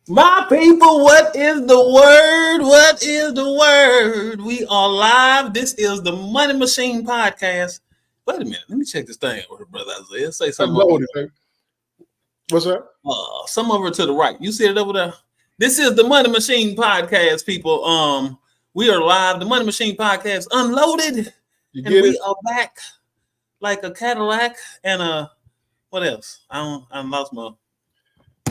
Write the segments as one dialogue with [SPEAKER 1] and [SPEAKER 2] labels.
[SPEAKER 1] My people, what is the word? What is the word? We are live. This is the Money Machine Podcast. Wait a minute. Let me check this thing over, brother Isaiah. Say something over
[SPEAKER 2] Unloaded, baby. What's that?
[SPEAKER 1] some over to the right. You see it over there? This is the Money Machine Podcast, people. We are live. The Money Machine Podcast unloaded.
[SPEAKER 2] You
[SPEAKER 1] And
[SPEAKER 2] get it?
[SPEAKER 1] we are back like a Cadillac and a what else? I lost my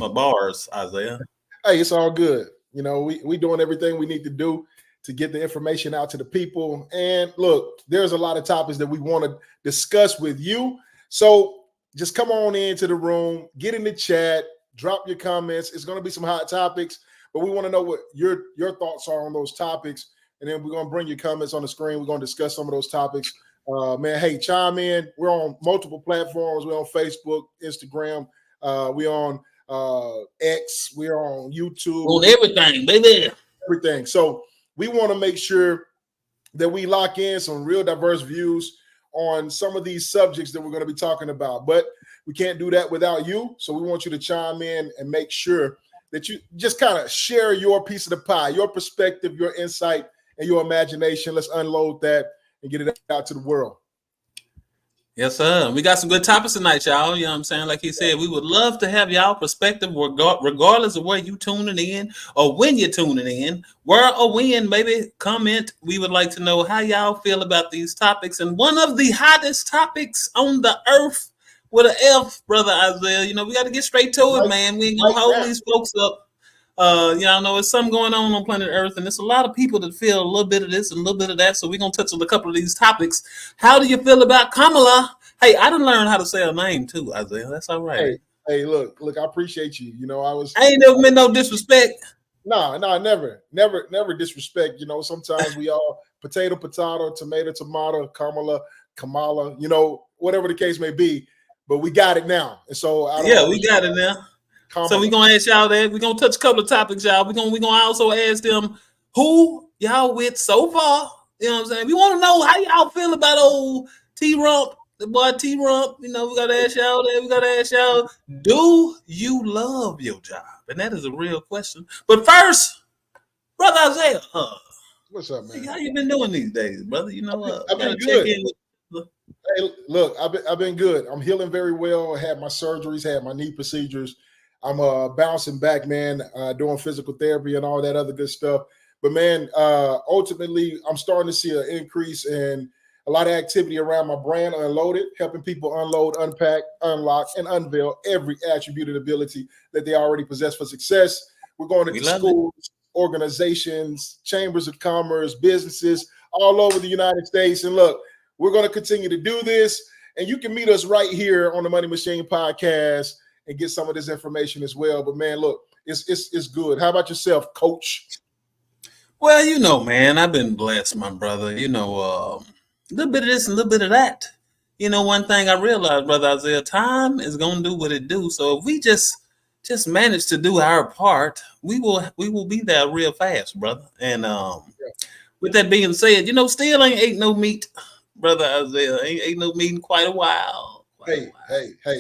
[SPEAKER 1] bars, Isaiah.
[SPEAKER 2] Hey, it's all good. You know, we doing everything we need to do to get the information out to the people. And look, there's a lot of topics that we want to discuss with you. So just come on into the room, get in the chat, drop your comments. It's going to be some hot topics, but we want to know what your thoughts are on those topics. And then we're going to bring your comments on the screen. We're going to discuss some of those topics. Man, hey, chime in. We're on multiple platforms. We're on Facebook, Instagram. We're on X. We're on YouTube.
[SPEAKER 1] On everything, baby.
[SPEAKER 2] Everything. So we want to make sure that we lock in some real diverse views on some of these subjects that we're going to be talking about. But we can't do that without you. So we want you to chime in and make sure that you just kind of share your piece of the pie, your perspective, your insight, and your imagination. Let's unload that and get it out to the world.
[SPEAKER 1] Yes, sir. We got some good topics tonight, y'all. You know what I'm saying? Like he said, we would love to have y'all perspective regardless of where you tuning in or when you're tuning in. Where or when, maybe comment. We would like to know how y'all feel about these topics. And one of the hottest topics on the earth with an F, brother Isaiah. You know, we got to get straight to it, man. We ain't going to hold these folks up. Y'all know it's something going on planet Earth, and there's a lot of people that feel a little bit of this and a little bit of that. So we're gonna touch on a couple of these topics. How do you feel about Kamala? Hey, I didn't learn how to say her name too, Isaiah. That's all right.
[SPEAKER 2] Hey, look, I appreciate you. You know,
[SPEAKER 1] I ain't never been no disrespect.
[SPEAKER 2] No, never disrespect. You know, sometimes we all potato, tomato, Kamala, you know, whatever the case may be. But we got it now, and so
[SPEAKER 1] we got it now. So we're gonna ask y'all that. We're gonna touch a couple of topics, y'all. We're gonna also ask them who y'all with so far. You know what I'm saying? We want to know how y'all feel about old T-Rump, the boy T-Rump. You know, we gotta ask y'all that. We gotta ask y'all, do you love your job? And that is a real question. But first, brother Isaiah,
[SPEAKER 2] what's up, man?
[SPEAKER 1] How you been doing these days, brother? You know,
[SPEAKER 2] I've been good. Hey, look, I've been good. I'm healing very well. I had my surgeries, had my knee procedures. I'm bouncing back, man, doing physical therapy and all that other good stuff. But, man, ultimately, I'm starting to see an increase in a lot of activity around my brand, Unloaded, helping people unload, unpack, unlock, and unveil every attribute and ability that they already possess for success. We're going into schools, organizations, chambers of commerce, businesses all over the United States. And, look, we're going to continue to do this. And you can meet us right here on the Money Machine Podcast and get some of this information as well. But man, look, it's good. How about yourself, Coach?
[SPEAKER 1] Well, you know, man, I've been blessed, my brother. You know, a little bit of this and a little bit of that. You know, one thing I realized, brother Isaiah, time is gonna do what it do. So if we just manage to do our part, we will be there real fast, brother. And with that being said, you know, still ain't ate no meat, brother Isaiah. Ain't ate no meat in quite a while.
[SPEAKER 2] Hey,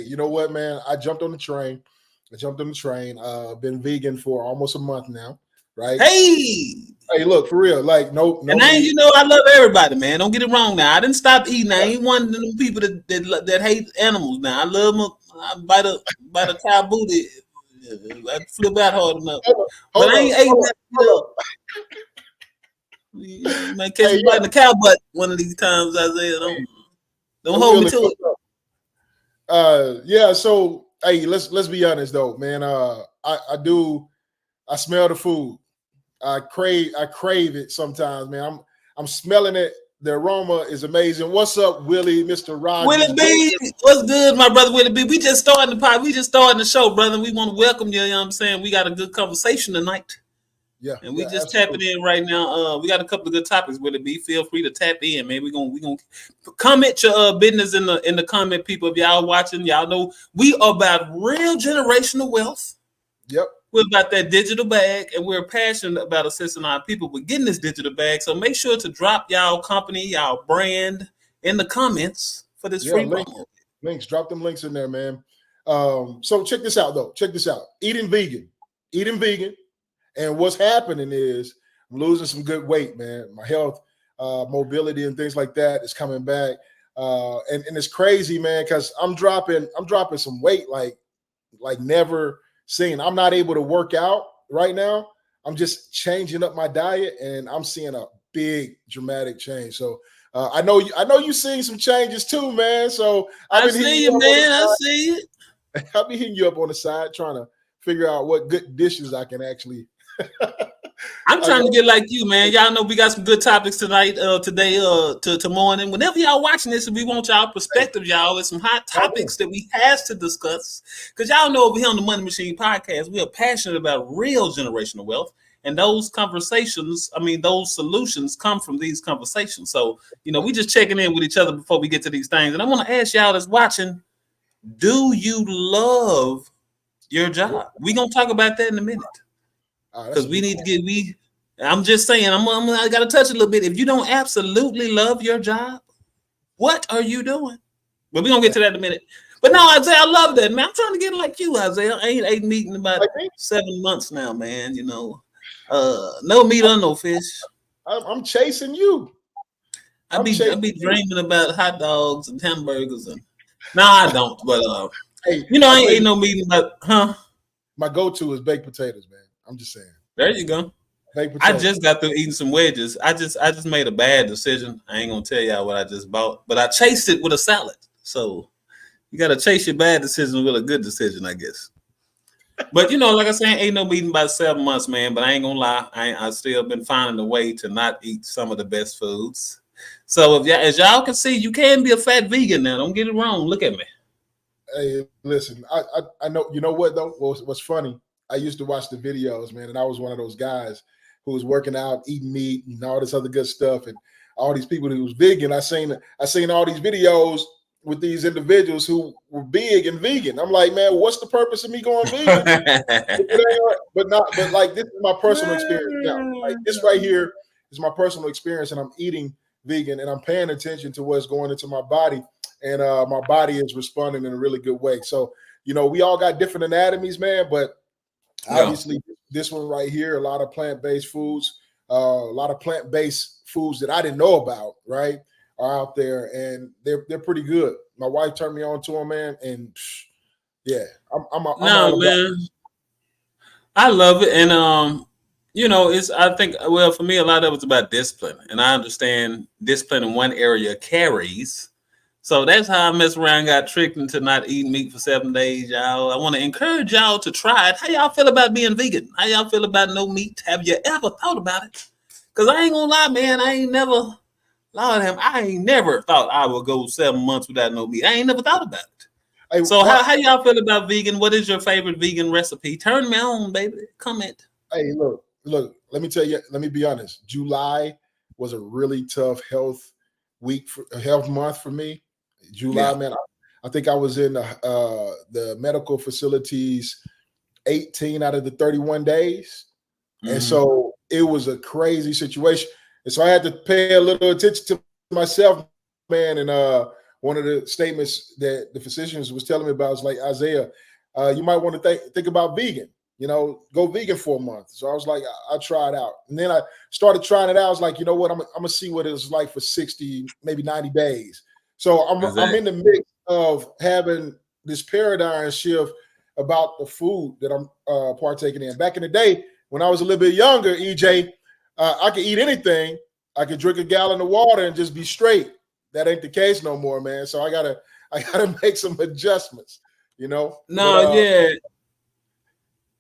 [SPEAKER 2] you know what, man? I jumped on the train. Been vegan for almost a month now, right? Hey, look, for real. Like, no.
[SPEAKER 1] And you know, I love everybody, man. Don't get it wrong now. I didn't stop eating. I ain't one of them people that hate animals now. I love them. I bite a cow booty. I flip out hard enough. But I ain't eating that. Man, catch me biting a cow butt one of these times, Isaiah. Don't hold me to it.
[SPEAKER 2] So hey, let's be honest though, man. I smell the food. I crave it sometimes, man. I'm smelling it. The aroma is amazing. What's up, Willie, Mr. Rogers?
[SPEAKER 1] Willie B, what's good, my brother Willie B? We just starting the pod. We just starting the show, brother. We want to welcome you. You know what I'm saying? We got a good conversation tonight.
[SPEAKER 2] Yeah.
[SPEAKER 1] And we just tapping in right now. We got a couple of good topics, Willie B. Feel free to tap in, man. We gonna comment your business in the comment, people. If y'all watching, y'all know we are about real generational wealth.
[SPEAKER 2] Yep.
[SPEAKER 1] We're about that digital bag, and we're passionate about assisting our people with getting this digital bag. So make sure to drop y'all company, y'all brand in the comments for this free promo.
[SPEAKER 2] Links. Drop them links in there, man. So check this out, though. Eating vegan. eating vegan, and what's happening is I'm losing some good weight, man. My health, mobility, and things like that is coming back, and it's crazy, man, because I'm dropping some weight like never seen. I'm not able to work out right now. I'm just changing up my diet, and I'm seeing a big dramatic change. So I know you seeing some changes too, man. So I've
[SPEAKER 1] I
[SPEAKER 2] been hitting
[SPEAKER 1] see
[SPEAKER 2] you
[SPEAKER 1] you,
[SPEAKER 2] up on the
[SPEAKER 1] man. I see it.
[SPEAKER 2] side. I've been hitting you up on the side, trying to figure out what good dishes I can actually.
[SPEAKER 1] I'm
[SPEAKER 2] I
[SPEAKER 1] trying to
[SPEAKER 2] go.
[SPEAKER 1] get like you, man. Y'all know we got some good topics tonight, today, to morning. Whenever y'all watching this, we want y'all
[SPEAKER 2] Hey,
[SPEAKER 1] perspective, y'all. It's some hot
[SPEAKER 2] tap in.
[SPEAKER 1] topics that we has to discuss. Because y'all know over here on the Money Machine podcast, we are passionate about real generational wealth. And those conversations, I mean, those solutions come from these conversations. So, we just checking in with each other before we get to these things. And I want to ask y'all that's watching, do you love your
[SPEAKER 2] Ooh,
[SPEAKER 1] job? We're going to talk about that in a minute.
[SPEAKER 2] that's
[SPEAKER 1] Because
[SPEAKER 2] a
[SPEAKER 1] we
[SPEAKER 2] good
[SPEAKER 1] need to
[SPEAKER 2] question.
[SPEAKER 1] get I'm just saying, I got to touch a little bit. If you don't absolutely love your job, what are you doing? But we're gonna get to that in a minute. But no, Isaiah, I love that, man. I'm trying to get like you, Isaiah. I ain't ate meat in about
[SPEAKER 2] Like me,
[SPEAKER 1] 7 months now, man. No meat or no fish.
[SPEAKER 2] I'm chasing you.
[SPEAKER 1] I
[SPEAKER 2] I'm
[SPEAKER 1] be I
[SPEAKER 2] chasing
[SPEAKER 1] be
[SPEAKER 2] you.
[SPEAKER 1] dreaming about hot dogs and hamburgers and no, I don't. But
[SPEAKER 2] Hey, I
[SPEAKER 1] I ain't
[SPEAKER 2] tell
[SPEAKER 1] ate
[SPEAKER 2] you,
[SPEAKER 1] no meat in about
[SPEAKER 2] my go-to is baked potatoes, man. I'm just saying,
[SPEAKER 1] there you go.
[SPEAKER 2] baked
[SPEAKER 1] I
[SPEAKER 2] potatoes.
[SPEAKER 1] just got through eating some wedges. I just made a bad decision. I ain't gonna tell y'all what I just bought, but I chased it with a salad. So you gotta chase your bad decision with a good decision, I guess. But like I said, ain't no meeting about 7 months, man. But I ain't gonna lie, I still been finding a way to not eat some of the best foods. So if y'all, as y'all can see, you can be a fat vegan now. Don't get it wrong. Look at me.
[SPEAKER 2] Hey, listen, I know. You know what though? What's funny? I used to watch the videos, man, and I was one of those guys who was working out, eating meat, and all this other good stuff, and all these people who was vegan. I seen all these videos with these individuals who were big and vegan. I'm like, man, what's the purpose of me going vegan? But like this is my personal experience now. Like this right here is my personal experience, and I'm eating vegan, and I'm paying attention to what's going into my body, and my body is responding in a really good way. So we all got different anatomies, man, but
[SPEAKER 1] Yeah.
[SPEAKER 2] obviously this one right here, a lot of plant-based foods, a lot of plant-based foods that I didn't know about, right, are out there, and they're pretty good. My wife turned me on to them, man, and yeah, I'm
[SPEAKER 1] No,
[SPEAKER 2] all about.
[SPEAKER 1] man. I love it, and it's. I think well for me, a lot of it's about discipline, and I understand discipline in one area carries. So that's how I mess around, got tricked into not eating meat for 7 days, y'all. I want to encourage y'all to try it. How y'all feel about being vegan? How y'all feel about no meat? Have you ever thought about it? Cause I ain't gonna lie, man, I ain't never thought I would go 7 months without no meat. I ain't never thought about it.
[SPEAKER 2] Hey,
[SPEAKER 1] So
[SPEAKER 2] why,
[SPEAKER 1] how y'all feel about vegan? What is your favorite vegan recipe? Turn me on, baby. Comment.
[SPEAKER 2] hey, look. Let me tell you. Let me be honest. July was a really tough health month for me. July,
[SPEAKER 1] Yeah.
[SPEAKER 2] man. I think I was in the medical facilities 18 out of the 31 days, and
[SPEAKER 1] Mm-hmm.
[SPEAKER 2] so it was a crazy situation. And so I had to pay a little attention to myself, man. And one of the statements that the physicians was telling me about was like, Isaiah, you might want to think about vegan. Go vegan for a month. So I was like, I'll try it out. And then I started trying it out. I was like, you know what? I'm gonna see what it's like for 60, maybe 90 days. So I'm in
[SPEAKER 1] Exactly.
[SPEAKER 2] the mix of having this paradigm shift about the food that I'm partaking in. Back in the day, when I was a little bit younger, EJ, I could eat anything. I could drink a gallon of water and just be straight. That ain't the case no more, man. So I gotta make some adjustments, But
[SPEAKER 1] No, yeah.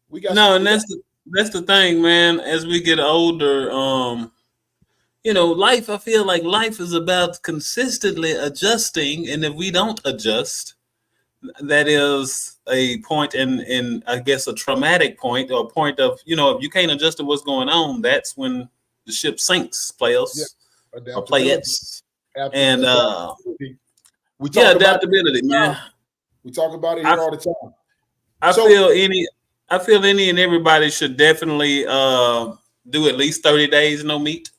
[SPEAKER 2] we got some
[SPEAKER 1] No, and
[SPEAKER 2] we got
[SPEAKER 1] that's the thing, man. As we get older, life. I feel like life is about consistently adjusting, and if we don't adjust, that is a point in I guess a traumatic point or a point of if you can't adjust to what's going on, that's when the ship sinks,
[SPEAKER 2] yeah,
[SPEAKER 1] players or
[SPEAKER 2] adaptability.
[SPEAKER 1] players, and
[SPEAKER 2] Adaptability. We
[SPEAKER 1] yeah,
[SPEAKER 2] talk about it here
[SPEAKER 1] adaptability,
[SPEAKER 2] all the
[SPEAKER 1] man.
[SPEAKER 2] time. We talk about it
[SPEAKER 1] I
[SPEAKER 2] here all the time.
[SPEAKER 1] I
[SPEAKER 2] So
[SPEAKER 1] feel any I feel any and everybody should definitely do at least 30 days no meat.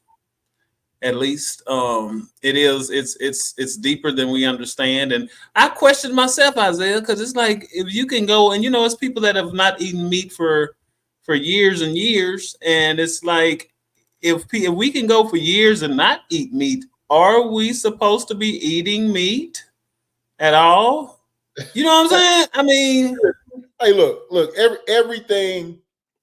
[SPEAKER 1] At least it's deeper than we understand, and I question myself, Isaiah, because it's like if you can go and it's people that have not eaten meat for for years and years, and it's like if we can go for years and not eat meat, are we supposed to be eating meat at all? You know what I'm saying? I mean,
[SPEAKER 2] Hey, look, everything,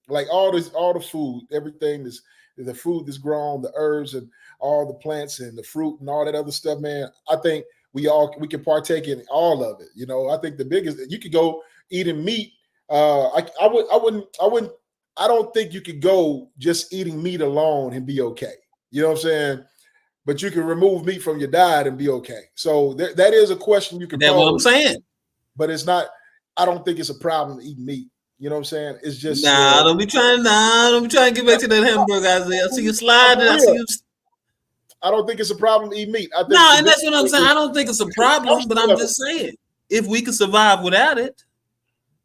[SPEAKER 2] like all the food, everything is the food that's grown, the herbs and all the plants and the fruit and all that other stuff, man. I think we can partake in all of it. You know, I think the biggest you could go eating meat. I wouldn't. I don't think you could go just eating meat alone and be okay. You know what I'm saying? But you can remove meat from your diet and be okay. So that is a question you can
[SPEAKER 1] that's what I'm
[SPEAKER 2] pose,
[SPEAKER 1] saying.
[SPEAKER 2] but it's not. I don't think it's a problem to eat meat. You know what I'm saying? It's just
[SPEAKER 1] Don't be trying to get back to that hamburger, Isaiah. I see you sliding.
[SPEAKER 2] for
[SPEAKER 1] I see
[SPEAKER 2] real.
[SPEAKER 1] you.
[SPEAKER 2] I don't think it's a problem to eat meat. I think
[SPEAKER 1] No,
[SPEAKER 2] the
[SPEAKER 1] and
[SPEAKER 2] biggest
[SPEAKER 1] that's what I'm
[SPEAKER 2] thing
[SPEAKER 1] saying.
[SPEAKER 2] is
[SPEAKER 1] I don't think it's a
[SPEAKER 2] the
[SPEAKER 1] problem, but
[SPEAKER 2] comfort
[SPEAKER 1] I'm
[SPEAKER 2] level.
[SPEAKER 1] just saying if we can survive without it.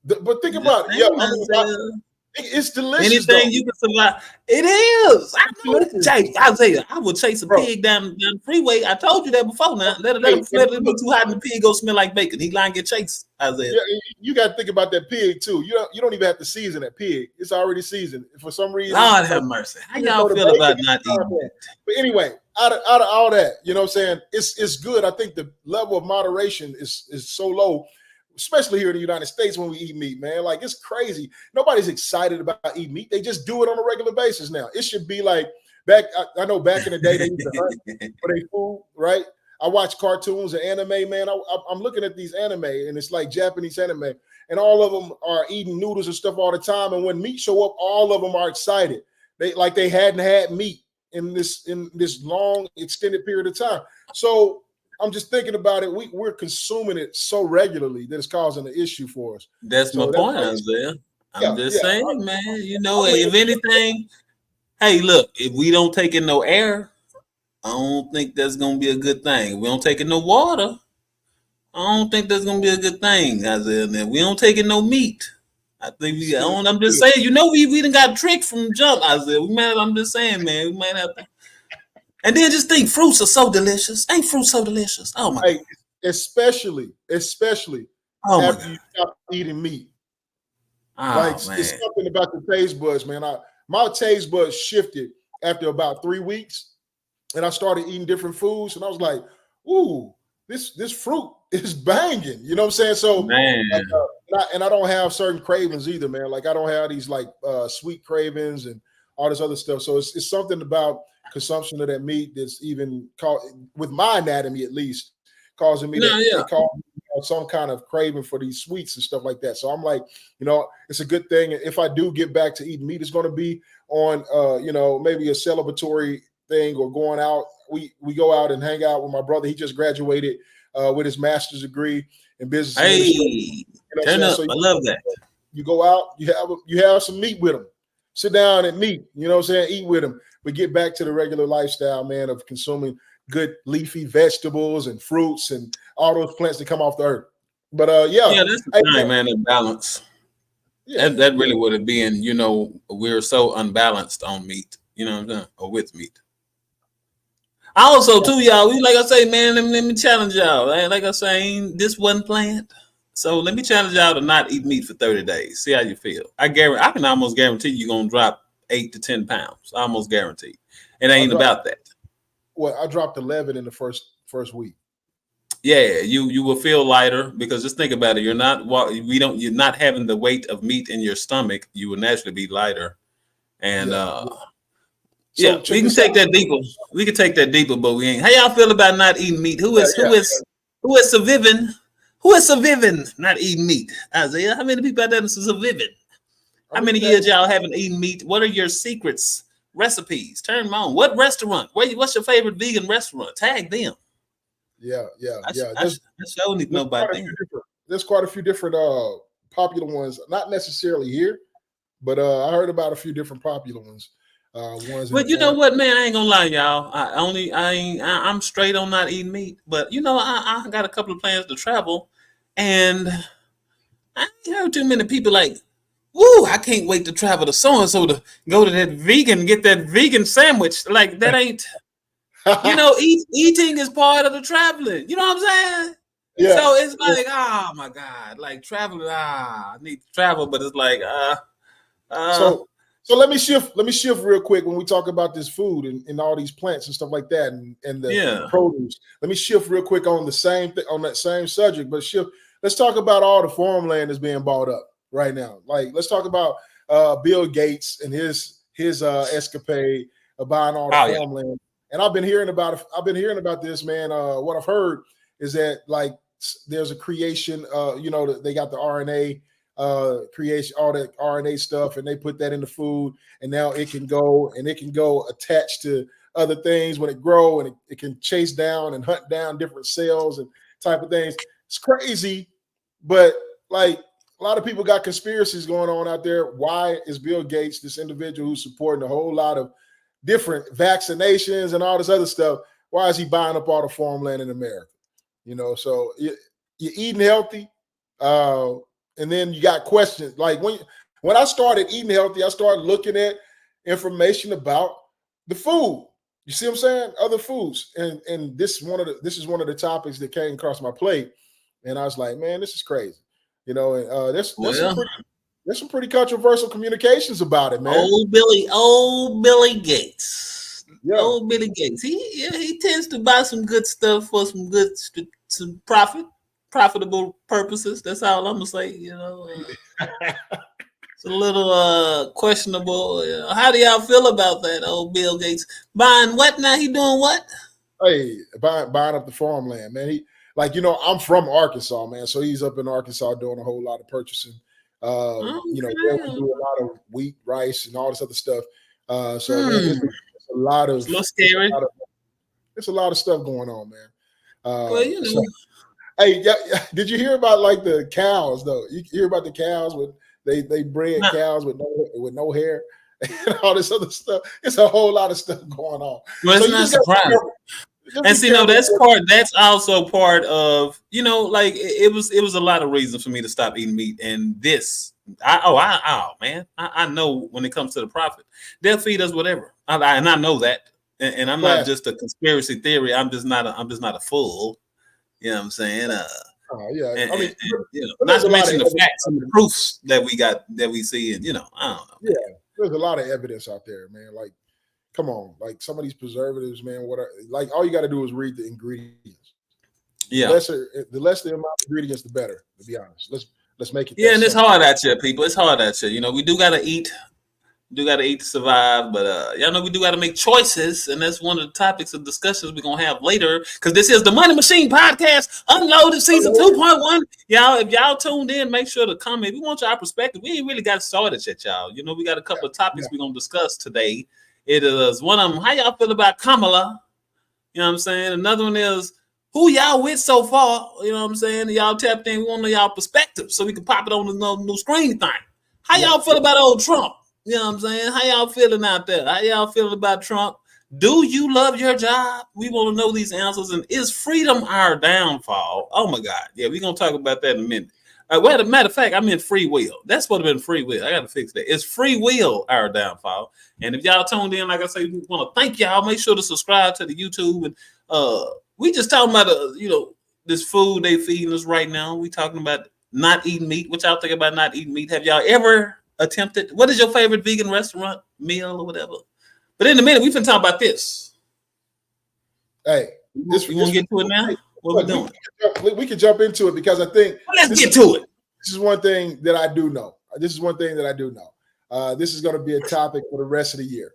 [SPEAKER 2] But think
[SPEAKER 1] I'm just
[SPEAKER 2] about it. Yeah,
[SPEAKER 1] saying,
[SPEAKER 2] I mean,
[SPEAKER 1] Isaiah.
[SPEAKER 2] it's delicious though.
[SPEAKER 1] Anything you can survive. It is. I
[SPEAKER 2] It's
[SPEAKER 1] know that.
[SPEAKER 2] delicious,
[SPEAKER 1] Jay, Isaiah, I would chase a
[SPEAKER 2] bro.
[SPEAKER 1] pig down the freeway. I told you that before now.
[SPEAKER 2] Hey, and
[SPEAKER 1] Let it be
[SPEAKER 2] look,
[SPEAKER 1] too hot and the pig go smell like bacon. He lying get chased, Isaiah.
[SPEAKER 2] yeah, you got to think about that pig too. You don't even have to season that pig. It's already seasoned. For some reason,
[SPEAKER 1] Lord
[SPEAKER 2] you know,
[SPEAKER 1] have mercy. How
[SPEAKER 2] you just
[SPEAKER 1] y'all
[SPEAKER 2] throw the
[SPEAKER 1] feel
[SPEAKER 2] bacon
[SPEAKER 1] about
[SPEAKER 2] in
[SPEAKER 1] not
[SPEAKER 2] the
[SPEAKER 1] eating
[SPEAKER 2] frying pan.
[SPEAKER 1] meat?
[SPEAKER 2] But anyway, out of all that, you know what I'm saying? It's good. I think the level of moderation is so low, especially here in the United States when we eat meat, man. Like it's crazy. Nobody's excited about eating meat. They just do it on a regular basis now. It should be like back. I know back in the day they used to hunt for their food, right? I watch cartoons and anime, man. I'm looking at these anime, and it's like Japanese anime, and all of them are eating noodles and stuff all the time. And when meat show up, all of them are excited. They hadn't had meat in this long extended period of time. So I'm just thinking about it. We're consuming it so regularly that it's causing an issue for us.
[SPEAKER 1] That's my
[SPEAKER 2] So that's
[SPEAKER 1] point,
[SPEAKER 2] why,
[SPEAKER 1] Isaiah. I'm
[SPEAKER 2] yeah,
[SPEAKER 1] just
[SPEAKER 2] yeah.
[SPEAKER 1] saying, man. You know,
[SPEAKER 2] I mean,
[SPEAKER 1] if anything, hey, look, if we don't take in no air, I don't think that's gonna be a good thing. If we don't take in no water, I don't think that's gonna be a good thing, Isaiah. If we don't take in no meat, I think we. I'm just saying, you know, we done got tricked from jump, Isaiah. I'm just saying, man, we might have to. And then just think, fruits are so delicious. Ain't fruit so delicious? Oh my god.
[SPEAKER 2] hey, especially
[SPEAKER 1] Oh my
[SPEAKER 2] after
[SPEAKER 1] god.
[SPEAKER 2] you stop eating meat. Like
[SPEAKER 1] Oh
[SPEAKER 2] it's
[SPEAKER 1] man.
[SPEAKER 2] something about the taste buds, man. My taste buds shifted after about 3 weeks, and I started eating different foods, and I was like, "Ooh, this fruit is banging." You know what I'm saying? So, like,
[SPEAKER 1] Man.
[SPEAKER 2] and I don't have certain cravings either, man. Like, I don't have these like sweet cravings and all this other stuff. So it's something about consumption of that meat that's even called with my anatomy at least causing me
[SPEAKER 1] No,
[SPEAKER 2] that
[SPEAKER 1] yeah.
[SPEAKER 2] it cause some kind of craving for these sweets and stuff like that. So I'm like, it's a good thing. If I do get back to eating meat, it's going to be on, maybe a celebratory thing or going out. We go out and hang out with my brother. He just graduated with his master's degree in business administration.
[SPEAKER 1] Hey,
[SPEAKER 2] You know what I'm
[SPEAKER 1] turn
[SPEAKER 2] saying?
[SPEAKER 1] up.
[SPEAKER 2] So
[SPEAKER 1] I love that.
[SPEAKER 2] you go out, you have some meat with him. Sit down and meet. You know what I'm saying? Eat with him. But get back to the regular lifestyle, man, of consuming good leafy vegetables and fruits and all those plants that come off the earth. But yeah,
[SPEAKER 1] Yeah, that's the
[SPEAKER 2] hey,
[SPEAKER 1] thing, man. That balance.
[SPEAKER 2] yeah,
[SPEAKER 1] That
[SPEAKER 2] yeah.
[SPEAKER 1] really would have been, you know, we're so unbalanced on meat, you know what I'm saying? Or with meat. Also, too, y'all, we like I say, man, let me challenge y'all. Like I say, this wasn't planned. So let me challenge y'all to not eat meat for 30 days. See how you feel. I can almost guarantee you're gonna drop 8 to 10 pounds. I almost guarantee. It
[SPEAKER 2] I
[SPEAKER 1] ain't
[SPEAKER 2] dropped
[SPEAKER 1] about that.
[SPEAKER 2] I dropped 11 in the first week.
[SPEAKER 1] Yeah, you will feel lighter because just think about it. You're not having the weight of meat in your stomach. You will naturally be lighter. And
[SPEAKER 2] Yeah.
[SPEAKER 1] yeah,
[SPEAKER 2] So
[SPEAKER 1] we
[SPEAKER 2] check
[SPEAKER 1] can
[SPEAKER 2] this
[SPEAKER 1] take
[SPEAKER 2] out.
[SPEAKER 1] that deeper. We can take that deeper, but we ain't. How y'all feel about not eating meat?
[SPEAKER 2] Yeah, yeah.
[SPEAKER 1] Who is surviving? Who is surviving not eating meat? Isaiah, how many people out there is surviving?
[SPEAKER 2] I
[SPEAKER 1] How many
[SPEAKER 2] mean,
[SPEAKER 1] years y'all haven't eaten meat? What are your secrets, recipes? Turn them on. What restaurant? What's your favorite vegan restaurant? Tag them.
[SPEAKER 2] yeah, yeah, yeah.
[SPEAKER 1] I sure need to know about them.
[SPEAKER 2] There's quite a few different popular ones. Not necessarily here, but I heard about a few different popular ones. Ones in
[SPEAKER 1] But you know
[SPEAKER 2] Atlanta.
[SPEAKER 1] what, man? I ain't gonna lie, y'all. I'm straight on not eating meat. But you know, I got a couple of plans to travel, and I ain't heard too many people like, "Woo, I can't wait to travel to so and so to go to that vegan, get that vegan sandwich." Like that ain't, eating is part of the traveling. You know what I'm saying?
[SPEAKER 2] Yeah,
[SPEAKER 1] So it's like, oh my god, like traveling. I need to travel, but it's like, Uh,
[SPEAKER 2] So let me shift. Let me shift real quick when we talk about this food and all these plants and stuff like that and the
[SPEAKER 1] yeah.
[SPEAKER 2] produce. Let me shift real quick on the same on that same subject, but shift. Let's talk about all the farmland that's being bought up right now. Like let's talk about Bill Gates and his escapade of buying all the
[SPEAKER 1] Oh yeah.
[SPEAKER 2] farmland. And I've been hearing about it. I've been hearing about this, man. What I've heard is that like there's a creation. They got the RNA creation, all that RNA stuff, and they put that in the food, and now it can go attached to other things when it grow, and it can chase down and hunt down different cells and type of things. It's crazy, but like a lot of people got conspiracies going on out there. Why is Bill Gates, this individual who's supporting a whole lot of different vaccinations and all this other stuff, why is he buying up all the farmland in America? So you're eating healthy. And then you got questions like when I started eating healthy, I started looking at information about the food. You see what I'm saying? Other foods, and this is one of the topics that came across my plate, and I was like, man, this is crazy. And there's some pretty controversial communications about it, man.
[SPEAKER 1] Old Billy Gates.
[SPEAKER 2] Yeah.
[SPEAKER 1] Old Billy Gates. He tends to buy some good stuff for some profitable purposes. That's all I'm gonna say. It's a little questionable. How do y'all feel about that, old Bill Gates buying what now? He doing what?
[SPEAKER 2] Hey, buying up the farmland, man. I'm from Arkansas, man. So he's up in Arkansas doing a whole lot of purchasing. Where we do a lot of wheat, rice, and all this other stuff. Man, it's a lot of.
[SPEAKER 1] It's a little scary.
[SPEAKER 2] It's a lot of stuff going on, man.
[SPEAKER 1] Well,
[SPEAKER 2] hey, did you hear about like the cows though? You hear about the cows with they bred cows with no hair and all this other stuff. It's a whole lot of stuff going on.
[SPEAKER 1] Well, it's not surprising. And see, that's also part of, like it was a lot of reasons for me to stop eating meat. And I know when it comes to the profit, they'll feed us whatever. And I know that. And I'm not just a conspiracy theory. I'm just not a fool. You know what I'm saying? Not to mention the facts and the proofs that we see, and I don't know.
[SPEAKER 2] Yeah, there's a lot of evidence out there, man. Like, come on, like some of these preservatives, man. All you got to do is read the ingredients.
[SPEAKER 1] Yeah,
[SPEAKER 2] the less the amount of ingredients, the better. To be honest, let's make it.
[SPEAKER 1] Yeah, and it's hard out here, people. It's hard out here. We do gotta eat. To survive, but y'all know we do got to make choices, and that's one of the topics of discussions we're gonna have later. Because this is the Money Machine Podcast, Unloaded Season 2.1. Y'all, if y'all tuned in, make sure to comment. We want y'all perspective. We ain't really got started yet, y'all. We got a couple of topics we're gonna discuss today. It is one of them. How y'all feel about Kamala? You know what I'm saying? Another one is who y'all with so far. You know what I'm saying? Y'all tapped in. We want to know y'all perspective so we can pop it on the new screen thing. How y'all feel about old Trump? You know what I'm saying? How y'all feeling out there? How y'all feeling about Trump? Do you love your job? We want to know these answers. And is freedom our downfall? Oh, my God. Yeah, we're going to talk about that in a minute. Well, as a matter of fact, I meant free will. That's what have been free will. I got to fix that. Is free will our downfall? And if y'all tuned in, like I say, we want to thank y'all. Make sure to subscribe to the YouTube. And we just talking about, this food they feeding us right now. We talking about not eating meat. What y'all think about not eating meat? Have y'all ever attempted? What is your favorite vegan restaurant meal or whatever? But in a minute, we can talk about this.
[SPEAKER 2] Hey,
[SPEAKER 1] you want to get to it now? What we doing?
[SPEAKER 2] We can jump into it because I think
[SPEAKER 1] let's get to it.
[SPEAKER 2] This is one thing that I do know. This is going to be a topic for the rest of the year.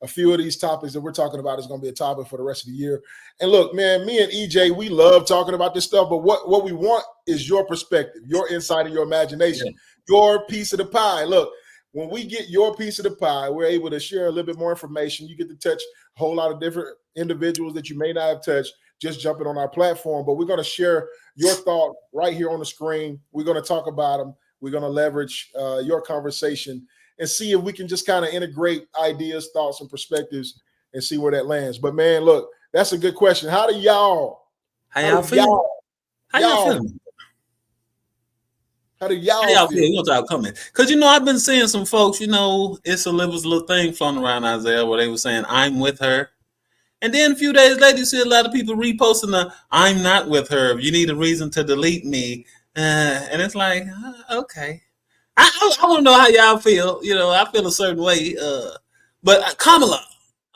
[SPEAKER 2] A few of these topics that we're talking about is going to be a topic for the rest of the year. And look, man, me and EJ, we love talking about this stuff, but what we want is your perspective, your insight, and your imagination, your piece of the pie. Look, when we get your piece of the pie, we're able to share a little bit more information. You get to touch a whole lot of different individuals that you may not have touched just jumping on our platform, but we're going to share your thought right here on the screen. We're going to talk about them. We're going to leverage your conversation and see if we can just kind of integrate ideas, thoughts, and perspectives and see where that lands. But, man, look, that's a good question. How y'all feel? How do y'all feel?
[SPEAKER 1] What's y'all coming? Because, I've been seeing some folks, it's a little thing floating around, Isaiah, where they were saying, I'm with her. And then a few days later, you see a lot of people reposting the, I'm not with her. You need a reason to delete me. And it's like, okay. I want to know how y'all feel. You know, I feel a certain way. But Kamala,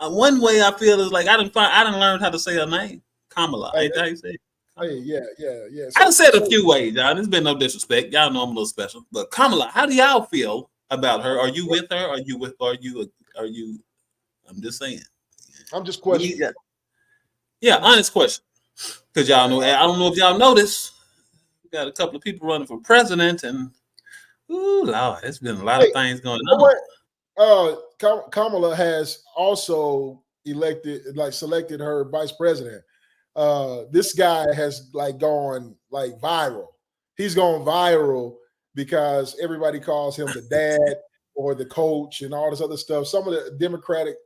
[SPEAKER 1] one way I feel is like I didn't learn how to say her name. Kamala,
[SPEAKER 2] Hey,
[SPEAKER 1] ain't that how you say it?
[SPEAKER 2] hey, yeah.
[SPEAKER 1] I done
[SPEAKER 2] So,
[SPEAKER 1] said a few ways, y'all. There's been no disrespect. Y'all know I'm a little special. But Kamala, how do y'all feel about her? Are you with her? Are you I'm just saying.
[SPEAKER 2] I'm just
[SPEAKER 1] We
[SPEAKER 2] questioning.
[SPEAKER 1] yeah,
[SPEAKER 2] I'm just
[SPEAKER 1] honest question. Because y'all
[SPEAKER 2] right.
[SPEAKER 1] know I don't know if y'all noticed. We got a couple of people running for president and ooh Lord, there's been a lot
[SPEAKER 2] Hey,
[SPEAKER 1] of things going
[SPEAKER 2] but
[SPEAKER 1] on.
[SPEAKER 2] Kamala has also selected her vice president. This guy has like gone like viral. He's gone viral because everybody calls him the dad or the coach and all this other stuff. Some of the Democratic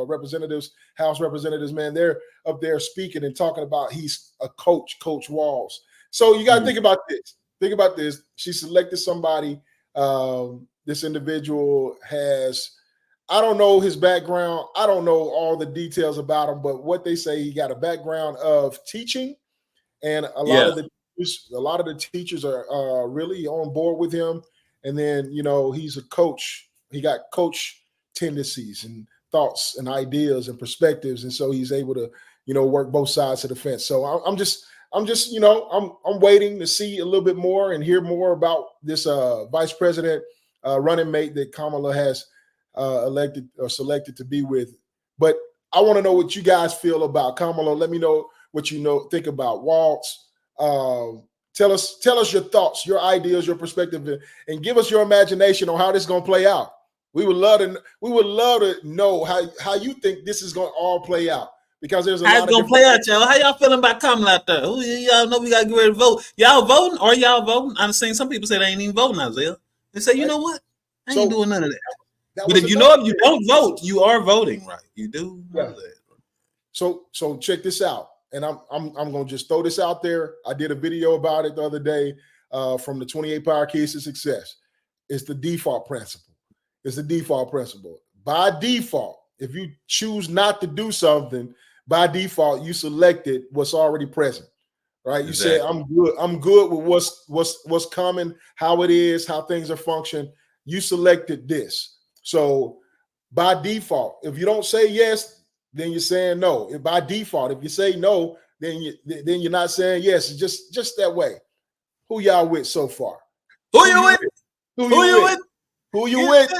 [SPEAKER 2] representatives, House representatives, man, they're up there speaking and talking about he's a coach, Coach Walls. So you got to
[SPEAKER 1] Mm.
[SPEAKER 2] think about this. Think about this. She selected somebody. This individual has, I don't know his background. I don't know all the details about him, but what they say, he got a background of teaching, and
[SPEAKER 1] Yeah,
[SPEAKER 2] a lot of the teachers are really on board with him. And then he's a coach. He got coach tendencies and thoughts and ideas and perspectives, and so he's able to work both sides of the fence. So I'm just I'm waiting to see a little bit more and hear more about this vice president running mate that Kamala has elected or selected to be with. But I want to know what you guys feel about Kamala. Let me know what think about Waltz. Tell us your thoughts, your ideas, your perspective, and give us your imagination on how this is going to play out. We would love to know how you think this is going to all play out, because there's a
[SPEAKER 1] how
[SPEAKER 2] lot
[SPEAKER 1] it's
[SPEAKER 2] of
[SPEAKER 1] gonna
[SPEAKER 2] different.
[SPEAKER 1] play out, y'all? How y'all feeling about Kamala out there? Who y'all know we gotta get ready to vote? Y'all voting or y'all voting? I've seen some people say they ain't even voting, Isaiah. They say, you
[SPEAKER 2] Right?
[SPEAKER 1] know what? I ain't
[SPEAKER 2] So
[SPEAKER 1] doing none of that.
[SPEAKER 2] that
[SPEAKER 1] But
[SPEAKER 2] was
[SPEAKER 1] if you know
[SPEAKER 2] another
[SPEAKER 1] if you
[SPEAKER 2] thing.
[SPEAKER 1] don't vote, you are voting, right? You do know
[SPEAKER 2] Yeah.
[SPEAKER 1] that.
[SPEAKER 2] So check this out, and I'm gonna just throw this out there. I did a video about it the other day from the 28 Power Keys to Success. It's the default principle. It's the default principle. By default, if you choose not to do something, by default, you selected what's already present. Right? You said,
[SPEAKER 1] Exactly.
[SPEAKER 2] I'm good. I'm good with what's coming, how it is, how things are functioning. You selected this. So by default, if you don't say yes, then you're saying no. If by default, if you say no, then you're not saying yes. It's just that way. Who y'all with so far?
[SPEAKER 1] Who
[SPEAKER 2] Who
[SPEAKER 1] you
[SPEAKER 2] you
[SPEAKER 1] with?
[SPEAKER 2] with? Who
[SPEAKER 1] Who
[SPEAKER 2] you
[SPEAKER 1] you
[SPEAKER 2] with?
[SPEAKER 1] with?
[SPEAKER 2] Who you
[SPEAKER 1] Yeah,
[SPEAKER 2] with?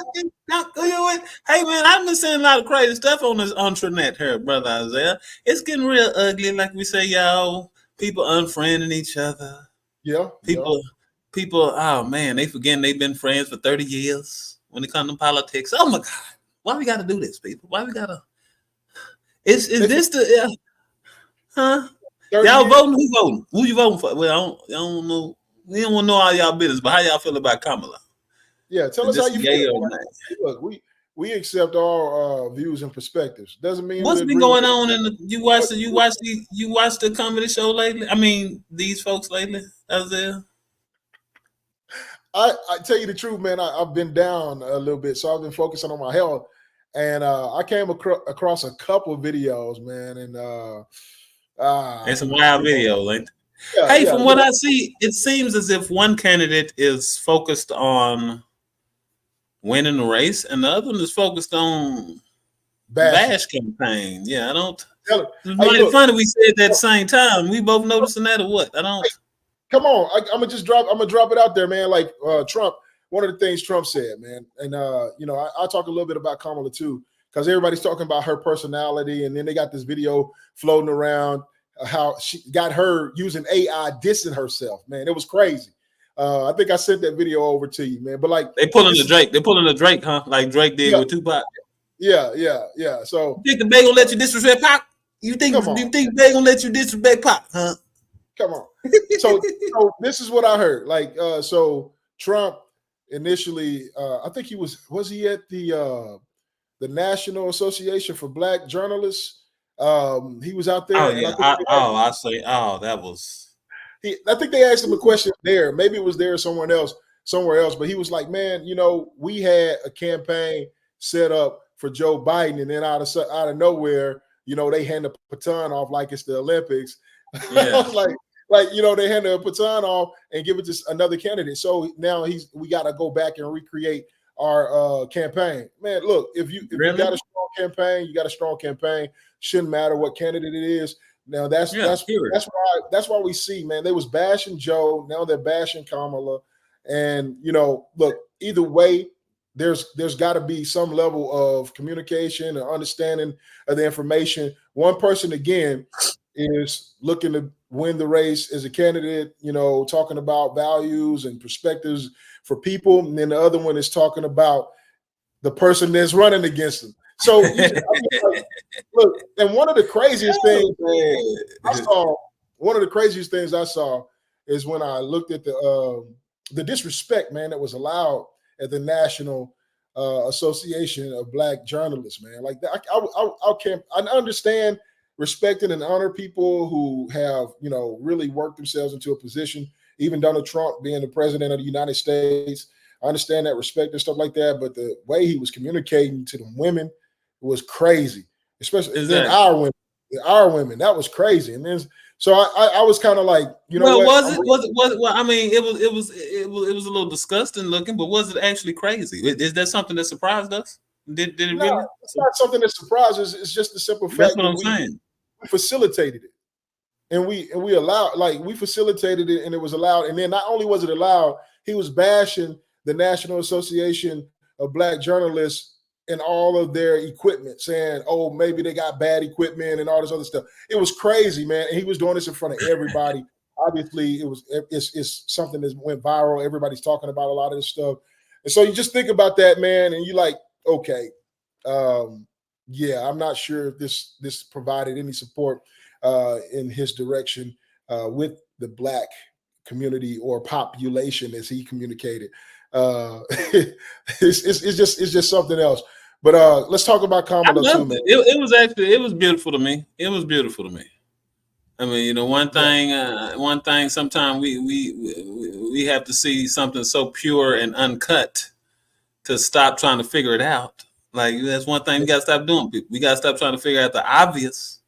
[SPEAKER 1] who you with? Hey man, I've been seeing a lot of crazy stuff on this intranet here, brother Isaiah. It's getting real ugly, like we say, y'all. People unfriending each other.
[SPEAKER 2] Yeah, yeah.
[SPEAKER 1] People, people. Oh man, they forgetting they've been friends for 30 years. When it comes to politics, oh my god, why we got to do this, people? Why we gotta? Is
[SPEAKER 2] They
[SPEAKER 1] this the? Huh?
[SPEAKER 2] 30
[SPEAKER 1] Y'all
[SPEAKER 2] years.
[SPEAKER 1] voting? Who voting? Who you voting for? Well, I don't know. We don't want to know all y'all business, but how y'all feel about Kamala?
[SPEAKER 2] Yeah, tell
[SPEAKER 1] Is
[SPEAKER 2] us how
[SPEAKER 1] this
[SPEAKER 2] you
[SPEAKER 1] yay
[SPEAKER 2] feel.
[SPEAKER 1] or nay?
[SPEAKER 2] Look, we accept all views and perspectives. Doesn't mean we
[SPEAKER 1] What's been
[SPEAKER 2] agree with
[SPEAKER 1] going on in the you watch
[SPEAKER 2] what.
[SPEAKER 1] the you watch the you watch the comedy show lately? I mean, these folks lately, out there.
[SPEAKER 2] I tell you the truth, man. I've been down a little bit, so I've been focusing on my health, and I came across a couple of videos, man, and
[SPEAKER 1] And some wild videos, ain't
[SPEAKER 2] yeah,
[SPEAKER 1] Hey,
[SPEAKER 2] yeah,
[SPEAKER 1] from what I see, it seems as if one candidate is focused on winning the race, and the other one is focused on the
[SPEAKER 2] bashing.
[SPEAKER 1] bash campaign. Yeah, I don't.
[SPEAKER 2] Tell it.
[SPEAKER 1] It's
[SPEAKER 2] Hey,
[SPEAKER 1] mighty
[SPEAKER 2] look,
[SPEAKER 1] funny we said that at the same time. We both noticing that or what? I don't.
[SPEAKER 2] come on. I'm gonna just drop. I'm gonna drop it out there, man. Like Trump. One of the things Trump said, man, and I talk a little bit about Kamala too, because everybody's talking about her personality, and then they got this video floating around how she got her using AI dissing herself. Man, it was crazy. I think I sent that video over to you, man. But like,
[SPEAKER 1] They pulling
[SPEAKER 2] this
[SPEAKER 1] the
[SPEAKER 2] is
[SPEAKER 1] Drake. They pulling the Drake, huh? Like Drake did
[SPEAKER 2] yeah,
[SPEAKER 1] with Tupac.
[SPEAKER 2] yeah. So
[SPEAKER 1] You think the Bay gonna let you disrespect Pac?
[SPEAKER 2] come
[SPEAKER 1] You
[SPEAKER 2] on,
[SPEAKER 1] think Bay gonna let you disrespect Pac? Huh?
[SPEAKER 2] come on. So this is what I heard. Like, so Trump initially, I think was he at the National Association for Black Journalists? He was out
[SPEAKER 1] Oh
[SPEAKER 2] there, and
[SPEAKER 1] yeah. I say. Oh, that was.
[SPEAKER 2] I think they asked him a question there. Maybe it was there somewhere else. But he was like, "Man, we had a campaign set up for Joe Biden, and then out of nowhere, they hand the baton off like it's the Olympics." I
[SPEAKER 1] Yeah.
[SPEAKER 2] was like, like they hand the baton off and give it to another candidate. So now we got to go back and recreate our campaign. Man, look, if you got a
[SPEAKER 1] Really?
[SPEAKER 2] strong campaign, you got a strong campaign. Shouldn't matter what candidate it is. Now that's
[SPEAKER 1] Yeah,
[SPEAKER 2] that's
[SPEAKER 1] period.
[SPEAKER 2] that's why we see, man, they was bashing Joe. Now they're bashing Kamala, and look, either way, there's got to be some level of communication and understanding of the information. One person again is looking to win the race as a candidate, talking about values and perspectives for people, and then the other one is talking about the person that's running against them. So like, look, and one of the craziest things I
[SPEAKER 1] Oh,
[SPEAKER 2] saw, one of the craziest things I saw is when I looked at the disrespect, man, that was allowed at the National Association of Black Journalists, man. Like that, I can't. I understand respecting and honor people who have, really worked themselves into a position. Even Donald Trump being the president of the United States, I understand that respect and stuff like that. But the way he was communicating to the women was crazy, especially then
[SPEAKER 1] exactly.
[SPEAKER 2] our women, that was crazy. And then so I was kind of like, you know
[SPEAKER 1] Well,
[SPEAKER 2] what?
[SPEAKER 1] was it? Was it? Was it? Well, I mean, it was a little disgusting looking, but was it actually crazy? Is that something that surprised us? Did it
[SPEAKER 2] No,
[SPEAKER 1] really?
[SPEAKER 2] it's not something that surprises. It's just the simple
[SPEAKER 1] That's
[SPEAKER 2] fact
[SPEAKER 1] what
[SPEAKER 2] that
[SPEAKER 1] I'm
[SPEAKER 2] we
[SPEAKER 1] saying.
[SPEAKER 2] facilitated it. And we allowed, like, we facilitated it, and it was allowed. And then not only was it allowed, he was bashing the National Association of Black Journalists and all of their equipment, saying, oh, maybe they got bad equipment and all this other stuff. It was crazy, man. And he was doing this in front of everybody. Obviously, it's something that went viral. Everybody's talking about a lot of this stuff. And so you just think about that, man, and you like, okay, um, yeah, I'm not sure if this provided any support in his direction with the Black community or population, as he communicated. It's just something else. But let's talk about
[SPEAKER 1] I
[SPEAKER 2] Kamala too,
[SPEAKER 1] loved
[SPEAKER 2] man.
[SPEAKER 1] it. It was actually it was beautiful to me. It was beautiful to me. I mean,
[SPEAKER 2] Yeah,
[SPEAKER 1] one thing. Sometimes we have to see something so pure and uncut to stop trying to figure it out. Like that's one thing we got to stop doing. We got to stop trying to figure out the obvious.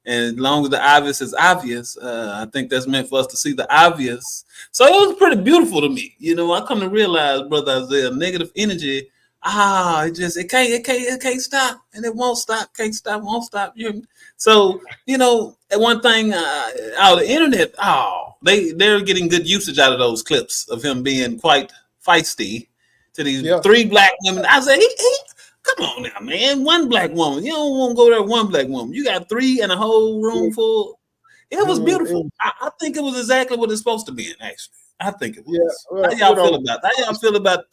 [SPEAKER 1] And as long as the obvious is obvious, I think that's meant for us to see the obvious. So it was pretty beautiful to me. I come to realize, brother Isaiah, negative energy. It can't stop, and it won't stop. Can't stop, won't stop. So one thing out of the internet, they're getting good usage out of those clips of him being quite feisty to these
[SPEAKER 2] yeah,
[SPEAKER 1] three black women. I say, come on now, man. One black woman. You don't want to go there with one black woman. You got three and a whole room full. It was beautiful. I think it was exactly what it's supposed to be in, actually. I think it
[SPEAKER 2] yeah.
[SPEAKER 1] was. How
[SPEAKER 2] Well,
[SPEAKER 1] y'all feel about How y'all feel about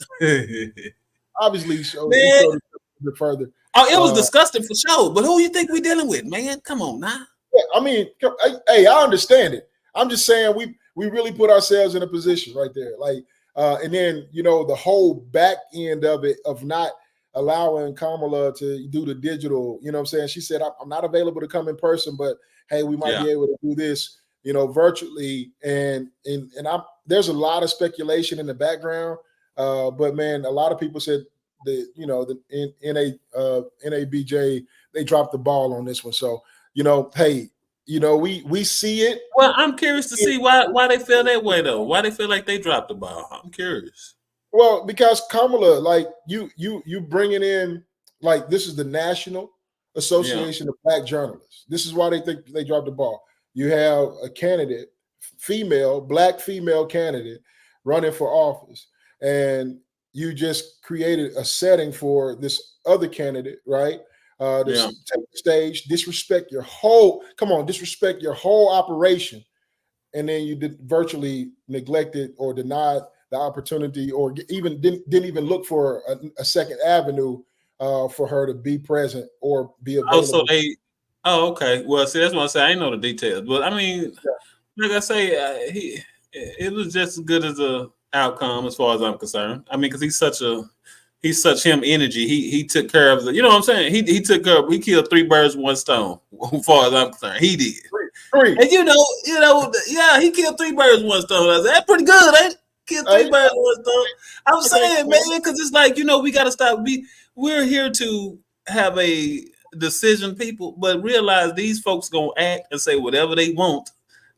[SPEAKER 2] obviously, he
[SPEAKER 1] man?
[SPEAKER 2] showed it a bit further.
[SPEAKER 1] Oh, it was
[SPEAKER 2] Uh,
[SPEAKER 1] disgusting for sure. But who you think we dealing with, man? Come on now.
[SPEAKER 2] Yeah, I mean, hey, I understand it. I'm just saying we really put ourselves in a position right there. Like, and then the whole back end of it of not allowing Kamala to do the digital. You know what I'm saying? She said, I'm not available to come in person, but hey, we might
[SPEAKER 1] Yeah.
[SPEAKER 2] be able to do this, virtually. And I'm there's a lot of speculation in the background. But man, a lot of people said the NABJ, they dropped the ball on this one. So hey, we see it.
[SPEAKER 1] Well, I'm curious to see why they feel that way though. Why they feel like they dropped the ball. I'm curious.
[SPEAKER 2] Well, because Kamala, like you bringing in, like, this is the National
[SPEAKER 1] Yeah.
[SPEAKER 2] Association of Black Journalists. This is why they think they dropped the ball. You have a candidate, black female candidate, running for office, and you just created a setting for this other candidate, right? To
[SPEAKER 1] Yeah.
[SPEAKER 2] take the stage, disrespect your whole operation, and then you virtually neglected or denied the opportunity, or even didn't even look for a second avenue for her to be present or be
[SPEAKER 1] Oh, so
[SPEAKER 2] available.
[SPEAKER 1] they. Oh, okay. Well, see, that's what I say. I ain't know the details, but I mean, like I say, it was just as good as a outcome as far as I'm concerned. I mean, because he's such him energy. He took care of the. You know what I'm saying? He took care. He killed three birds with one stone. As far as I'm concerned, he did.
[SPEAKER 2] Three.
[SPEAKER 1] And yeah, he killed three birds with one stone. I said, that's pretty good, ain't it? Killed
[SPEAKER 2] I,
[SPEAKER 1] three birds with one stone. I'm
[SPEAKER 2] I can't,
[SPEAKER 1] saying, man, because it's like, we got to stop. We're here to have a decision, people, but realize these folks gonna act and say whatever they want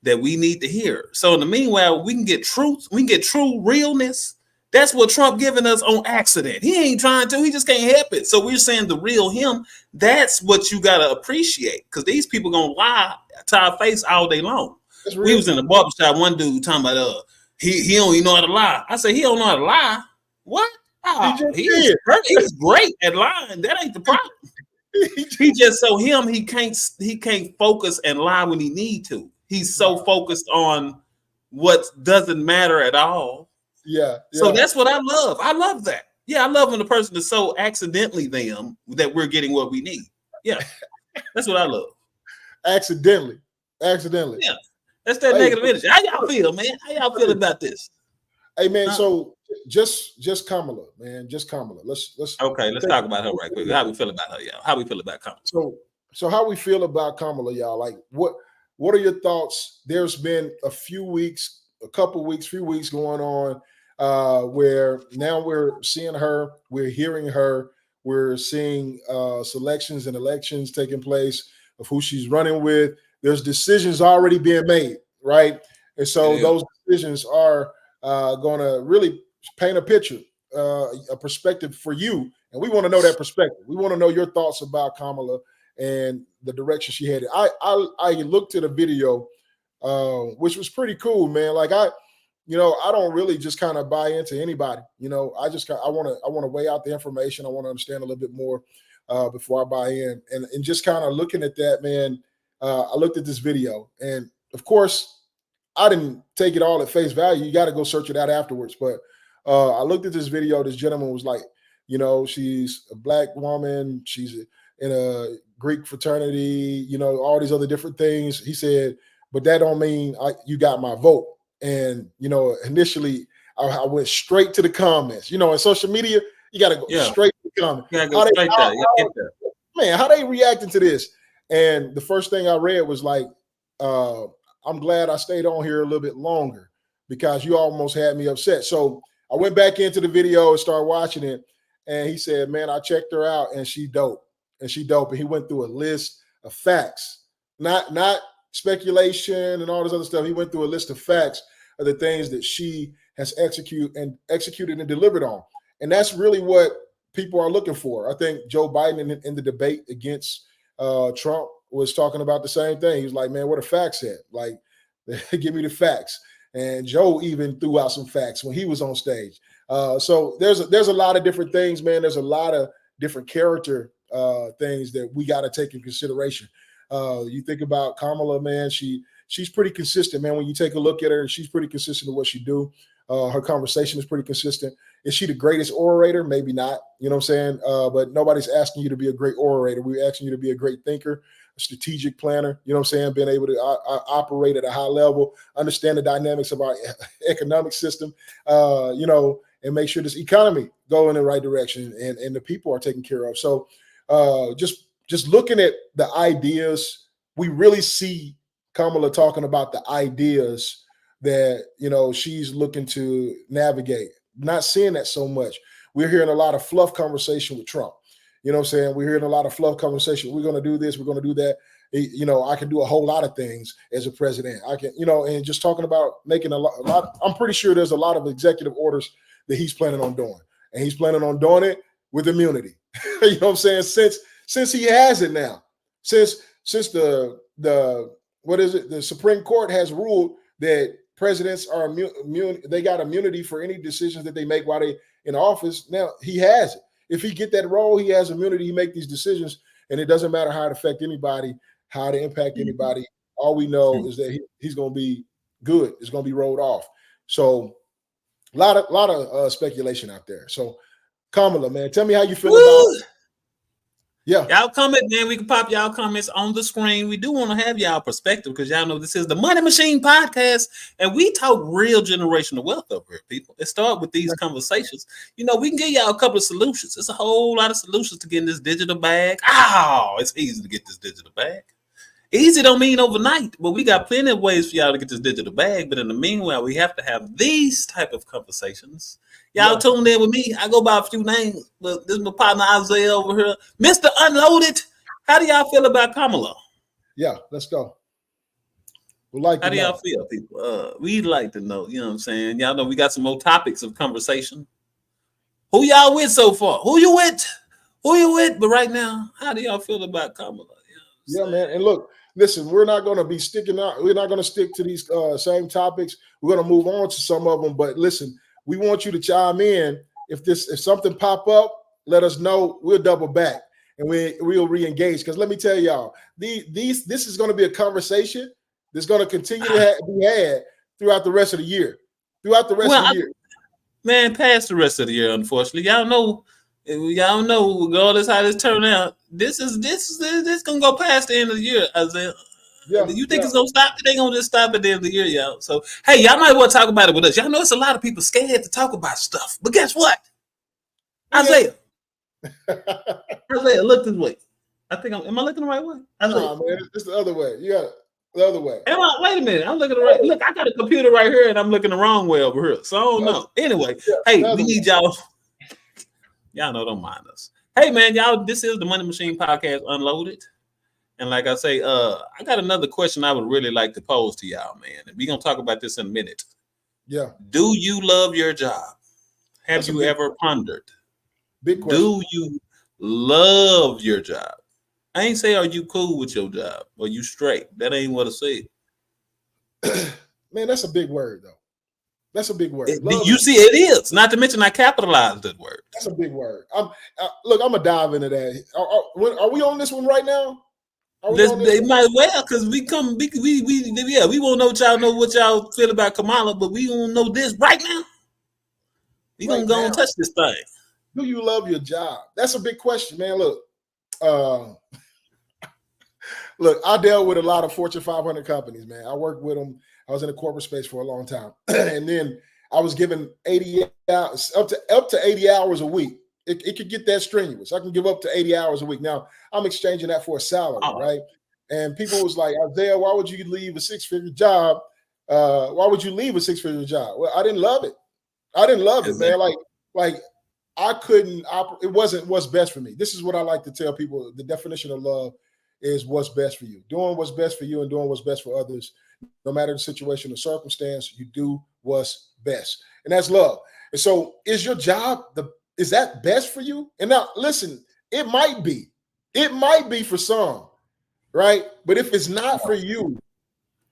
[SPEAKER 1] that we need to hear. So in the meanwhile, we can get truth, we can get true realness. That's what Trump giving us on accident. He ain't trying to, he just can't help it. So we're saying the real him. That's what you gotta appreciate, because these people gonna lie to our face all day long. We was in the barbershop, one dude talking about he don't even know how to lie. I say he don't know how to lie. What? Oh, he's great at lying. That ain't the problem. He just so him, he can't focus and lie when he need to. He's so focused on what doesn't matter at all.
[SPEAKER 2] Yeah.
[SPEAKER 1] So that's what I love. I love that. Yeah, I love when the person is so accidentally them that we're getting what we need. Yeah, that's what I love.
[SPEAKER 2] Accidentally.
[SPEAKER 1] Yeah, that's that negative energy. How y'all feel, man? How y'all feel about this?
[SPEAKER 2] Hey, man. So just Kamala, man. Just Kamala. Let's
[SPEAKER 1] okay. Let's talk about her right quick. How we feel about her, y'all? How we feel about Kamala?
[SPEAKER 2] So how we feel about Kamala, y'all? Like, what are your thoughts? There's been a few weeks going on where now we're seeing her, we're hearing her, we're seeing selections and elections taking place of who she's running with. There's decisions already being made, right? And so those decisions are going to really paint a picture, a perspective for you. And we want to know that perspective. We want to know your thoughts about Kamala and the direction she headed. I looked at a video, which was pretty cool, man. Like I don't really just kind of buy into anybody. I want to weigh out the information. I want to understand a little bit more before I buy in. And just kind of looking at that, man, I looked at this video, and of course, I didn't take it all at face value. You got to go search it out afterwards. But I looked at this video. This gentleman was like, she's a Black woman. She's in a Greek fraternity, all these other different things. He said, but that don't mean you got my vote. And, initially I went straight to the comments. In social media, you got to go straight to the comments. How they reacting to this? And the first thing I read was like, I'm glad I stayed on here a little bit longer because you almost had me upset. So I went back into the video and started watching it. And he said, man, I checked her out and she dope. And he went through a list of facts, not speculation and all this other stuff. He went through a list of facts of the things that she has executed and delivered on. And that's really what people are looking for. I think Joe Biden in the debate against Trump was talking about the same thing. He was like, man, what are facts at? Like, give me the facts. And Joe even threw out some facts when he was on stage. So there's a lot of different things, man. There's a lot of different character things that we got to take in consideration. You think about Kamala, man, she's pretty consistent, man. When you take a look at her, she's pretty consistent in what she do. Her conversation is pretty consistent. Is she the greatest orator? Maybe not, you know what I'm saying? But nobody's asking you to be a great orator. We're asking you to be a great thinker, a strategic planner, you know what I'm saying? Being able to operate at a high level, understand the dynamics of our economic system, and make sure this economy go in the right direction and the people are taken care of. So just looking at the ideas, we really see Kamala talking about the ideas that, she's looking to navigate. Not seeing that so much. We're hearing a lot of fluff conversation with Trump. You know what I'm saying? We're hearing a lot of fluff conversation. We're going to do this. We're going to do that. I can do a whole lot of things as a president. I can, and just talking about making a lot. I'm pretty sure there's a lot of executive orders that he's planning on doing. And he's planning on doing it with immunity. You know what I'm saying? Since he has it now. Since the Supreme Court has ruled that presidents are immune, they got immunity for any decisions that they make while they in office. Now he has it. If he get that role, he has immunity. He make these decisions, and it doesn't matter how it affect anybody, how to impact anybody. All we know is that he's going to be good. It's going to be rolled off. So a lot of speculation out there. So Kamala, man, tell me how you feel about it. Yeah.
[SPEAKER 1] Y'all comment, man. We can pop y'all comments on the screen. We do want to have y'all perspective because y'all know this is the Money Machine Podcast, and we talk real generational wealth over here, people. It starts with these conversations. We can give y'all a couple of solutions. It's a whole lot of solutions to getting this digital bag. It's easy to get this digital bag. Easy don't mean overnight, but we got plenty of ways for y'all to get this digital bag. But in the meanwhile, we have to have these type of conversations. Y'all tuned in with me. I go by a few names, but this is my partner Isaiah over here. Mr. Unloaded. How do y'all feel about Kamala?
[SPEAKER 2] Yeah, let's go. Would like
[SPEAKER 1] How
[SPEAKER 2] to
[SPEAKER 1] do y'all
[SPEAKER 2] know.
[SPEAKER 1] feel, people? We'd like to know. You know what I'm saying? Y'all know we got some more topics of conversation. Who y'all with so far? Who you with? Who you with? But right now, how do y'all feel about Kamala? You know what I'm
[SPEAKER 2] Yeah,
[SPEAKER 1] saying?
[SPEAKER 2] man. And look, listen, we're not going to be sticking out. We're not going to stick to these same topics. We're going to move on to some of them. But listen, we want you to chime in. If something pop up, let us know. We'll double back and we'll re-engage. Because let me tell y'all, this is going to be a conversation that's going to continue to be had throughout the rest of the year. Throughout the rest of
[SPEAKER 1] Well,
[SPEAKER 2] the year.
[SPEAKER 1] man, past the rest of the year, unfortunately. Y'all know, regardless how this turn out, this gonna go past the end of the year. Isaiah.
[SPEAKER 2] Yeah,
[SPEAKER 1] Do you think
[SPEAKER 2] yeah,
[SPEAKER 1] it's gonna stop? It ain't gonna just stop at the end of the year, y'all. So hey, y'all might want to talk about it with us. Y'all know it's a lot of people scared to talk about stuff. But guess what?
[SPEAKER 2] we ain't.
[SPEAKER 1] Isaiah, Isaiah, look this way. Am I looking the right way? Isaiah.
[SPEAKER 2] Nah, man, it's the other way. You got it the other way.
[SPEAKER 1] Wait a minute. I'm looking the right. Look, I got a computer right here and I'm looking the wrong way over here. So I don't
[SPEAKER 2] The other,
[SPEAKER 1] know. Anyway,
[SPEAKER 2] yeah,
[SPEAKER 1] hey,
[SPEAKER 2] the
[SPEAKER 1] we
[SPEAKER 2] other way.
[SPEAKER 1] need y'all. Y'all know, don't mind us. Hey man, y'all, this is the Money Machine Podcast Unloaded. And like I say, I got another question I would really like to pose to y'all, man. And we're gonna talk about this in a minute.
[SPEAKER 2] Yeah,
[SPEAKER 1] Do you love your job? Have
[SPEAKER 2] that's a
[SPEAKER 1] you
[SPEAKER 2] big,
[SPEAKER 1] ever pondered?
[SPEAKER 2] big question.
[SPEAKER 1] Do you love your job? I ain't say are you cool with your job or you straight. That ain't what I said.
[SPEAKER 2] Man, that's a big word, though. That's a big word. Love
[SPEAKER 1] You see, it is. Not to mention I capitalized that word.
[SPEAKER 2] That's a big word. Look, I'm gonna dive into that. Are we on this one right now? Are we on this
[SPEAKER 1] They
[SPEAKER 2] one?
[SPEAKER 1] might well because we won't know what y'all feel about Kamala, but we won't know this right now. We gonna
[SPEAKER 2] Right
[SPEAKER 1] go
[SPEAKER 2] now?
[SPEAKER 1] and touch this thing.
[SPEAKER 2] Do you love your job? That's a big question, man. Uh, look. I dealt with a lot of Fortune 500 companies, man. I worked with them. I was in the corporate space for a long time, and then I was given 80 hours, up to 80 hours a week. It could get that strenuous. I can give up to 80 hours a week. Now I'm exchanging that for a salary,
[SPEAKER 1] Oh,
[SPEAKER 2] right? And people was like, Isaiah, why would you leave a six-figure job? Why would you leave a six-figure job? Well, I didn't love it. I didn't love it, man.
[SPEAKER 1] exactly.
[SPEAKER 2] Like I couldn't. It wasn't what's best for me. This is what I like to tell people. The definition of love is what's best for you. Doing what's best for you and doing what's best for others, no matter the situation or circumstance. You do what's best, and that's love. And so, is your job is that best for you? And now, listen, it might be. It might be for some, right? But if it's not for you,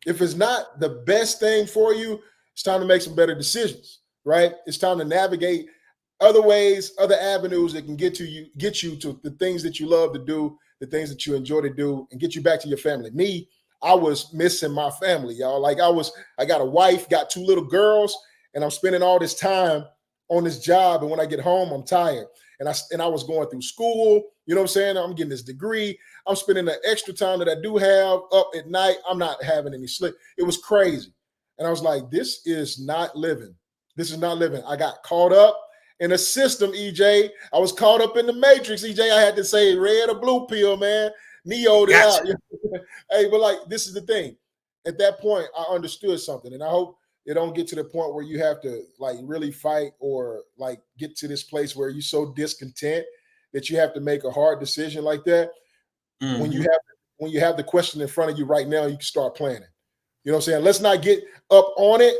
[SPEAKER 2] if it's not the best thing for you, it's time to make some better decisions, right? It's time to navigate other ways, other avenues that can get you to the things that you love to do, the things that you enjoy to do, and get you back to your family. Me, I was missing my family, y'all. I got a wife, got two little girls, and I'm spending all this time on this job. And when I get home, I'm tired. And I was going through school, you know what I'm saying? I'm getting this degree. I'm spending the extra time that I do have up at night. I'm not having any sleep. It was crazy. And I was like, this is not living. This is not living. I got caught up in a system, EJ. I was caught up in the matrix, EJ. I had to say red or blue pill, man. Neo'd it
[SPEAKER 1] Gotcha.
[SPEAKER 2] out. Hey, but like this is the thing. At that point, I understood something. And I hope it don't get to the point where you have to like really fight or like get to this place where you're so discontent that you have to make a hard decision like that. When you
[SPEAKER 1] Mm-hmm.
[SPEAKER 2] have when you have the question in front of you right now, you can start planning. You know what I'm saying? Let's not get up on it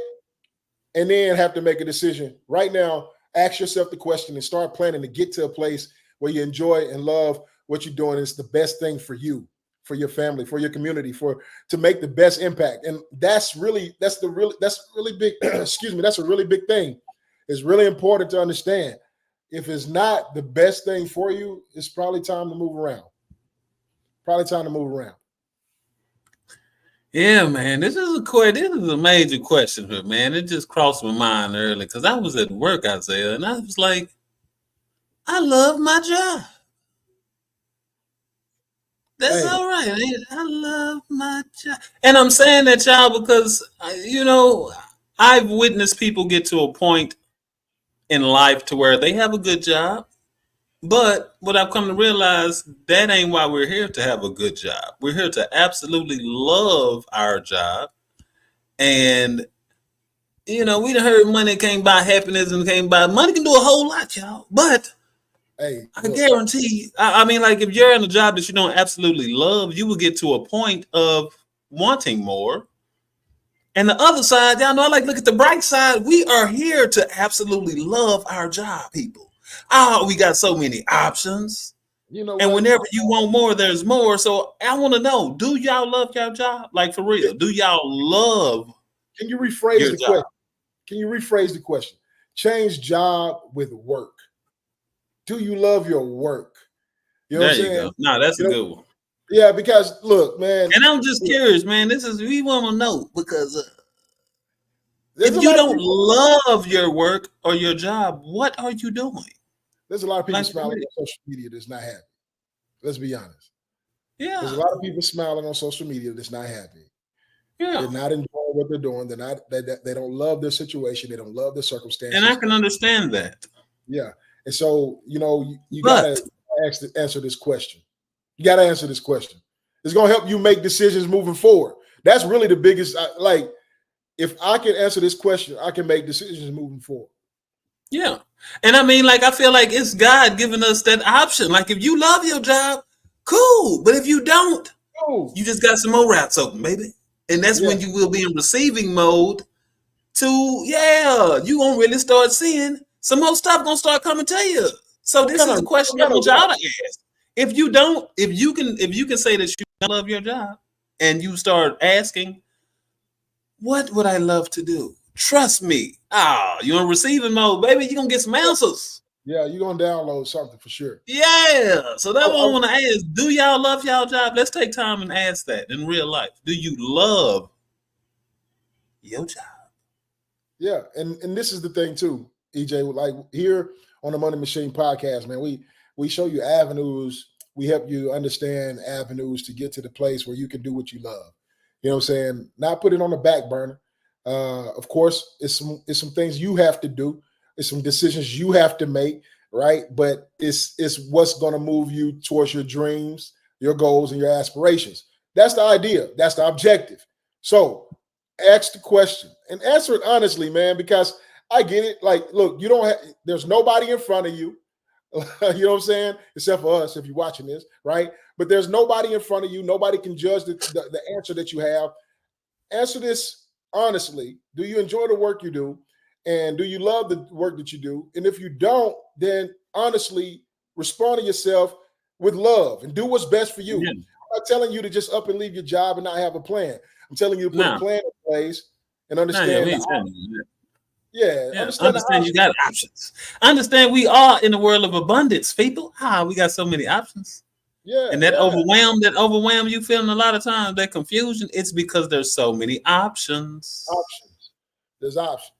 [SPEAKER 2] and then have to make a decision. Right now, ask yourself the question and start planning to get to a place where you enjoy and love what you're doing. It's the best thing for you, for your family, for your community, for to make the best impact. And that's really big. Excuse me. That's a really big thing. It's really important to understand. If it's not the best thing for you, it's probably time to move around. Probably time to move around.
[SPEAKER 1] Yeah, man. This is a major question here, man. It just crossed my mind early because I was at work, Isaiah, and I was like, I love my job. That's
[SPEAKER 2] Hey,
[SPEAKER 1] all right. I love my job. And I'm saying that, y'all, because, I've witnessed people get to a point in life to where they have a good job. But what I've come to realize, that ain't why we're here to have a good job. We're here to absolutely love our job. And, we done heard money can't buy happiness and can't buy money can do a whole lot, y'all. But
[SPEAKER 2] hey,
[SPEAKER 1] I
[SPEAKER 2] look,
[SPEAKER 1] guarantee, I mean, like if you're in a job that you don't absolutely love, you will get to a point of wanting more. And the other side, y'all know I like to look at the bright side. We are here to absolutely love our job, people. Oh, we got so many options.
[SPEAKER 2] You know
[SPEAKER 1] And
[SPEAKER 2] what?
[SPEAKER 1] whenever you want more, there's more. So I want to know, do y'all love your job? Like for real, do y'all love
[SPEAKER 2] Can you rephrase
[SPEAKER 1] your
[SPEAKER 2] the
[SPEAKER 1] job?
[SPEAKER 2] question? Can you rephrase the question? Change job with work. Do you love your work? You know what
[SPEAKER 1] There
[SPEAKER 2] I'm
[SPEAKER 1] you
[SPEAKER 2] saying?
[SPEAKER 1] go. No, that's a
[SPEAKER 2] You know,
[SPEAKER 1] good one.
[SPEAKER 2] yeah, because look, man,
[SPEAKER 1] And I'm just curious, man. This is we want to know because
[SPEAKER 2] there's
[SPEAKER 1] if
[SPEAKER 2] a
[SPEAKER 1] you
[SPEAKER 2] lot of
[SPEAKER 1] don't
[SPEAKER 2] people.
[SPEAKER 1] love your work or your job, what are you doing?
[SPEAKER 2] There's a lot of people
[SPEAKER 1] Like for
[SPEAKER 2] smiling
[SPEAKER 1] real.
[SPEAKER 2] on social media that's not happy. Let's be honest. There's a
[SPEAKER 1] Yeah,
[SPEAKER 2] lot of people smiling on social media that's not happy.
[SPEAKER 1] yeah.
[SPEAKER 2] They're not enjoying what they're doing. They're not. They don't love their situation. They don't love their
[SPEAKER 1] And I
[SPEAKER 2] circumstances.
[SPEAKER 1] can understand that.
[SPEAKER 2] Yeah, and so you
[SPEAKER 1] But
[SPEAKER 2] gotta answer this question. You gotta answer this question. It's gonna help you make decisions moving forward. That's really the biggest. Like, if I can answer this question, I can make decisions moving forward.
[SPEAKER 1] yeah. And I mean, like, I feel like it's God giving us that option. Like, if you love your job, cool. But if you don't,
[SPEAKER 2] Oh,
[SPEAKER 1] you just got some more routes open, baby. And that's
[SPEAKER 2] yeah.
[SPEAKER 1] when you will be in receiving mode to, yeah, you won't really start seeing some more stuff gonna start coming to you. So
[SPEAKER 2] What
[SPEAKER 1] this
[SPEAKER 2] kind
[SPEAKER 1] is
[SPEAKER 2] of
[SPEAKER 1] a question
[SPEAKER 2] what
[SPEAKER 1] I
[SPEAKER 2] kind of
[SPEAKER 1] want y'all
[SPEAKER 2] route?
[SPEAKER 1] to ask. If you don't, if you can say that you love your job and you start asking, what would I love to do? Trust me. Ah, you're in receiving mode, baby. You're gonna get some answers.
[SPEAKER 2] Yeah, you're gonna download something for sure.
[SPEAKER 1] Yeah. So that's what I
[SPEAKER 2] I,
[SPEAKER 1] want to ask. Do y'all love y'all job? Let's take time and ask that in real life. Do you love your job?
[SPEAKER 2] Yeah, and this is the thing too, EJ. Like here on the Money Machine podcast, man, we show you avenues. We help you understand avenues to get to the place where you can do what you love. You know what I'm saying? Not put it on the back burner. Of course, it's some things you have to do. It's some decisions you have to make, right? But it's what's going to move you towards your dreams, your goals, and your aspirations. That's the idea. That's the objective. So ask the question and answer it honestly, man, because I get it. Like, look, you don't have, there's nobody in front of you. You know what I'm saying? Except for us, if you're watching this, right? But there's nobody in front of you. Nobody can judge the answer that you have. Answer this honestly. Do you enjoy the work you do? And do you love the work that you do? And if you don't, then honestly respond to yourself with love and do what's best for you.
[SPEAKER 1] Yeah.
[SPEAKER 2] I'm not telling you to just up and leave your job and not have a plan. I'm telling you to put a
[SPEAKER 1] Now,
[SPEAKER 2] plan in place and
[SPEAKER 1] now, yeah, we
[SPEAKER 2] understand
[SPEAKER 1] ain't telling you that.
[SPEAKER 2] yeah,
[SPEAKER 1] Yeah,
[SPEAKER 2] understand the
[SPEAKER 1] understand you
[SPEAKER 2] options.
[SPEAKER 1] got options. Understand we are in the world of abundance, people. Ah, we got so many options.
[SPEAKER 2] Yeah,
[SPEAKER 1] And
[SPEAKER 2] yeah.
[SPEAKER 1] that overwhelm you feeling a lot of times, that confusion, it's because there's so many options.
[SPEAKER 2] Options. There's options.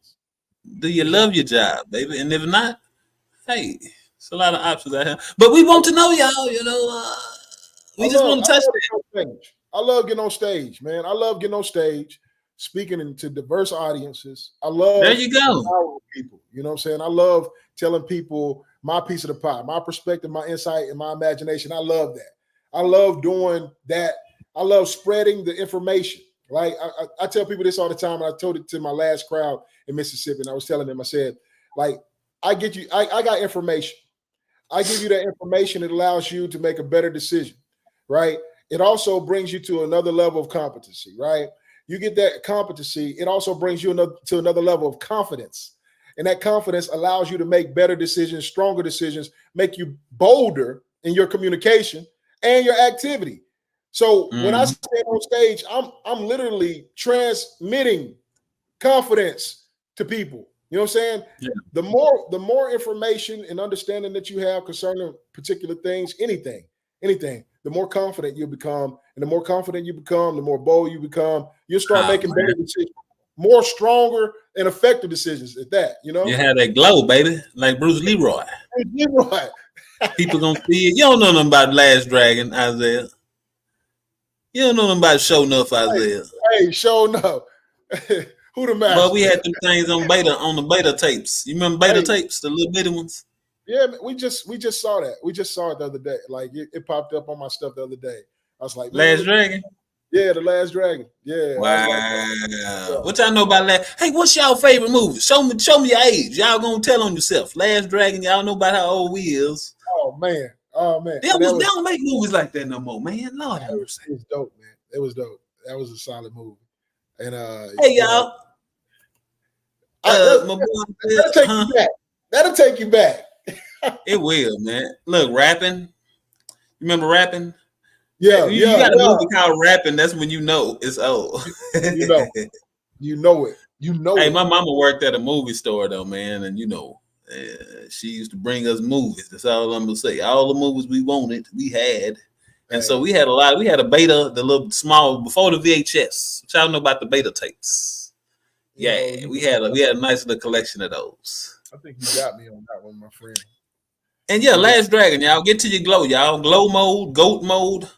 [SPEAKER 1] Do you
[SPEAKER 2] There's
[SPEAKER 1] love
[SPEAKER 2] options.
[SPEAKER 1] your job, baby? And if not, hey, it's a lot of options out here. But we
[SPEAKER 2] I,
[SPEAKER 1] want to know y'all,
[SPEAKER 2] I
[SPEAKER 1] we just
[SPEAKER 2] love
[SPEAKER 1] want
[SPEAKER 2] I
[SPEAKER 1] to touch
[SPEAKER 2] love
[SPEAKER 1] that.
[SPEAKER 2] getting on stage. I love getting on stage, man. I love getting on stage, speaking to diverse audiences. I
[SPEAKER 1] There
[SPEAKER 2] love
[SPEAKER 1] you go.
[SPEAKER 2] empowering people. You know what I'm saying? I love telling people my piece of the pie, my perspective, my insight, and my imagination. I love that. I love doing that. I love spreading the information. Right? I tell people this all the time, and I told it to my last crowd in Mississippi, and I was telling them, I said, like, I got information. I give you that information. It allows you to make a better decision, right? It also brings you to another level of competency, right? You get that competency. It also brings you to another level of confidence. And that confidence allows you to make better decisions, stronger decisions, make you bolder in your communication and your activity. So when I
[SPEAKER 1] Mhm.
[SPEAKER 2] stand on stage, I'm literally transmitting confidence to people. You know what I'm saying?
[SPEAKER 1] Yeah.
[SPEAKER 2] The more information and understanding that you have concerning particular things, anything, the more confident you become. And the more confident you become, the more bold you become, you'll start
[SPEAKER 1] Oh
[SPEAKER 2] making better
[SPEAKER 1] man,
[SPEAKER 2] decisions, more stronger and effective decisions at that, you
[SPEAKER 1] you
[SPEAKER 2] know?
[SPEAKER 1] had that glow, baby, like Bruce Leroy.
[SPEAKER 2] You're right.
[SPEAKER 1] People gonna see it. You don't know nothing about Last Dragon, Isaiah. You don't know nothing about Show Enough,
[SPEAKER 2] Hey,
[SPEAKER 1] Isaiah.
[SPEAKER 2] hey, showing up. Who the
[SPEAKER 1] But we
[SPEAKER 2] master?
[SPEAKER 1] had them things on the beta tapes. You remember beta
[SPEAKER 2] Hey,
[SPEAKER 1] tapes, the little bitty ones?
[SPEAKER 2] yeah, we just saw that. We just saw it the other day. Like it popped up on my stuff the other day. I was like, man,
[SPEAKER 1] Last
[SPEAKER 2] look,
[SPEAKER 1] Dragon.
[SPEAKER 2] yeah, the Last Dragon. Yeah, I was like,
[SPEAKER 1] Wow.
[SPEAKER 2] yeah.
[SPEAKER 1] What y'all know about Last? Hey, what's y'all favorite movie? Show me your age. Y'all gonna tell on yourself. Last Dragon. Y'all know about how old we is.
[SPEAKER 2] Oh man,
[SPEAKER 1] They
[SPEAKER 2] and that
[SPEAKER 1] almost they
[SPEAKER 2] was
[SPEAKER 1] don't make movies like that no more, man. Lord have
[SPEAKER 2] it
[SPEAKER 1] mercy.
[SPEAKER 2] was dope, man. It was dope. That was a solid movie. And
[SPEAKER 1] Hey
[SPEAKER 2] you know,
[SPEAKER 1] y'all, my boy
[SPEAKER 2] that'll take you back. That'll take you back.
[SPEAKER 1] It will, man. Look, rapping. You remember rapping?
[SPEAKER 2] Yeah,
[SPEAKER 1] You
[SPEAKER 2] yeah,
[SPEAKER 1] got a
[SPEAKER 2] yeah.
[SPEAKER 1] movie called Rapping. That's when you know it's old.
[SPEAKER 2] You know, you know it. You know
[SPEAKER 1] Hey,
[SPEAKER 2] it.
[SPEAKER 1] my mama worked at a movie store though, man, and she used to bring us movies. That's all I'm gonna say. All the movies we wanted, we had, and so
[SPEAKER 2] Hey,
[SPEAKER 1] we had a lot. We had a beta, the little small before the VHS. What y'all know about the beta tapes?
[SPEAKER 2] you
[SPEAKER 1] Yeah,
[SPEAKER 2] know,
[SPEAKER 1] we had a nice little collection of those.
[SPEAKER 2] I think you got me on that one, my friend.
[SPEAKER 1] And yeah,
[SPEAKER 2] You got
[SPEAKER 1] Last Dragon, y'all get to your glow, y'all. Glow mode, goat mode,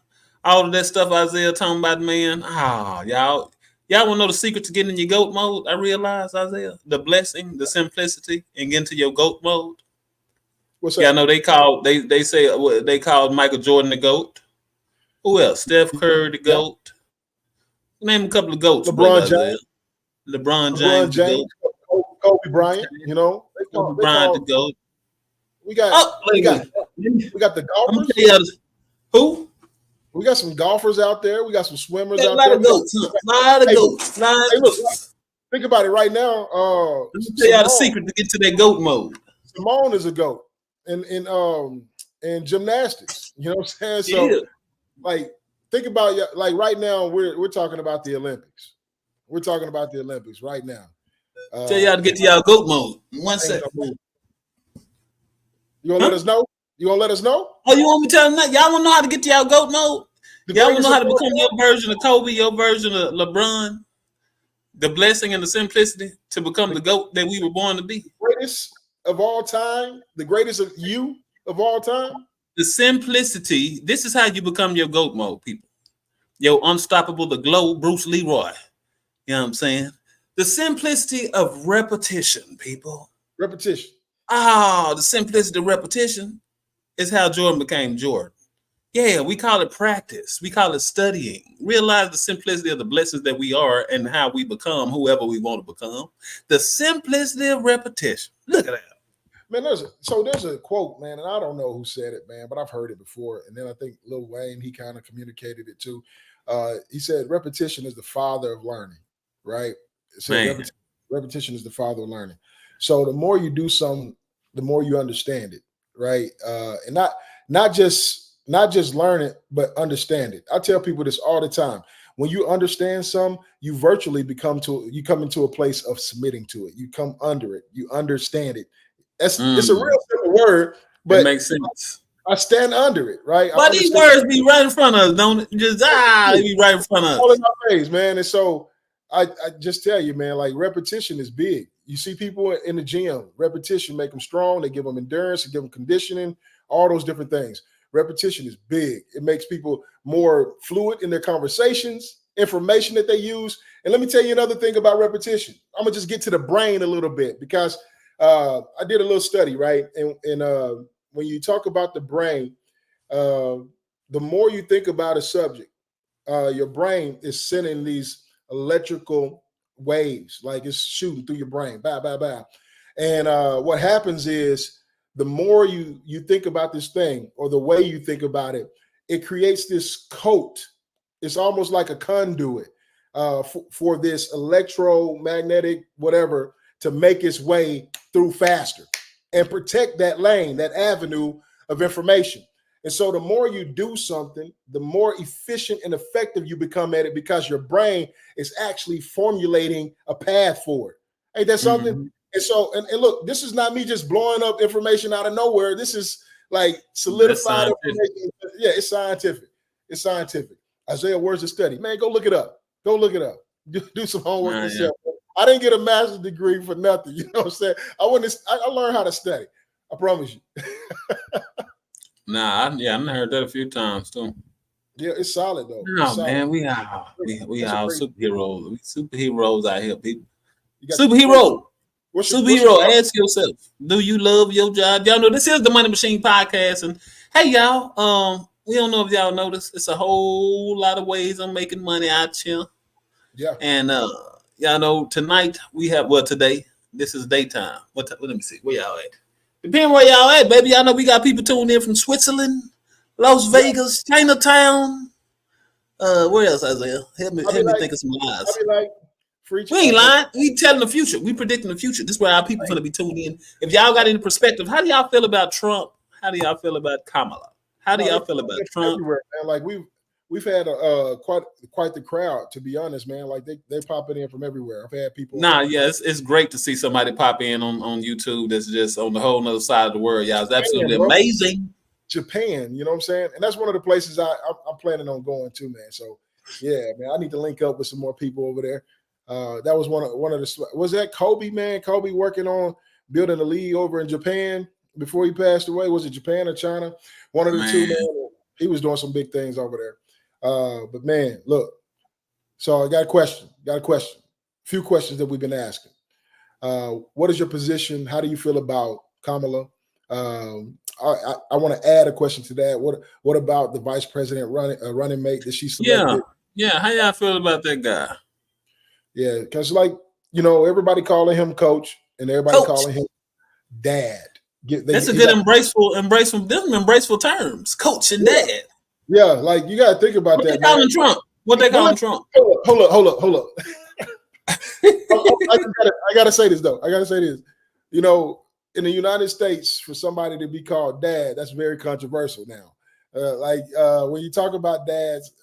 [SPEAKER 1] all of that stuff Isaiah talking about, man. Y'all want to know the secret to getting in your goat mode? I realize, Isaiah, the blessing, the simplicity, and getting to your goat mode.
[SPEAKER 2] what's
[SPEAKER 1] Yeah, I
[SPEAKER 2] that?
[SPEAKER 1] know they say they called Michael Jordan the goat. Who else? Steph Curry the
[SPEAKER 2] Yeah,
[SPEAKER 1] goat. Name a couple of goats, brother
[SPEAKER 2] LeBron
[SPEAKER 1] Isaiah.
[SPEAKER 2] James,
[SPEAKER 1] LeBron
[SPEAKER 2] LeBron
[SPEAKER 1] James the
[SPEAKER 2] James,
[SPEAKER 1] goat.
[SPEAKER 2] Kobe Bryant. You know,
[SPEAKER 1] Kobe
[SPEAKER 2] they
[SPEAKER 1] Bryant the
[SPEAKER 2] call.
[SPEAKER 1] goat.
[SPEAKER 2] We got
[SPEAKER 1] Oh,
[SPEAKER 2] we
[SPEAKER 1] wait a
[SPEAKER 2] got
[SPEAKER 1] minute.
[SPEAKER 2] we got the
[SPEAKER 1] I'm gonna
[SPEAKER 2] golfers.
[SPEAKER 1] tell y'all who.
[SPEAKER 2] We got some golfers out there. We got some swimmers
[SPEAKER 1] Got a
[SPEAKER 2] out
[SPEAKER 1] lot
[SPEAKER 2] there.
[SPEAKER 1] of goats, huh? A lot of
[SPEAKER 2] Hey,
[SPEAKER 1] goats.
[SPEAKER 2] hey, look, think about it right now.
[SPEAKER 1] Let me tell y'all the
[SPEAKER 2] Simone,
[SPEAKER 1] secret to get to that goat mode.
[SPEAKER 2] Simone is a goat in gymnastics. You know what I'm saying?
[SPEAKER 1] Yeah.
[SPEAKER 2] So like think about like right now we're talking about the Olympics. We're talking about the Olympics right now.
[SPEAKER 1] Tell y'all to get to y'all goat mode. In 1
[SPEAKER 2] Things
[SPEAKER 1] second.
[SPEAKER 2] are moving. You gonna let
[SPEAKER 1] Huh?
[SPEAKER 2] us know? You gonna let us know?
[SPEAKER 1] Oh, you want me to tell them that? Y'all want to know how to get to y'all goat mode?
[SPEAKER 2] The
[SPEAKER 1] Y'all want to
[SPEAKER 2] greatest
[SPEAKER 1] know
[SPEAKER 2] of
[SPEAKER 1] how to
[SPEAKER 2] all
[SPEAKER 1] become your version of Kobe, your version of LeBron, the blessing and the simplicity to become
[SPEAKER 2] time,
[SPEAKER 1] the goat that we were born to be?
[SPEAKER 2] the greatest of all time, the greatest of you of all time.
[SPEAKER 1] The simplicity, this is how you become your goat mode, people. Your unstoppable, the glow, Bruce Leroy. You know what I'm saying? The simplicity of repetition, people.
[SPEAKER 2] Repetition.
[SPEAKER 1] The simplicity of repetition is how Jordan became Jordan. Yeah, we call it practice. We call it studying. Realize the simplicity of the blessings that we are and how we become whoever we want to become. The simplicity of repetition. Look at that.
[SPEAKER 2] Man, there's a quote, man, and I don't know who said it, man, but I've heard it before. And then I think Lil Wayne, he kind of communicated it too. He said repetition is the father of learning, right? It said
[SPEAKER 1] Man,
[SPEAKER 2] repetition is the father of learning. So the more you do something, the more you understand it, right? And not just learn it, but understand it. I tell people this all the time. When you understand something, you virtually you come into a place of submitting to it. You come under it. You understand it. It's a real simple word,
[SPEAKER 1] it
[SPEAKER 2] but
[SPEAKER 1] makes sense.
[SPEAKER 2] I stand under it, right? I
[SPEAKER 1] But these
[SPEAKER 2] understand
[SPEAKER 1] words be right in front of us, don't it? Just they be right in front of
[SPEAKER 2] all in
[SPEAKER 1] us.
[SPEAKER 2] my face, man. And so I just tell you, man, like repetition is big. You see people in the gym, repetition make them strong. They give them endurance, they give them conditioning, all those different things. Repetition is big. It makes people more fluid in their conversations, information that they use. And let me tell you another thing about repetition. I'm gonna just get to the brain a little bit because I did a little study, right? And when you talk about the brain, uh, the more you think about a subject, your brain is sending these electrical waves, like it's shooting through your brain, bah, bah, bah. And what happens is the more you think about this thing or the way you think about it, it creates this coat. It's almost like a conduit for this electromagnetic whatever to make its way through faster and protect that lane, that avenue of information. And so the more you do something, the more efficient and effective you become at it because your brain is actually formulating a path for it. Ain't that something?
[SPEAKER 1] Mm-hmm.
[SPEAKER 2] And so, and look, this is not me just blowing up information out of nowhere. This is like
[SPEAKER 1] That's
[SPEAKER 2] solidified
[SPEAKER 1] scientific.
[SPEAKER 2] information. Yeah, it's scientific. It's scientific. Isaiah, where's the study? Man, go look it up. Go look it up. Do some homework
[SPEAKER 1] Yeah.
[SPEAKER 2] yourself. I didn't get a master's degree for nothing. You know what I'm saying? I learned how to study. I promise you.
[SPEAKER 1] Nah, I heard that a few times too.
[SPEAKER 2] Yeah, it's solid though. It's
[SPEAKER 1] No,
[SPEAKER 2] solid.
[SPEAKER 1] man, we
[SPEAKER 2] That's a
[SPEAKER 1] are
[SPEAKER 2] great.
[SPEAKER 1] superheroes. We superheroes out here, people.
[SPEAKER 2] You got
[SPEAKER 1] Superhero.
[SPEAKER 2] what's your
[SPEAKER 1] Superhero, ask yourself, do you love your job? Y'all know this is the Money Machine Podcast. And hey y'all, we don't know if y'all notice, it's a whole lot of ways I'm making money out here.
[SPEAKER 2] yeah.
[SPEAKER 1] And y'all know tonight today, this is daytime. Let me see, where y'all at? Depending where y'all at, baby. Y'all know we got people tuned in from Switzerland, Las
[SPEAKER 2] Yeah.
[SPEAKER 1] Vegas, Chinatown. Where else, Isaiah?
[SPEAKER 2] I be
[SPEAKER 1] Help me
[SPEAKER 2] like,
[SPEAKER 1] think of some
[SPEAKER 2] I
[SPEAKER 1] lies.
[SPEAKER 2] be like,
[SPEAKER 1] We ain't lying. We telling the future. We predicting the future. This is where our people gonna be tuned in. If y'all got any perspective, how do y'all feel about Trump? How do y'all feel about Kamala? How do
[SPEAKER 2] No,
[SPEAKER 1] y'all feel about Trump?
[SPEAKER 2] everywhere, man. Like we've had quite the crowd, to be honest, man. Like they popping in from everywhere. I've had people.
[SPEAKER 1] Nah, yeah, it's great to see somebody pop in on YouTube that's just on the whole other side of the world, y'all. It's absolutely amazing.
[SPEAKER 2] Japan, you know what I'm saying? And that's one of the places I'm planning on going to, man. So yeah, man, I need to link up with some more people over there. That was one of the was that Kobe, man? Kobe working on building a league over in Japan before he passed away. Was it Japan or China? One of the two, man. He was doing some big things over there. But man, look. So I got a question. A few questions that we've been asking. What is your position? How do you feel about Kamala? I want to add a question to that. What about the vice president running mate that she selected?
[SPEAKER 1] Yeah. How y'all feel about that guy?
[SPEAKER 2] Yeah, because everybody calling him coach and everybody calling him dad.
[SPEAKER 1] That's a good embraceful terms, coach and dad.
[SPEAKER 2] Yeah, like you got to think about that.
[SPEAKER 1] They calling Trump? What they calling Trump?
[SPEAKER 2] Hold up. I gotta say this though. In the United States, for somebody to be called dad, that's very controversial now. When you talk about dads,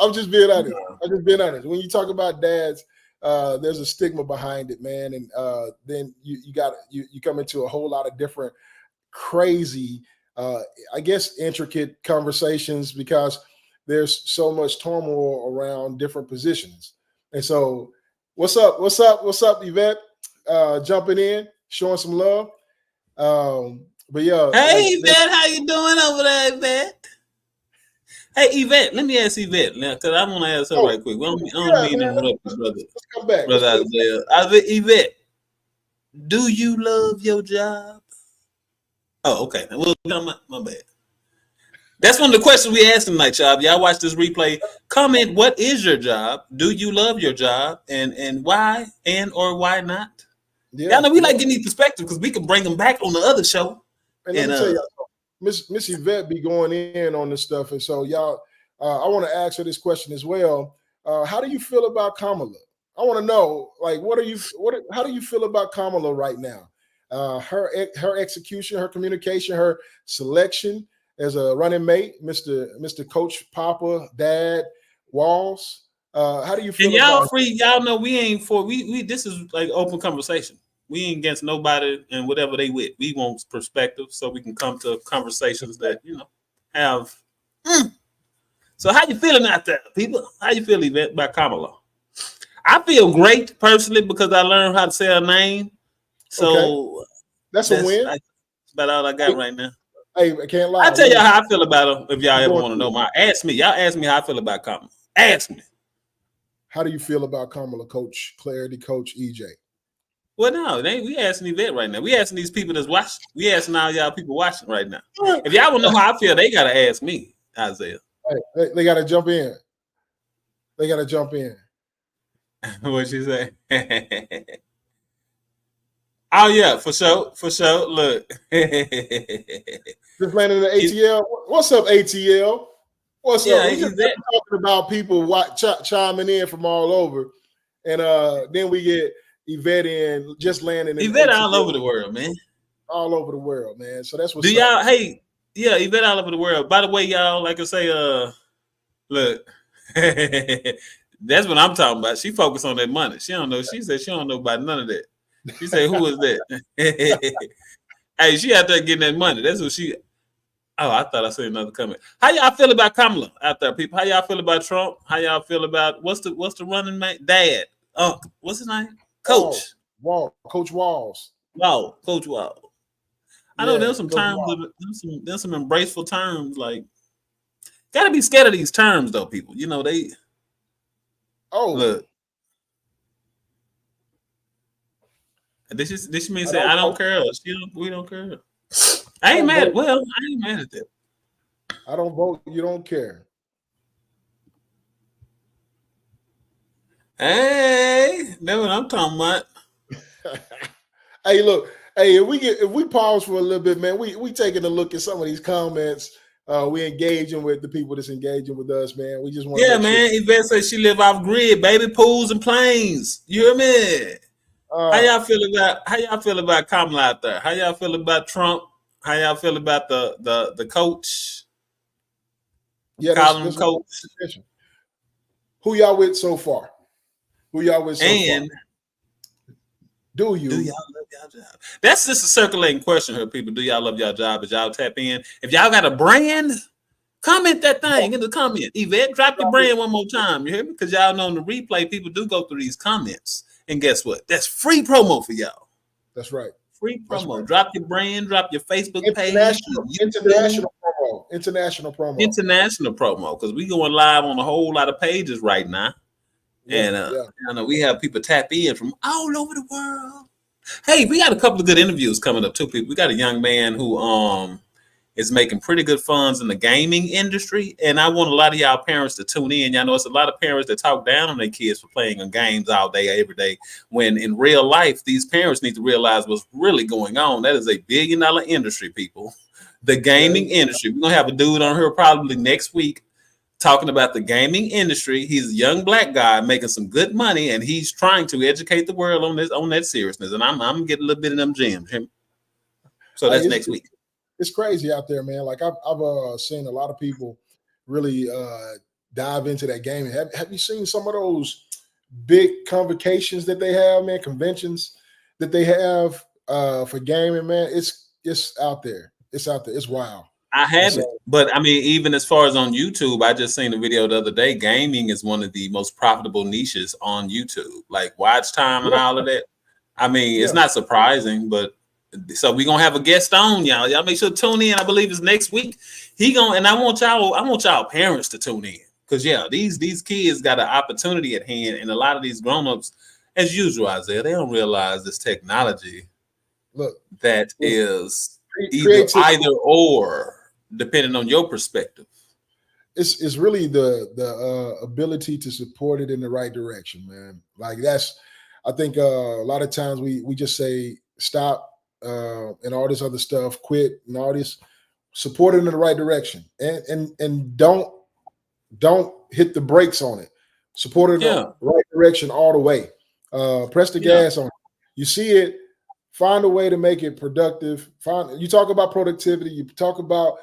[SPEAKER 2] I'm just being honest. When you talk about dads, there's a stigma behind it, man, and then you come into a whole lot of different crazy, I guess, intricate conversations because there's so much turmoil around different positions. And so, what's up, Yvette? Jumping in, showing some love. But yeah.
[SPEAKER 1] Hey, Yvette, how you doing over there, Yvette? Hey, Yvette, let me ask Yvette now, because I want to ask her right quick. I don't mean to interrupt you, brother. Let's come back. Brother Isaiah. Yvette, do you love your job? Oh, okay. Well, my bad. That's one of the questions we asked tonight, y'all. Y'all watch this replay. Comment, what is your job? Do you love your job? And why or why not? Yeah, y'all know we like getting these perspectives because we can bring them back on the other show.
[SPEAKER 2] And let me tell you, Miss Yvette be going in on this stuff. And so y'all, I want to ask her this question as well. How do you feel about Kamala? I want to know, like, how do you feel about Kamala right now? Her execution, her communication, her selection as a running mate, Mr. Coach Papa, Dad, Walls. How do you feel?
[SPEAKER 1] And y'all know we ain't for we this is like open conversation. We ain't against nobody and whatever they with. We want perspective so we can come to conversations that have. So how you feeling out there, people? How you feel, Yvette, about Kamala? I feel great personally because I learned how to say her name. So
[SPEAKER 2] okay. That's a win.
[SPEAKER 1] That's about all I got right now.
[SPEAKER 2] Hey, I can't lie.
[SPEAKER 1] I'll tell y'all how I feel about her if y'all ever want to know. Y'all ask me how I feel about Kamala. Ask me.
[SPEAKER 2] How do you feel about Kamala, Coach Clarity, Coach EJ?
[SPEAKER 1] Well, no, we asking Yvette right now. We asking these people that's watching. We asking all y'all people watching right now. If y'all want to know how I feel, they got to ask me, Isaiah.
[SPEAKER 2] Hey, they got to jump in.
[SPEAKER 1] What'd she say? Oh, yeah, for sure. Look.
[SPEAKER 2] Just landing in the ATL. What's up, ATL? What's up? We just talking about people chiming in from all over. And then we get Yvette in, just landing in
[SPEAKER 1] Yvette all over the world, man.
[SPEAKER 2] All over the world, man. So that's what's
[SPEAKER 1] up. Y'all, hey, yeah, Yvette all over the world. By the way, y'all, like I say, look, that's what I'm talking about. She focused on that money. She don't know. She said she don't know about none of that. She said, who is that? Hey, she out there getting that money. That's what she. Oh, I thought I said another comment. How y'all feel about Kamala out there, people? How y'all feel about Trump? How y'all feel about what's the running mate? Dad. What's his name? Coach.
[SPEAKER 2] Coach Walls.
[SPEAKER 1] Wow, Coach Walls. I know there's some terms. There's some embraceful terms. Like, gotta be scared of these terms, though, people. They.
[SPEAKER 2] Oh,
[SPEAKER 1] look. This mean say I don't care. We don't care. I ain't mad. Well, I ain't mad at that.
[SPEAKER 2] I don't vote. You don't care.
[SPEAKER 1] Hey, that's what I'm talking about.
[SPEAKER 2] Hey, look. Hey, if we pause for a little bit, man, we taking a look at some of these comments We engaging with the people that's engaging with us, man. We just want to
[SPEAKER 1] Yeah,
[SPEAKER 2] make sure.
[SPEAKER 1] man. Yvette says she live off grid, baby, pools and planes. You hear me?
[SPEAKER 2] Uh,
[SPEAKER 1] How y'all feel about Kamala out there? How y'all feel about Trump? How y'all feel about the coach?
[SPEAKER 2] yeah,
[SPEAKER 1] Calling him
[SPEAKER 2] this
[SPEAKER 1] coach.
[SPEAKER 2] who y'all with so far? Who y'all with so far?
[SPEAKER 1] And
[SPEAKER 2] Do
[SPEAKER 1] do
[SPEAKER 2] you?
[SPEAKER 1] y'all love y'all job? That's just a circulating question here, people. Do y'all love y'all job? As y'all tap in. If y'all got a brand, comment that thing in the comment. Yvette, drop your brand one more time. You hear me? Because y'all know on the replay, people do go through these comments. And guess what? That's free promo for y'all.
[SPEAKER 2] That's right.
[SPEAKER 1] Free
[SPEAKER 2] That's
[SPEAKER 1] promo.
[SPEAKER 2] right.
[SPEAKER 1] Drop your brand, drop your Facebook page,
[SPEAKER 2] International,
[SPEAKER 1] your YouTube,
[SPEAKER 2] international promo, international promo.
[SPEAKER 1] international promo. Because we going live on a whole lot of pages right now.
[SPEAKER 2] Yeah,
[SPEAKER 1] And
[SPEAKER 2] yeah.
[SPEAKER 1] I know we have people tap in from all over the world. Hey, we got a couple of good interviews coming up too, people. We got a young man who is making pretty good funds in the gaming industry, and I want a lot of y'all parents to tune in. Y'all know it's a lot of parents that talk down on their kids for playing on games all day, every day. When in real life, these parents need to realize what's really going on. That is a billion-dollar industry, people. The gaming industry. We're gonna have a dude on here probably next week talking about the gaming industry. He's a young black guy making some good money, and he's trying to educate the world on that seriousness. And I'm getting a little bit of them gems. So
[SPEAKER 2] Hey,
[SPEAKER 1] that's next week.
[SPEAKER 2] it's crazy out there, man. Like I've seen a lot of people really dive into that game. Have you seen some of those big convocations that they have, man? Conventions that they have for gaming, man. It's out there. It's out there. It's wild.
[SPEAKER 1] I
[SPEAKER 2] And so,
[SPEAKER 1] haven't, but I mean, even as far as on YouTube, I just seen a video the other day. Gaming is one of the most profitable niches on YouTube, like watch time and
[SPEAKER 2] yeah,
[SPEAKER 1] all of that. I mean, it's
[SPEAKER 2] yeah.
[SPEAKER 1] not surprising, but so we're gonna have a guest on, y'all. Y'all make sure to tune in. I believe it's next week. He gonna and I want y'all parents to tune in. Cause yeah, these kids got an opportunity at hand, and a lot of these grown-ups, as usual, Isaiah, they don't realize this technology
[SPEAKER 2] Look,
[SPEAKER 1] that
[SPEAKER 2] look,
[SPEAKER 1] is
[SPEAKER 2] creativity.
[SPEAKER 1] either or, depending on your perspective.
[SPEAKER 2] It's really the ability to support it in the right direction, man. Like that's, I think a lot of times we just say stop and all this other stuff, quit and all this. Support it in the right direction, and don't hit the brakes on it. Support it in the
[SPEAKER 1] Yeah,
[SPEAKER 2] right direction all the way. Press the
[SPEAKER 1] yeah,
[SPEAKER 2] gas on it. You see it, find a way to make it productive. You talk about productivity, you talk about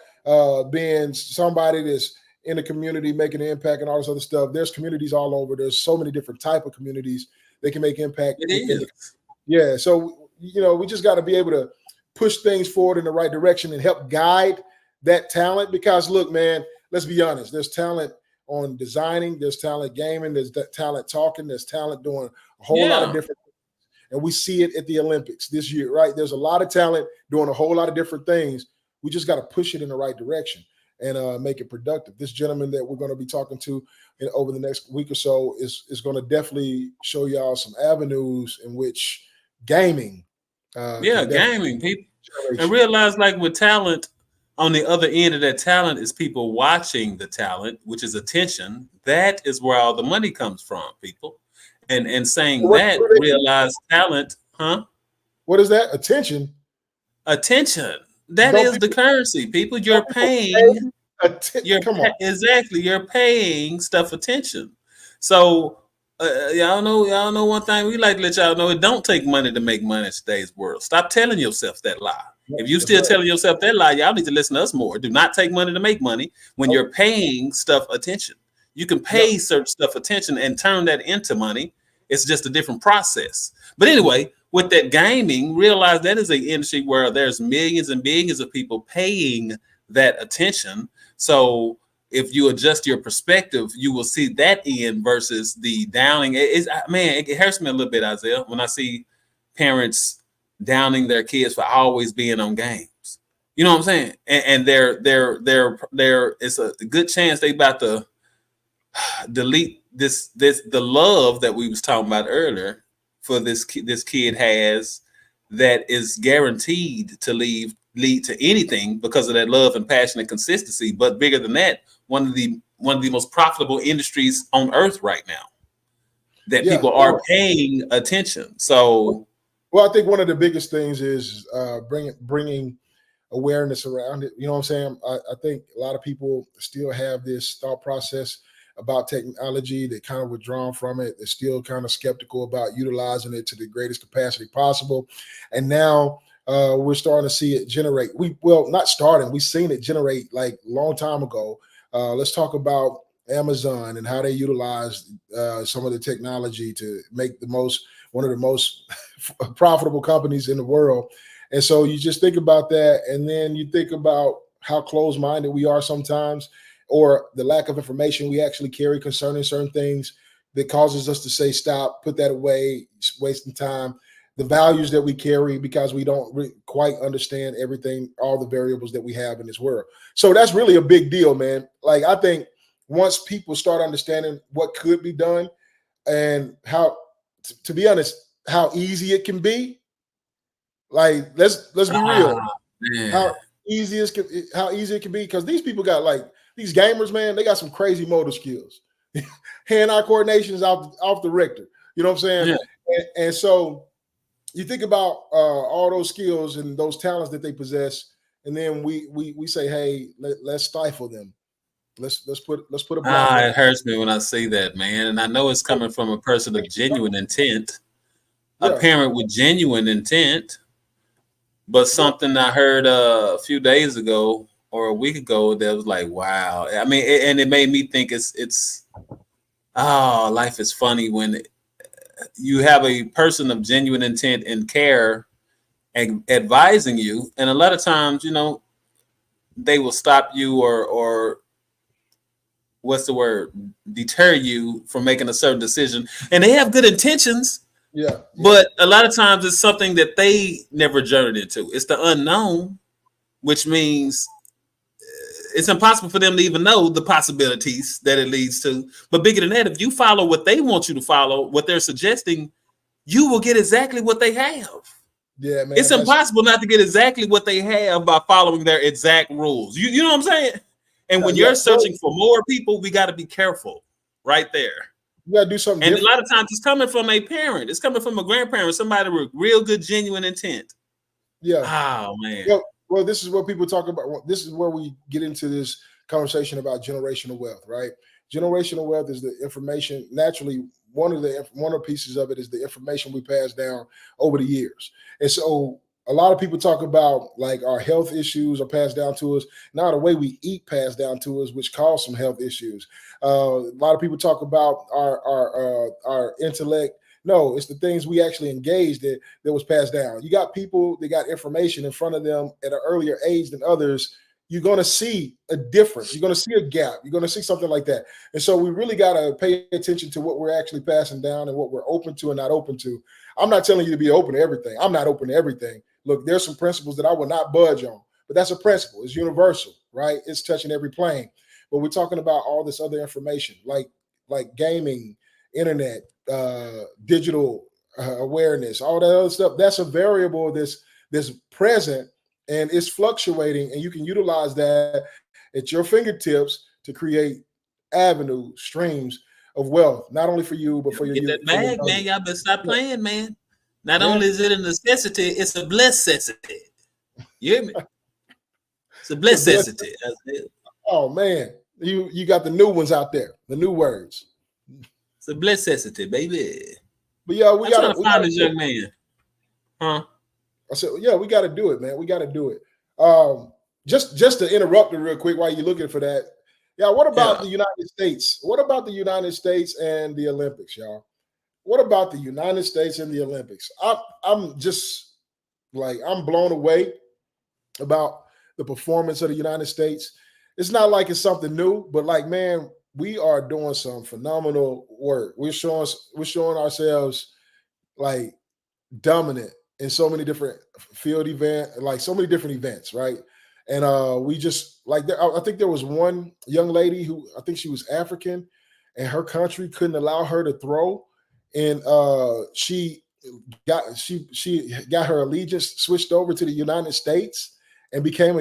[SPEAKER 2] being somebody that's in the community making an impact and all this other stuff. There's communities all over. There's so many different type of communities that can make impact
[SPEAKER 1] it
[SPEAKER 2] within the.
[SPEAKER 1] is.
[SPEAKER 2] Yeah, so we just got to be able to push things forward in the right direction and help guide that talent. Because look, man, let's be honest. There's talent on designing. There's talent gaming. There's talent talking. There's talent doing a whole lot of
[SPEAKER 1] Yeah,
[SPEAKER 2] different. And we see it at the Olympics this year, right? There's a lot of talent doing a whole lot of different things. We just got to push it in the right direction and make it productive. This gentleman that we're going to be talking to over the next week or so is going to definitely show y'all some avenues in which gaming
[SPEAKER 1] yeah,
[SPEAKER 2] can definitely
[SPEAKER 1] gaming people. And
[SPEAKER 2] generation.
[SPEAKER 1] realize, like with talent, on the other end of that talent is people watching the talent, which is attention. That is where all the money comes from, people. And saying that,
[SPEAKER 2] What,
[SPEAKER 1] realize talent, huh?
[SPEAKER 2] what is that? Attention.
[SPEAKER 1] Attention. That
[SPEAKER 2] Don't
[SPEAKER 1] is the
[SPEAKER 2] people,
[SPEAKER 1] currency, people.
[SPEAKER 2] don't
[SPEAKER 1] You're
[SPEAKER 2] people
[SPEAKER 1] paying.
[SPEAKER 2] pay Come on.
[SPEAKER 1] Exactly. You're paying stuff attention. So y'all know one thing we like to let y'all know. It don't take money to make money in today's world. Stop telling yourself that lie.
[SPEAKER 2] Yeah,
[SPEAKER 1] If you
[SPEAKER 2] that's
[SPEAKER 1] still
[SPEAKER 2] right.
[SPEAKER 1] telling yourself that lie, y'all need to listen to us more. Do not take money to make money when
[SPEAKER 2] Nope.
[SPEAKER 1] you're paying stuff attention. You can
[SPEAKER 2] Yep.
[SPEAKER 1] pay certain stuff attention and turn that into money. It's just a different process. But
[SPEAKER 2] Mhm.
[SPEAKER 1] anyway, with that gaming, realize that is an industry where there's millions and billions of people paying that attention. So if you adjust your perspective, you will see that end versus the downing. It hurts me a little bit, Isaiah, when I see parents downing their kids for always being on games. You know what I'm saying? And they're it's a good chance they about to delete this the love that we was talking about earlier for this kid has that is guaranteed to lead to anything because of that love and passion and consistency. But bigger than that, one of the most profitable industries on earth right now that
[SPEAKER 2] Yeah.
[SPEAKER 1] people are paying attention. So
[SPEAKER 2] Well, I think one of the biggest things is bringing awareness around it. You know what I'm saying? I think a lot of people still have this thought process about technology. They kind of withdrawn from it. They're still kind of skeptical about utilizing it to the greatest capacity possible. And now we're starting to see it generate. Not starting. We've seen it generate like a long time ago. Let's talk about Amazon and how they utilize some of the technology to make one of the most profitable companies in the world. And so you just think about that, and then you think about how closed-minded we are sometimes, or the lack of information we actually carry concerning certain things that causes us to say, stop, put that away, it's wasting time. The values that we carry because we don't quite understand everything, all the variables that we have in this world. So that's really a big deal, man. Like, I think once people start understanding what could be done and how, to be honest, how easy it can be. Like, let's be real.
[SPEAKER 1] Ah, man.
[SPEAKER 2] How how easy it can be, because these people got, like, these gamers, man. They got some crazy motor skills. Hand-eye coordination is off the Richter. You know what I'm saying?
[SPEAKER 1] Yeah.
[SPEAKER 2] And so you think about all those skills and those talents that they possess, and then we say, hey, let's stifle them. Let's put a block
[SPEAKER 1] Ah,
[SPEAKER 2] on
[SPEAKER 1] it hurts me when I see that, man. And I know it's coming from a person of
[SPEAKER 2] it.
[SPEAKER 1] genuine intent, a
[SPEAKER 2] Yeah,
[SPEAKER 1] parent with genuine intent. But
[SPEAKER 2] yeah,
[SPEAKER 1] something I heard a few days ago or a week ago that was like, wow. I mean, and it made me think it's life is funny when you have a person of genuine intent and care and advising you, and a lot of times, they will stop you or what's the word, deter you from making a certain decision, and they have good intentions.
[SPEAKER 2] yeah, yeah,
[SPEAKER 1] But a lot of times it's something that they never journeyed into. It's the unknown, which means it's impossible for them to even know the possibilities that it leads to. But bigger than that, if you follow what they want you to follow, what they're suggesting, you will get exactly what they have.
[SPEAKER 2] yeah,
[SPEAKER 1] It's
[SPEAKER 2] man.
[SPEAKER 1] impossible not to get exactly what they have by following their exact rules. You know what I'm saying? And when
[SPEAKER 2] Yeah.
[SPEAKER 1] you're searching for more people, we got to be careful right there.
[SPEAKER 2] You gotta do something
[SPEAKER 1] And a
[SPEAKER 2] different.
[SPEAKER 1] lot of times it's coming from a parent, it's coming from a grandparent, somebody with real good, genuine intent.
[SPEAKER 2] Yeah.
[SPEAKER 1] Oh, man.
[SPEAKER 2] Well, this is what people talk about. This is where we get into this conversation about generational wealth, right? Generational wealth is the information. Naturally, one of the pieces of it is the information we pass down over the years. And so a lot of people talk about, like, our health issues are passed down to us. Now the way we eat passed down to us, which cause some health issues. A lot of people talk about our intellect. No, it's the things we actually engaged in that was passed down. You got people that got information in front of them at an earlier age than others. You're going to see a difference. You're going to see a gap. You're going to see something like that. And so we really got to pay attention to what we're actually passing down and what we're open to and not open to. I'm not telling you to be open to everything. I'm not open to everything. Look, there's some principles that I will not budge on, but that's a principle. It's universal, right? It's touching every plane. But we're talking about all this other information, like gaming, internet, digital awareness, all that other stuff. That's a variable that's present and it's fluctuating, and you can utilize that at your fingertips to create avenues, streams of wealth, not only for you but for your
[SPEAKER 1] Get that
[SPEAKER 2] for your
[SPEAKER 1] bag, man.
[SPEAKER 2] younger.
[SPEAKER 1] Y'all better stop
[SPEAKER 2] Yeah,
[SPEAKER 1] playing, man. Not
[SPEAKER 2] yeah,
[SPEAKER 1] only is it a necessity, it's a blessicity. You hear me? It's a
[SPEAKER 2] it's a blessing.
[SPEAKER 1] blessicity. That's it.
[SPEAKER 2] Oh man, you got the new ones out there, the new words.
[SPEAKER 1] It's a blessicity, baby.
[SPEAKER 2] But yeah, we
[SPEAKER 1] I'm trying
[SPEAKER 2] gotta
[SPEAKER 1] to
[SPEAKER 2] we
[SPEAKER 1] find
[SPEAKER 2] gotta
[SPEAKER 1] this
[SPEAKER 2] do it.
[SPEAKER 1] young man. Huh?
[SPEAKER 2] I said, yeah, we got to do it, man. We got to do it. Just to interrupt you real quick while you're looking for that. Yeah, what about
[SPEAKER 1] Yeah.
[SPEAKER 2] the United States? What about the United States and the Olympics, y'all? What about the United States and the Olympics? I'm just, like, I'm blown away about the performance of the United States. It's not like it's something new, but, like, man, we are doing some phenomenal work. We're showing ourselves, like, dominant in so many different field event, like so many different events, right? And we just, like, I think there was one young lady who, I think she was African, and her country couldn't allow her to throw, and she got her allegiance switched over to the United States and became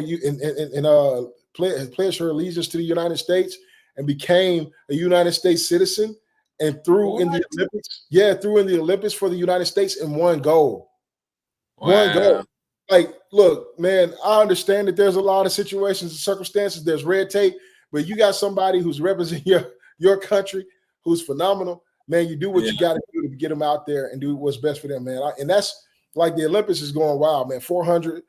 [SPEAKER 2] pledged her allegiance to the United States and became a United States citizen, and threw in the
[SPEAKER 1] What?
[SPEAKER 2] Olympics. Yeah, threw in the Olympics for the United States and won gold. One
[SPEAKER 1] Wow.
[SPEAKER 2] goal. like, look, man, I understand that there's a lot of situations and circumstances. There's red tape, but you got somebody who's representing your country who's phenomenal. Man, you do what
[SPEAKER 1] Yeah.
[SPEAKER 2] you got to do to get them out there and do what's best for them, man. And that's like the Olympics is going wild, man. 400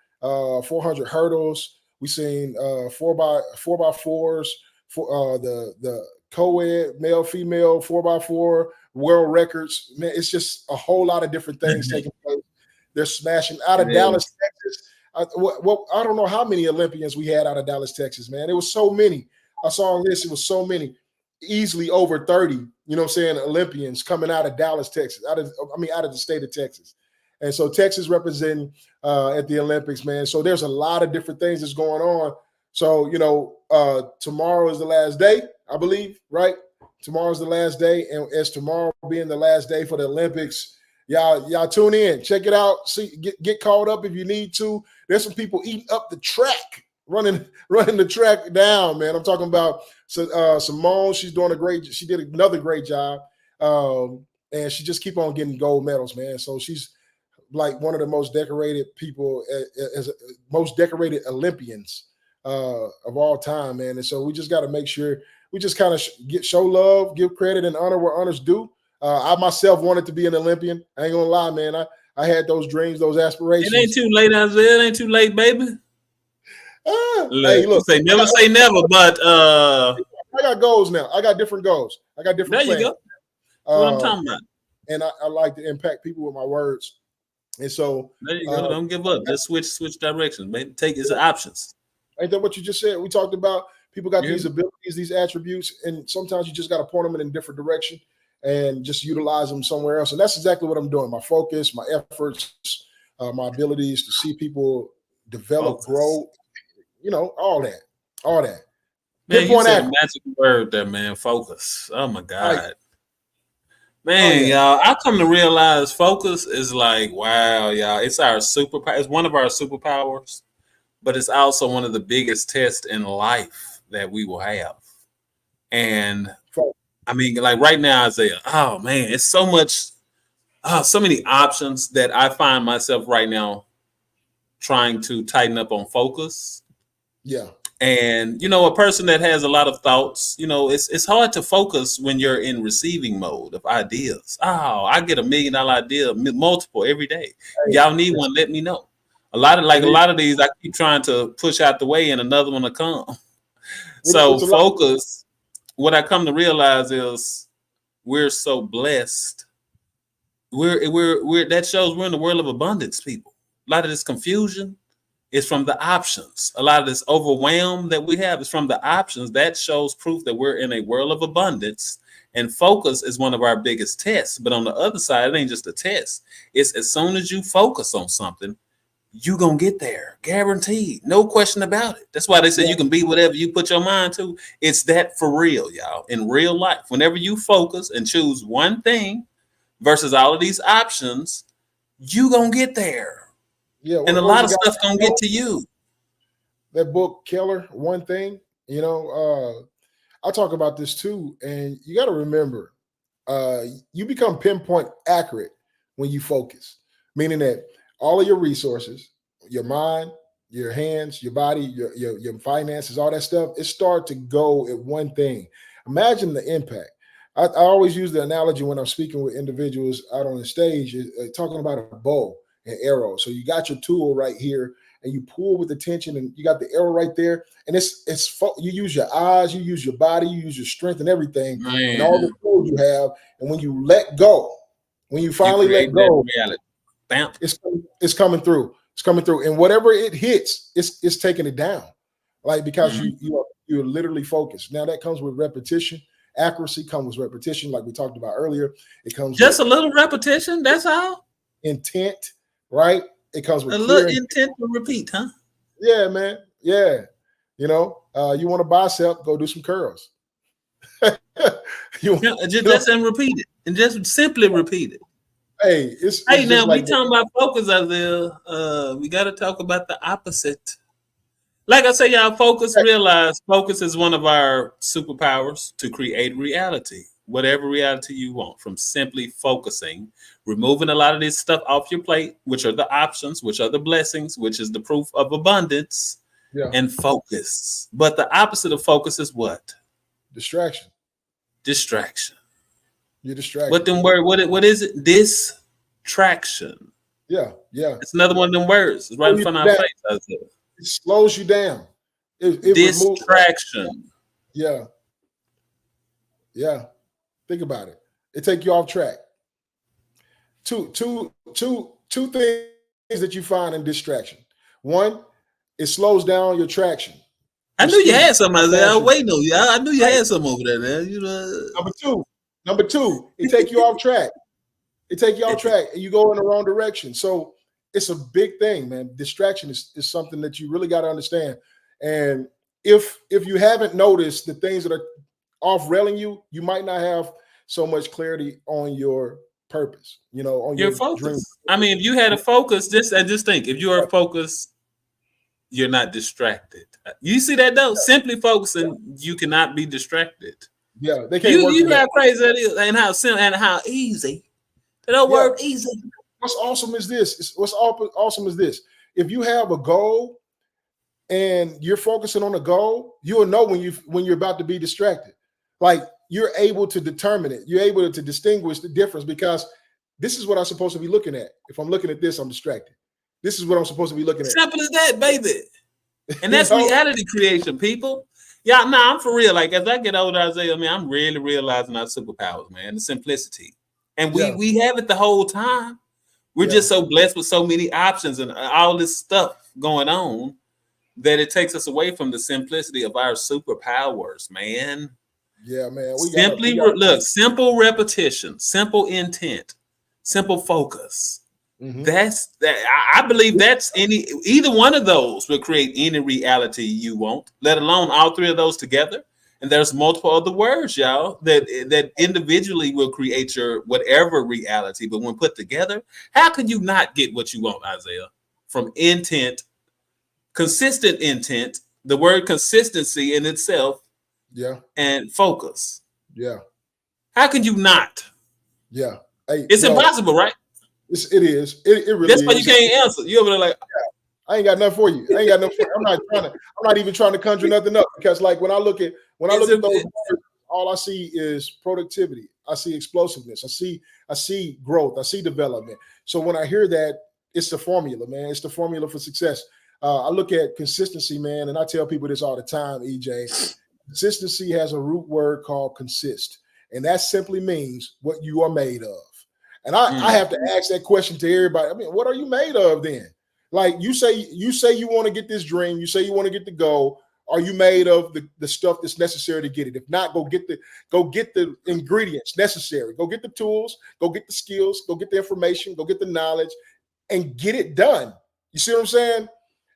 [SPEAKER 2] hurdles. We seen 4x4s for the co-ed male female 4x4 world records. Man, it's just a whole lot of different things taking place. They're smashing out of
[SPEAKER 1] It
[SPEAKER 2] Dallas,
[SPEAKER 1] is.
[SPEAKER 2] Texas. I don't know how many Olympians we had out of Dallas, Texas, man. It was so many. I saw on this, it was so many, easily over 30, you know what I'm saying, Olympians coming out of Dallas, Texas, out of the state of Texas. And so Texas representing at the Olympics, man. So there's a lot of different things that's going on. So, tomorrow is the last day, I believe, right? Tomorrow's the last day. And as tomorrow being the last day for the Olympics, y'all tune in, check it out. See, get caught up if you need to. There's some people eating up the track, running the track down, man. I'm talking about Simone. She did another great job, and she just keep on getting gold medals, man. So she's like one of the most decorated people, as most decorated Olympians of all time, man. And so we just got to make sure we just kind of show love, give credit and honor where honors due. I myself wanted to be an Olympian. I ain't gonna lie, man. I had those dreams, those aspirations.
[SPEAKER 1] It ain't too late, Isaiah. It ain't too late, baby.
[SPEAKER 2] Hey, look,
[SPEAKER 1] say never say never, but
[SPEAKER 2] I got goals now. I got different goals. I got different
[SPEAKER 1] there you
[SPEAKER 2] plans.
[SPEAKER 1] go. That's what I'm talking about.
[SPEAKER 2] And I like to impact people with my words. And so
[SPEAKER 1] there you go. Don't give up. Just switch directions, baby. Take his options.
[SPEAKER 2] Ain't that what you just said? We talked about people got these abilities, these attributes, and sometimes you just got to point them in a different direction and just utilize them somewhere else. And that's exactly what I'm doing. My focus, my efforts, my abilities to see people develop, grow, all that.
[SPEAKER 1] Man, you said a magic word there, man. Focus. Oh my God. Right. Man, y'all, I come to realize focus is like, wow, y'all. It's our superpower. It's one of our superpowers, but it's also one of the biggest tests in life that we will have. And I mean, like right now, Isaiah, oh man, it's so much, so many options that I find myself right now trying to tighten up on focus.
[SPEAKER 2] Yeah.
[SPEAKER 1] And a person that has a lot of thoughts, it's hard to focus when you're in receiving mode of ideas. Oh, I get $1 million idea, multiple every day. Hey, y'all need one? Let me know. A lot of these I keep trying to push out the way, and another one to come. So focus. What I come to realize is we're so blessed. We're that shows we're in the world of abundance, people. A lot of this confusion is from the options. A lot of this overwhelm that we have is from the options. That shows proof that we're in a world of abundance. And focus is one of our biggest tests. But on the other side, it ain't just a test. It's as soon as you focus on something, you gonna get there, guaranteed, no question about it. That's why they say you can be whatever you put your mind to. It's that for real, y'all. In real life, whenever you focus and choose one thing versus all of these options, you gonna get there. Yeah, and a lot of stuff gonna get to you.
[SPEAKER 2] That book, Keller, One Thing. I talk about this too, and you got to remember, you become pinpoint accurate when you focus, meaning that all of your resources, your mind, your hands, your body, your finances, all that stuff, it starts to go at one thing. Imagine the impact. I always use the analogy when I'm speaking with individuals out on the stage, talking about a bow and arrow. So you got your tool right here, and you pull with the tension, and you got the arrow right there. And you use your eyes, you use your body, you use your strength and everything, and all the tools you have. And when you let go, when you finally let go, it's coming through. It's coming through, and whatever it hits, it's taking it down, like because you're literally focused. Now that comes with repetition. Accuracy comes with repetition, like we talked about earlier. It comes
[SPEAKER 1] just a little repetition. That's all.
[SPEAKER 2] Intent, right? It comes with
[SPEAKER 1] a little intent to repeat, huh?
[SPEAKER 2] Yeah, man. Yeah, you want a bicep? Go do some curls.
[SPEAKER 1] Just and repeat it, and just simply repeat it.
[SPEAKER 2] Hey,
[SPEAKER 1] now we talking about focus out there. We got to talk about the opposite. Like I say, y'all, realize focus is one of our superpowers to create reality. whatever reality you want from simply focusing, removing a lot of this stuff off your plate, which are the options, which are the blessings, which is the proof of abundance,
[SPEAKER 2] Yeah.
[SPEAKER 1] and focus. But the opposite of focus is what?
[SPEAKER 2] Distraction.
[SPEAKER 1] Distraction.
[SPEAKER 2] You're
[SPEAKER 1] What
[SPEAKER 2] distracted.
[SPEAKER 1] them word? What is it? Distraction.
[SPEAKER 2] Yeah. Yeah.
[SPEAKER 1] It's another one of them words. It's right
[SPEAKER 2] Slow
[SPEAKER 1] in
[SPEAKER 2] you
[SPEAKER 1] front of our
[SPEAKER 2] down.
[SPEAKER 1] face. I said.
[SPEAKER 2] It slows you down. It removes.
[SPEAKER 1] Distraction.
[SPEAKER 2] Yeah. Yeah. Think about it. It take you off track. Two things that you find in distraction. One, it slows down your traction, your
[SPEAKER 1] I knew you
[SPEAKER 2] speed,
[SPEAKER 1] had something.
[SPEAKER 2] how
[SPEAKER 1] I said,
[SPEAKER 2] fast
[SPEAKER 1] oh,
[SPEAKER 2] you're going.
[SPEAKER 1] wait, no, yeah, I knew you
[SPEAKER 2] Right.
[SPEAKER 1] had something over there, man. You know,
[SPEAKER 2] Number two, it take you off track. It take you off track, and you go in the wrong direction. So it's a big thing, man. Distraction is something that you really got to understand. And if you haven't noticed the things that are off railing you, you might not have so much clarity on your purpose. On
[SPEAKER 1] your
[SPEAKER 2] your dream.
[SPEAKER 1] focus. I mean, if you had a focus, just think, if you are focused, you're not distracted. You see that though? Simply focusing, you cannot be distracted.
[SPEAKER 2] Yeah, they can't work
[SPEAKER 1] You know
[SPEAKER 2] together.
[SPEAKER 1] how crazy that is, and how simple and how easy. That
[SPEAKER 2] Yeah.
[SPEAKER 1] word easy.
[SPEAKER 2] What's awesome is this. Awesome is this. If you have a goal and you're focusing on a goal, you'll know when you're about to be distracted. Like you're able to determine it. You're able to distinguish the difference because this is what I'm supposed to be looking at. If I'm looking at this, I'm distracted. This is what I'm supposed to be looking at.
[SPEAKER 1] Simple as that, baby. And
[SPEAKER 2] You
[SPEAKER 1] that's
[SPEAKER 2] know?
[SPEAKER 1] reality creation, people. Yeah, nah, I'm for real. Like as I get older, Isaiah, man, I'm really realizing our superpowers, man, the simplicity. And
[SPEAKER 2] Yeah.
[SPEAKER 1] we have it the whole time. We're
[SPEAKER 2] Yeah.
[SPEAKER 1] just so blessed with so many options and all this stuff going on that it takes us away from the simplicity of our superpowers, man.
[SPEAKER 2] Yeah, man.
[SPEAKER 1] Look, simple repetition, simple intent, simple focus.
[SPEAKER 2] Mhm.
[SPEAKER 1] That's that. I believe that's either one of those will create any reality you want, let alone all three of those together. And there's multiple other words, y'all, that individually will create your whatever reality. But when put together, how can you not get what you want, Isaiah? From intent, consistent intent, the word consistency in itself,
[SPEAKER 2] Yeah.
[SPEAKER 1] and focus.
[SPEAKER 2] Yeah.
[SPEAKER 1] How can you not?
[SPEAKER 2] Yeah. Hey,
[SPEAKER 1] It's impossible, right?
[SPEAKER 2] it is. It really
[SPEAKER 1] That's why you
[SPEAKER 2] is.
[SPEAKER 1] can't answer. You're over there like,
[SPEAKER 2] I ain't got nothing for you. I ain't got nothing for you. I'm not even trying to conjure nothing up because like when I look at those words, all I see is productivity. I see explosiveness. I see growth. I see development. So when I hear that, it's the formula, man. It's the formula for success. I look at consistency, man, and I tell people this all the time, EJ. Consistency has a root word called consist, and that simply means what you are made of. And I have to ask that question to everybody. I mean, what are you made of then? Like you say you want to get this dream, you say you want to get the goal. Are you made of the stuff that's necessary to get it? If not, go get the ingredients necessary. Go get the tools, go get the skills, go get the information, go get the knowledge, and get it done. You see what I'm saying?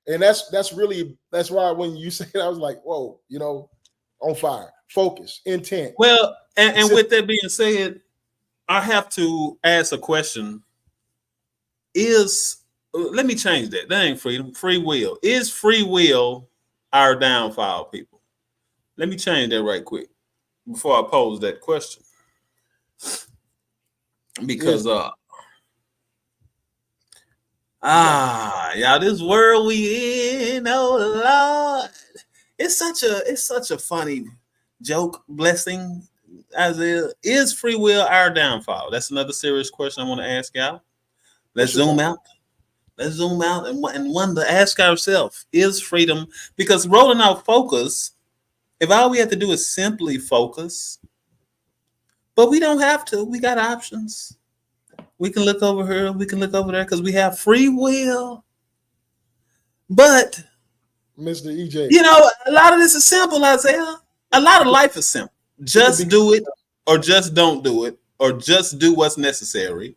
[SPEAKER 2] And that's why when you say it, I was like, whoa, on fire, focus, intent.
[SPEAKER 1] well, and with that being said, I have to ask a question. Let me change that. That ain't freedom. Free will. Is free will our downfall, people? Let me change that right quick before I pose that question. Because y'all, this world we in, oh Lord. It's such a funny joke, blessing. Is free will our downfall? That's another serious question I want to ask y'all. Let's zoom out. Let's zoom out and wonder, ask ourselves, is freedom, because rolling out focus, if all we have to do is simply focus, but we don't have to, we got options. We can look over here, we can look over there because we have free will. But,
[SPEAKER 2] Mr. EJ,
[SPEAKER 1] a lot of this is simple, Isaiah. A lot of life is simple. Just do it or just don't do it or just do what's necessary.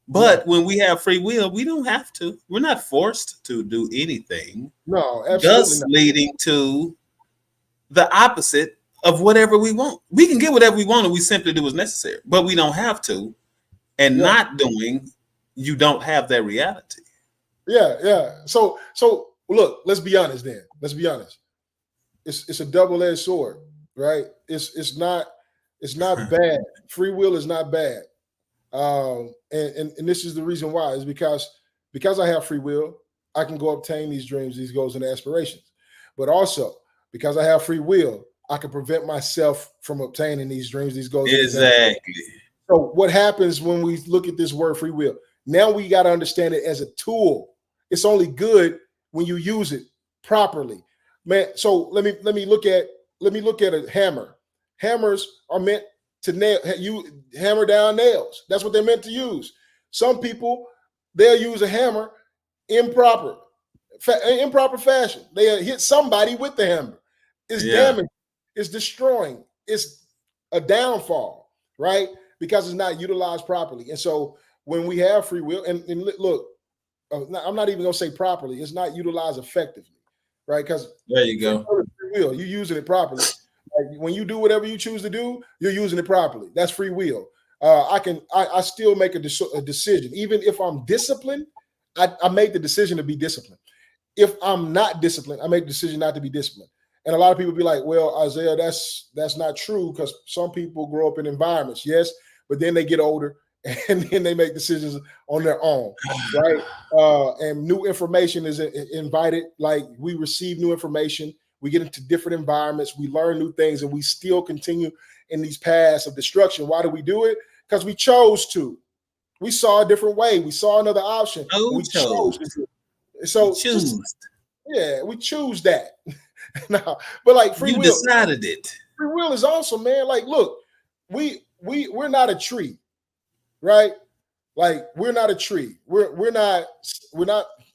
[SPEAKER 1] But when we have free will, we don't have to. We're not forced to do anything.
[SPEAKER 2] No, absolutely
[SPEAKER 1] thus
[SPEAKER 2] not.
[SPEAKER 1] Leading to the opposite of whatever we want. We can get whatever we want and we simply do what's necessary, but we don't have to. And not doing, you don't have that reality.
[SPEAKER 2] Yeah. So look, let's be honest then. Let's be honest. It's a double-edged sword, right? It's not It's not bad. Free will is not bad. And this is the reason why is because I have free will, I can go obtain these dreams, these goals, and aspirations. But also because I have free will, I can prevent myself from obtaining these dreams, these goals, and these aspirations.
[SPEAKER 1] Exactly.
[SPEAKER 2] So what happens when we look at this word free will? Now we got to understand it as a tool. It's only good when you use it properly, man. So let me look at a hammer. Hammers are meant to hammer down nails. That's what they're meant to use. Some people, they'll use a hammer improper improper fashion. They hit somebody with the hammer. It's damaging. It's destroying. It's a downfall, right? Because it's not utilized properly. And so when we have free will, and look, I'm not even going to say properly. It's not utilized effectively, right? Because
[SPEAKER 1] there you go.
[SPEAKER 2] Free will, you're using it properly. Like when you do whatever you choose to do, you're using it properly. That's free will. I still make a decision, even if I'm disciplined. I make the decision to be disciplined. If I'm not disciplined, I make the decision not to be disciplined. And a lot of people be like, "Well, Isaiah, that's not true," because some people grow up in environments, yes, but then they get older and then they make decisions on their own, right? And new information is invited. Like we receive new information, we get into different environments, we learn new things, and we still continue in these paths of destruction. Why do we do it? Because we chose to. We saw a different way. We saw another option. We chose to do it. So we choose that. No, but like free will,
[SPEAKER 1] decided it.
[SPEAKER 2] Free will is awesome, man. Like, look, we're not a tree, right? Like we're not a tree. We're not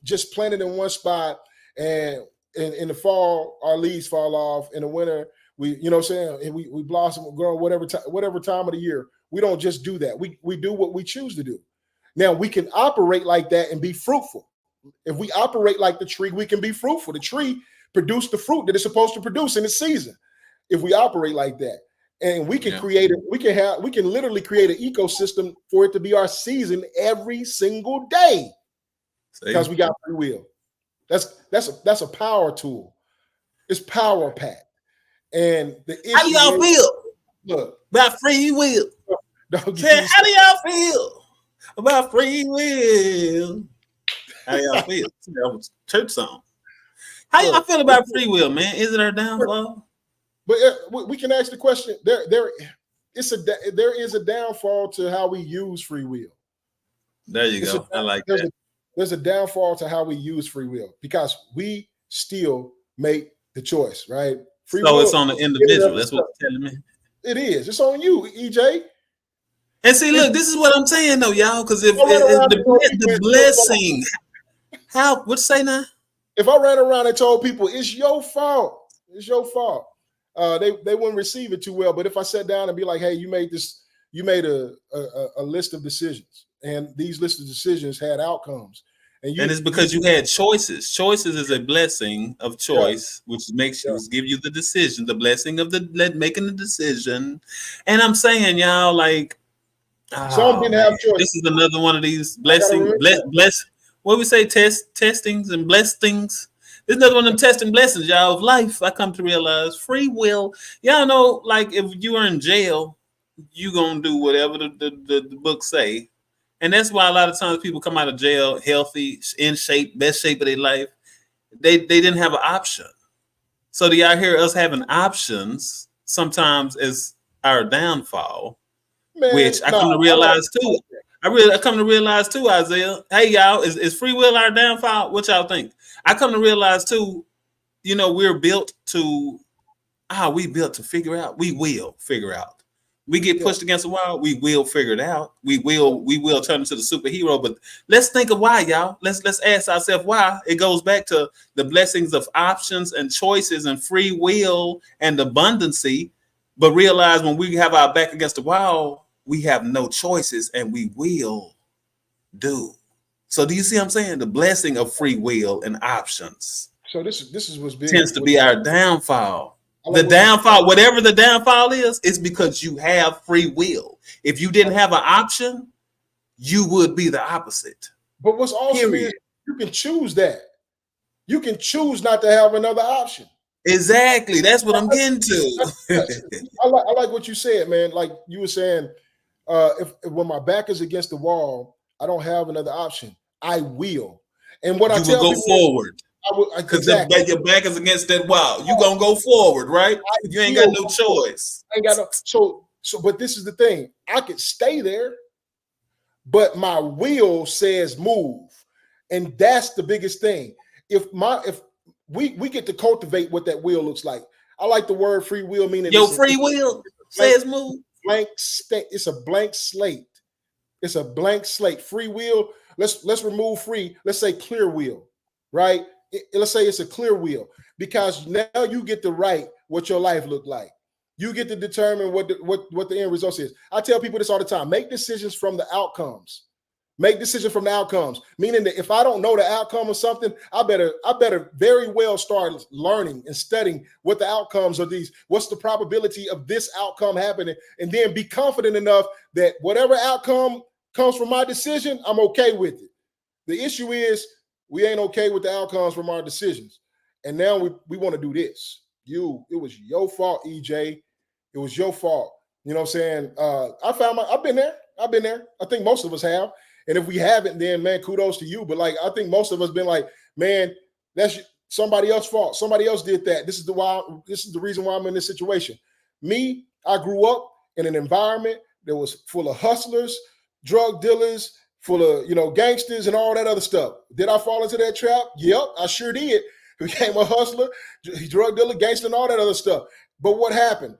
[SPEAKER 2] just planted in one spot, and in the fall our leaves fall off. In the winter, we, you know what I'm saying, and we blossom, grow, whatever time of the year. We don't just do that. We do what we choose to do. Now we can operate like that and be fruitful. If we operate like the tree, we can be fruitful. The tree produce the fruit that it's supposed to produce in its season. If we operate like that, and we can create it, we can literally create an ecosystem for it to be our season every single day. Because we got free will. That's a power tool. It's power packed. And the issue,
[SPEAKER 1] how do y'all feel about free will? How do y'all feel about free will? How do y'all feel? That was church song. How y'all feel about free will, man? Is it our downfall?
[SPEAKER 2] But we can ask the question. There is a downfall to how we use free will.
[SPEAKER 1] There you go. I like that.
[SPEAKER 2] There's a downfall to how we use free will because we still make the choice, right?
[SPEAKER 1] Free will, it's on the individual. That's what you're telling me.
[SPEAKER 2] It is. It's on you, EJ.
[SPEAKER 1] And see, look, this is what I'm saying, though, y'all. Because if the blessing, what you say now?
[SPEAKER 2] If I ran around and told people it's your fault, they wouldn't receive it too well. But if I sat down and be like, hey, you made a list of decisions, and these list of decisions had outcomes. And
[SPEAKER 1] it's because you had choices. Choices is a blessing of choice, which give you the decision, the blessing of making the decision. And I'm saying, y'all, like,
[SPEAKER 2] some didn't have choice.
[SPEAKER 1] This is another one of these blessings. What we say, testings and blessings. This is another one of them testing blessings, y'all, of life. I come to realize free will. Y'all know, like, if you are in jail, you gonna do whatever the books say. And that's why a lot of times people come out of jail healthy, in shape, best shape of their life. They didn't have an option. So do y'all hear us having options sometimes as our downfall, which I come to realize too. I come to realize too, Isaiah. Hey, y'all, is free will our downfall? What y'all think? I come to realize too, we're built to figure out. We will figure out. We get pushed against the wall, we will figure it out. We will turn into the superhero. But let's think of why, y'all. Let's ask ourselves why. It goes back to the blessings of options and choices and free will and abundancy. But realize when we have our back against the wall, we have no choices and we will do. So do you see what I'm saying? The blessing of free will and options.
[SPEAKER 2] So this is what's big.
[SPEAKER 1] Tends to be our downfall. The downfall, whatever the downfall is because you have free will. If you didn't have an option, you would be the opposite.
[SPEAKER 2] But what's awesome is you can choose that. You can choose not to have another option.
[SPEAKER 1] Exactly. That's what I'm getting to.
[SPEAKER 2] Yes. I like what you said, man. Like you were saying, if when my back is against the wall, I don't have another option. I will. And what I
[SPEAKER 1] You will
[SPEAKER 2] tell
[SPEAKER 1] go
[SPEAKER 2] people is,
[SPEAKER 1] forward.
[SPEAKER 2] I will
[SPEAKER 1] Because
[SPEAKER 2] exactly.
[SPEAKER 1] your back is against that wall. You gonna go forward, right?
[SPEAKER 2] I
[SPEAKER 1] You ain't got
[SPEAKER 2] will
[SPEAKER 1] no
[SPEAKER 2] go forward.
[SPEAKER 1] choice.
[SPEAKER 2] I ain't got no. But this is the thing. I could stay there, but my will says move, and that's the biggest thing. If we get to cultivate what that will looks like. I like the word free will, meaning
[SPEAKER 1] Your
[SPEAKER 2] it's a,
[SPEAKER 1] free
[SPEAKER 2] it's a
[SPEAKER 1] will
[SPEAKER 2] blank
[SPEAKER 1] says move.
[SPEAKER 2] blank state. It's a blank slate. It's a blank slate. Free will. Let's remove free. Let's say clear will, right? Let's say it's a clear will because now you get to write what your life look like. You get to determine what the end result is. I tell people this all the time: make decisions from the outcomes. Make decisions from the outcomes. Meaning that if I don't know the outcome of something, I better very well start learning and studying what the outcomes of these. What's the probability of this outcome happening, and then be confident enough that whatever outcome comes from my decision, I'm okay with it. The issue is we ain't okay with the outcomes from our decisions. And now we want to do this. It was your fault, EJ. It was your fault. You know what I'm saying? I've been there. I've been there. I think most of us have. And if we haven't, then man, kudos to you. But like I think most of us been like, man, that's somebody else's fault. Somebody else did that. This is the reason why I'm in this situation. Me, I grew up in an environment that was full of hustlers, drug dealers, full of gangsters and all that other stuff. Did I fall into that trap? Yep, I sure did. Became a hustler, drug dealer, gangster, and all that other stuff. But what happened?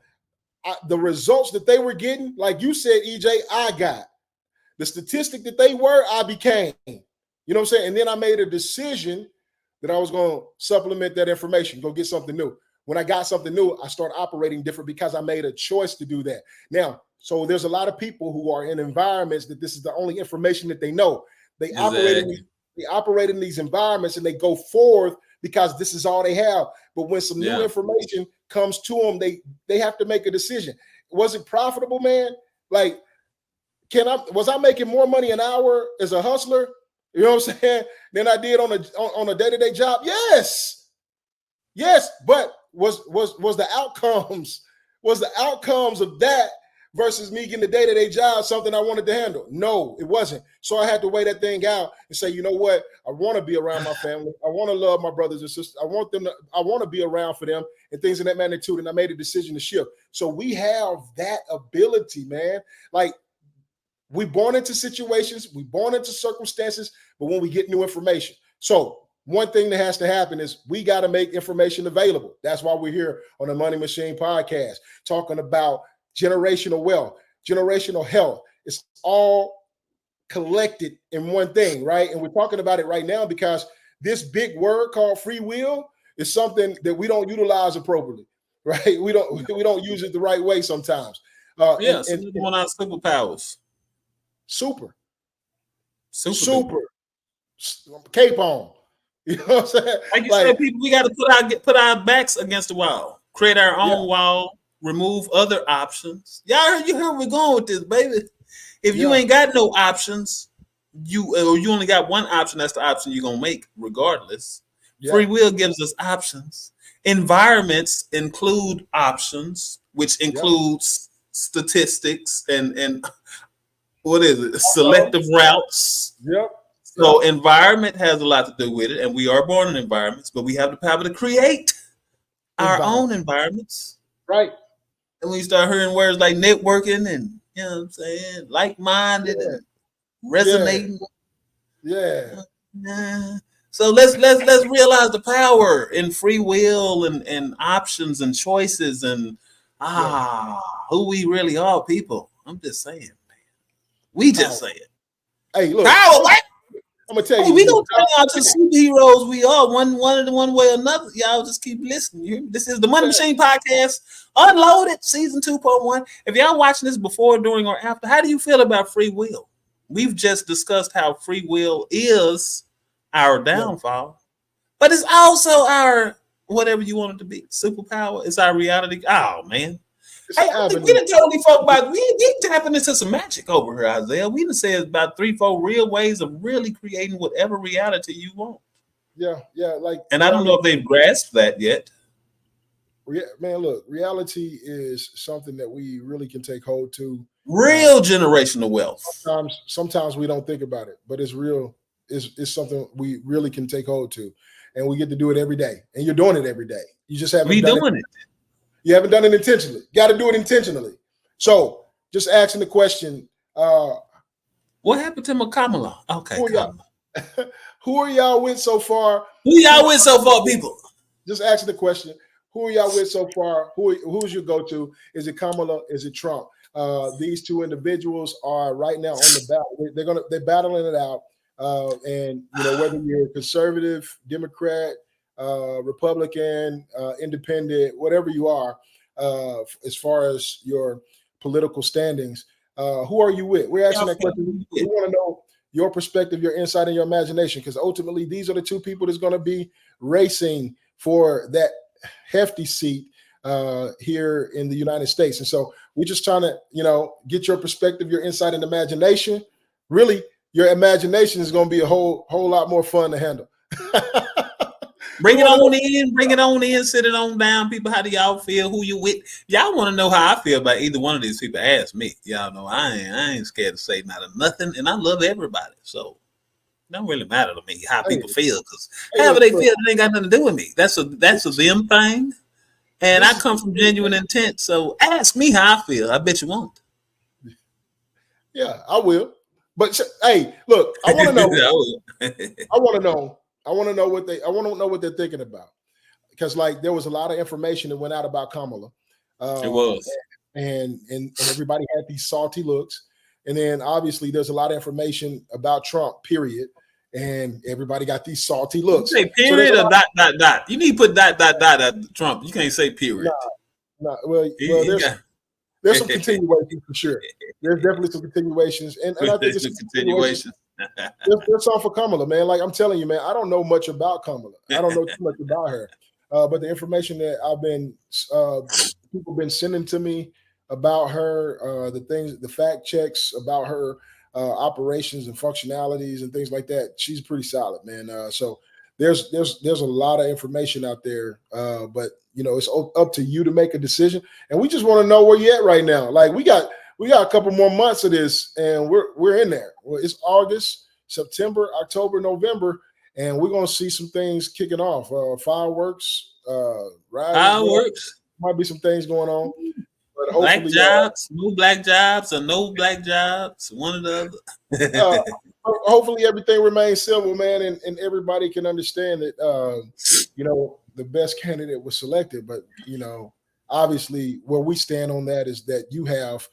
[SPEAKER 2] The results that they were getting, like you said, EJ, I got. The statistic that they were, I became. You know what I'm saying? And then I made a decision that I was going to supplement that information, go get something new. When I got something new, I started operating different because I made a choice to do that. Now, so there's a lot of people who are in environments that this is the only information that they know. They
[SPEAKER 1] Exactly.
[SPEAKER 2] operate in these environments and they go forth because this is all they have. But when some new
[SPEAKER 1] Yeah.
[SPEAKER 2] information comes to them, they have to make a decision. Was it profitable, man? Like, was I making more money an hour as a hustler? You know what I'm saying? Than I did on a day-to-day job? Yes. Yes, but was the outcomes of that versus me getting the day-to-day job something I wanted to handle? No, it wasn't. So I had to weigh that thing out and say, you know what? I want to be around my family. I want to love my brothers and sisters. I want to be around for them and things of that magnitude. And I made a decision to shift. So we have that ability, man. Like, we born into situations, we born into circumstances, but when we get new information. So one thing that has to happen is we got to make information available. That's why we're here on the Money Machine podcast, talking about generational wealth, generational health. It's all collected in one thing, right? And we're talking about it right now because this big word called free will is something that we don't utilize appropriately, right? We don't use it the right way sometimes.
[SPEAKER 1] Yeah, so one of our superpowers.
[SPEAKER 2] Super.
[SPEAKER 1] Duper.
[SPEAKER 2] Cape on. You know what I'm saying?
[SPEAKER 1] Like you said, people, we got to put our backs against the wall, create our own wall, remove other options. You heard we're going with this, baby. If you ain't got no options, you only got one option. That's the option you're gonna make, regardless. Free will gives us options. Environments include options, which includes statistics and what is it? Selective routes.
[SPEAKER 2] Yep.
[SPEAKER 1] So environment has a lot to do with it, and we are born in environments, but we have the power to create our own environments.
[SPEAKER 2] Right.
[SPEAKER 1] And when you start hearing words like networking and what I'm saying, like-minded and resonating.
[SPEAKER 2] Yeah.
[SPEAKER 1] So let's realize the power in free will and options and choices and who we really are, people. I'm just saying, man. We just saying.
[SPEAKER 2] Hey, look.
[SPEAKER 1] Power, what?
[SPEAKER 2] I'm gonna tell you.
[SPEAKER 1] Hey, we gonna turn out to superheroes we are one way or another. Y'all just keep listening. This is the Money Machine Podcast, Unloaded, Season 2.1. If y'all watching this before, during, or after, how do you feel about free will? We've just discussed how free will is our downfall, but it's also our whatever you want it to be, superpower. It's our reality. Oh man. Hey, I think we done totally folk about we tapping into some magic over here, Isaiah. We done said about 3-4 real ways of really creating whatever reality you want.
[SPEAKER 2] Yeah, like,
[SPEAKER 1] and I don't know if they've grasped that yet.
[SPEAKER 2] Man, look, reality is something that we really can take hold to.
[SPEAKER 1] Real generational wealth.
[SPEAKER 2] Sometimes we don't think about it, but it's real. It's something we really can take hold to, and we get to do it every day. And you're doing it every day. You just haven't
[SPEAKER 1] We
[SPEAKER 2] done it.
[SPEAKER 1] doing it.
[SPEAKER 2] You haven't done it intentionally. Got to do it intentionally. So, just asking the question:
[SPEAKER 1] What happened to Kamala? Okay,
[SPEAKER 2] who are y'all, who are y'all with so far?
[SPEAKER 1] Who y'all with so far, people?
[SPEAKER 2] Just asking the question: who are y'all with so far? Who's your go-to? Is it Kamala? Is it Trump? These two individuals are right now on the ballot. They're battling it out. And you know, whether you're conservative, Democrat, Republican, independent, whatever you are, as far as your political standings, who are you with? We're asking that question. We want to know your perspective, your insight, and your imagination, because ultimately these are the two people that's going to be racing for that hefty seat here in the United States. And so we're just trying to, you know, get your perspective, your insight, and imagination. Really, your imagination is going to be a whole lot more fun to handle.
[SPEAKER 1] Bring it on in, sit it on down, people. How do y'all feel? Who you with? Y'all want to know how I feel about either one of these people? Ask me. Y'all know I ain't scared to say not of nothing, and I love everybody. So it don't really matter to me how people feel, because however they feel, it ain't got nothing to do with me. That's a them thing, and I come from genuine intent. So ask me how I feel. I bet you won't.
[SPEAKER 2] Yeah, I will. But hey, look, I want to know. I want to know what they're thinking about, because like there was a lot of information that went out about Kamala.
[SPEAKER 1] It was,
[SPEAKER 2] and everybody had these salty looks, and then obviously there's a lot of information about Trump. Period. And everybody got these salty looks.
[SPEAKER 1] You say period or dot. You need to put dot at Trump. You can't say period.
[SPEAKER 2] Well, there's some continuations for sure. There's definitely some continuations, and I think it's continuations. There's some for Kamala, man. Like I'm telling you, man, I don't know much about Kamala. I don't know too much about her, but the information that people been sending to me about her, the fact checks about her operations and functionalities and things like that, she's pretty solid, man. So there's a lot of information out there, but you know, it's up to you to make a decision. And we just want to know where you're at right now. Like we got a couple more months of this, and we're in there. Well, it's August, September, October, November, and we're gonna see some things kicking off. Fireworks,
[SPEAKER 1] fireworks.
[SPEAKER 2] Might be some things going on. But
[SPEAKER 1] black jobs, no black jobs, or no black jobs, one or the
[SPEAKER 2] other. Hopefully everything remains civil, man, and everybody can understand that you know, the best candidate was selected. But you know, obviously where we stand on that is that you have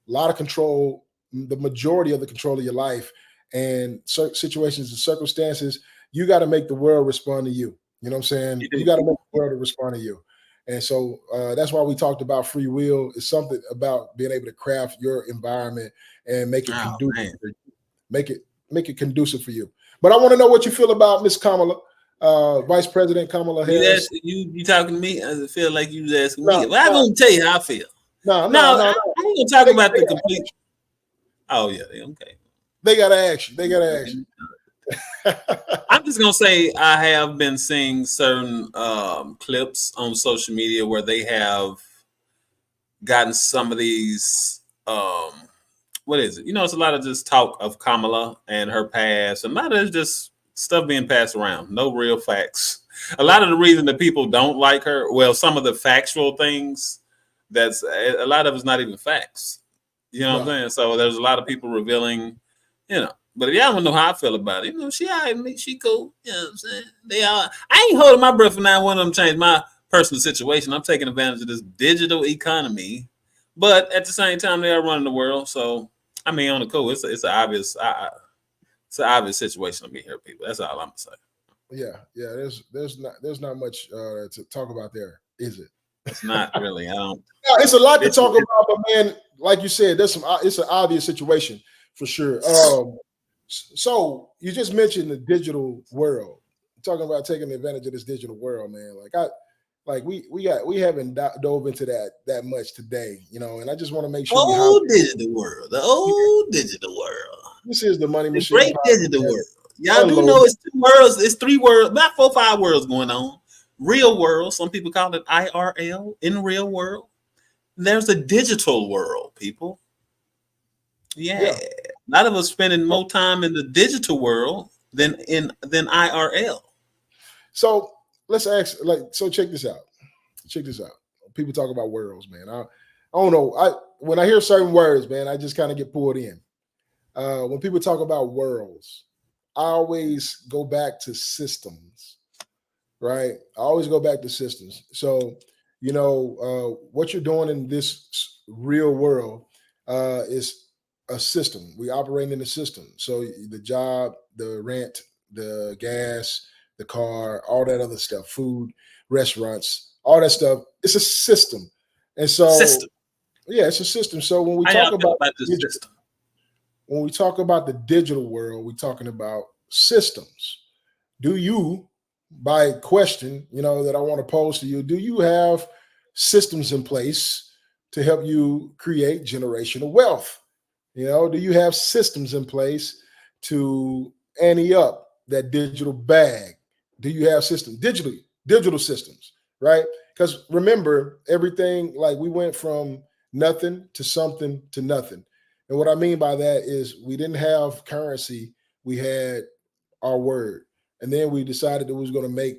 [SPEAKER 2] a lot of control, the majority of the control of your life, and situations and circumstances. You got to make the world respond to you. You know what I'm saying? You got to make the world respond to you. And so that's why we talked about free will. It's something about being able to craft your environment and make it conducive. Make it conducive for you. But I want to know what you feel about Miss Kamala, Vice President Kamala Harris.
[SPEAKER 1] You talking to me? I feel like you was asking me. Well, I'm gonna tell you how I feel.
[SPEAKER 2] No,
[SPEAKER 1] I ain't gonna talk about the complete. Oh yeah, okay.
[SPEAKER 2] They gotta ask you.
[SPEAKER 1] I'm just gonna say I have been seeing certain clips on social media where they have gotten some of these. What is it? You know, it's a lot of just talk of Kamala and her past. A lot of it's just stuff being passed around. No real facts. A lot of the reason that people don't like her, well, some of the factual things, that's a lot of it's not even facts. You know what I'm saying? So there's a lot of people revealing, you know. But if y'all don't know how I feel about it, you know, she cool. You know what I'm saying? I ain't holding my breath for now one of them change my personal situation. I'm taking advantage of this digital economy. But at the same time, they are running the world. So, I mean, on the cool, it's an obvious situation to be here, people. That's all I'm gonna say.
[SPEAKER 2] Yeah. There's not much to talk about there, is it?
[SPEAKER 1] It's not really. I don't.
[SPEAKER 2] No, it's a lot to talk about, but man, like you said, it's an obvious situation for sure. So you just mentioned the digital world. Talking about taking advantage of this digital world, man. We haven't dove into that much today, you know, and I just want to make sure
[SPEAKER 1] the old digital world.
[SPEAKER 2] This is the money
[SPEAKER 1] the
[SPEAKER 2] machine.
[SPEAKER 1] Great digital world. Y'all do know it's 2 worlds, it's 3 worlds, about 4 or 5 worlds going on. real world. Some people call it IRL, in real world. There's a digital world, people. Yeah.
[SPEAKER 2] Yeah.
[SPEAKER 1] A lot of us spending more time in the digital world than IRL.
[SPEAKER 2] So let's ask, like, so check this out. Check this out. People talk about worlds, man. I don't know. When I hear certain words, man, I just kind of get pulled in. When people talk about worlds, I always go back to systems, right? I always go back to systems. So, what you're doing in this real world is a system. We operate in a system. So the job, the rent, the gas, the car, all that other stuff, food, restaurants, all that stuff. It's a system. And so,
[SPEAKER 1] System.
[SPEAKER 2] yeah, it's a system. So when we
[SPEAKER 1] How
[SPEAKER 2] talk
[SPEAKER 1] y'all feel
[SPEAKER 2] about
[SPEAKER 1] about this system?
[SPEAKER 2] the digital world, we're talking about systems. Do you, by question, that I want to pose to you, do you have systems in place to help you create generational wealth? Do you have systems in place to ante up that digital bag? Do you have systems digital systems, right? Because remember, everything, like, we went from nothing to something to nothing. And what I mean by that is we didn't have currency, we had our word. And then we decided that we was going to make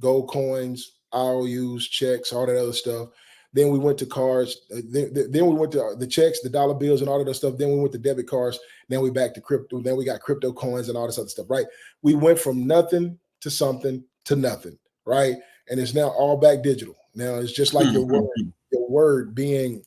[SPEAKER 2] gold coins, IOUs, checks, all that other stuff. Then we went to cards. Then we went to the checks, the dollar bills, and all of that stuff. Then we went to debit cards. Then we back to crypto. Then we got crypto coins and all this other stuff, right? We went from nothing to something to nothing, right? And it's now all back digital. Now it's just like your word being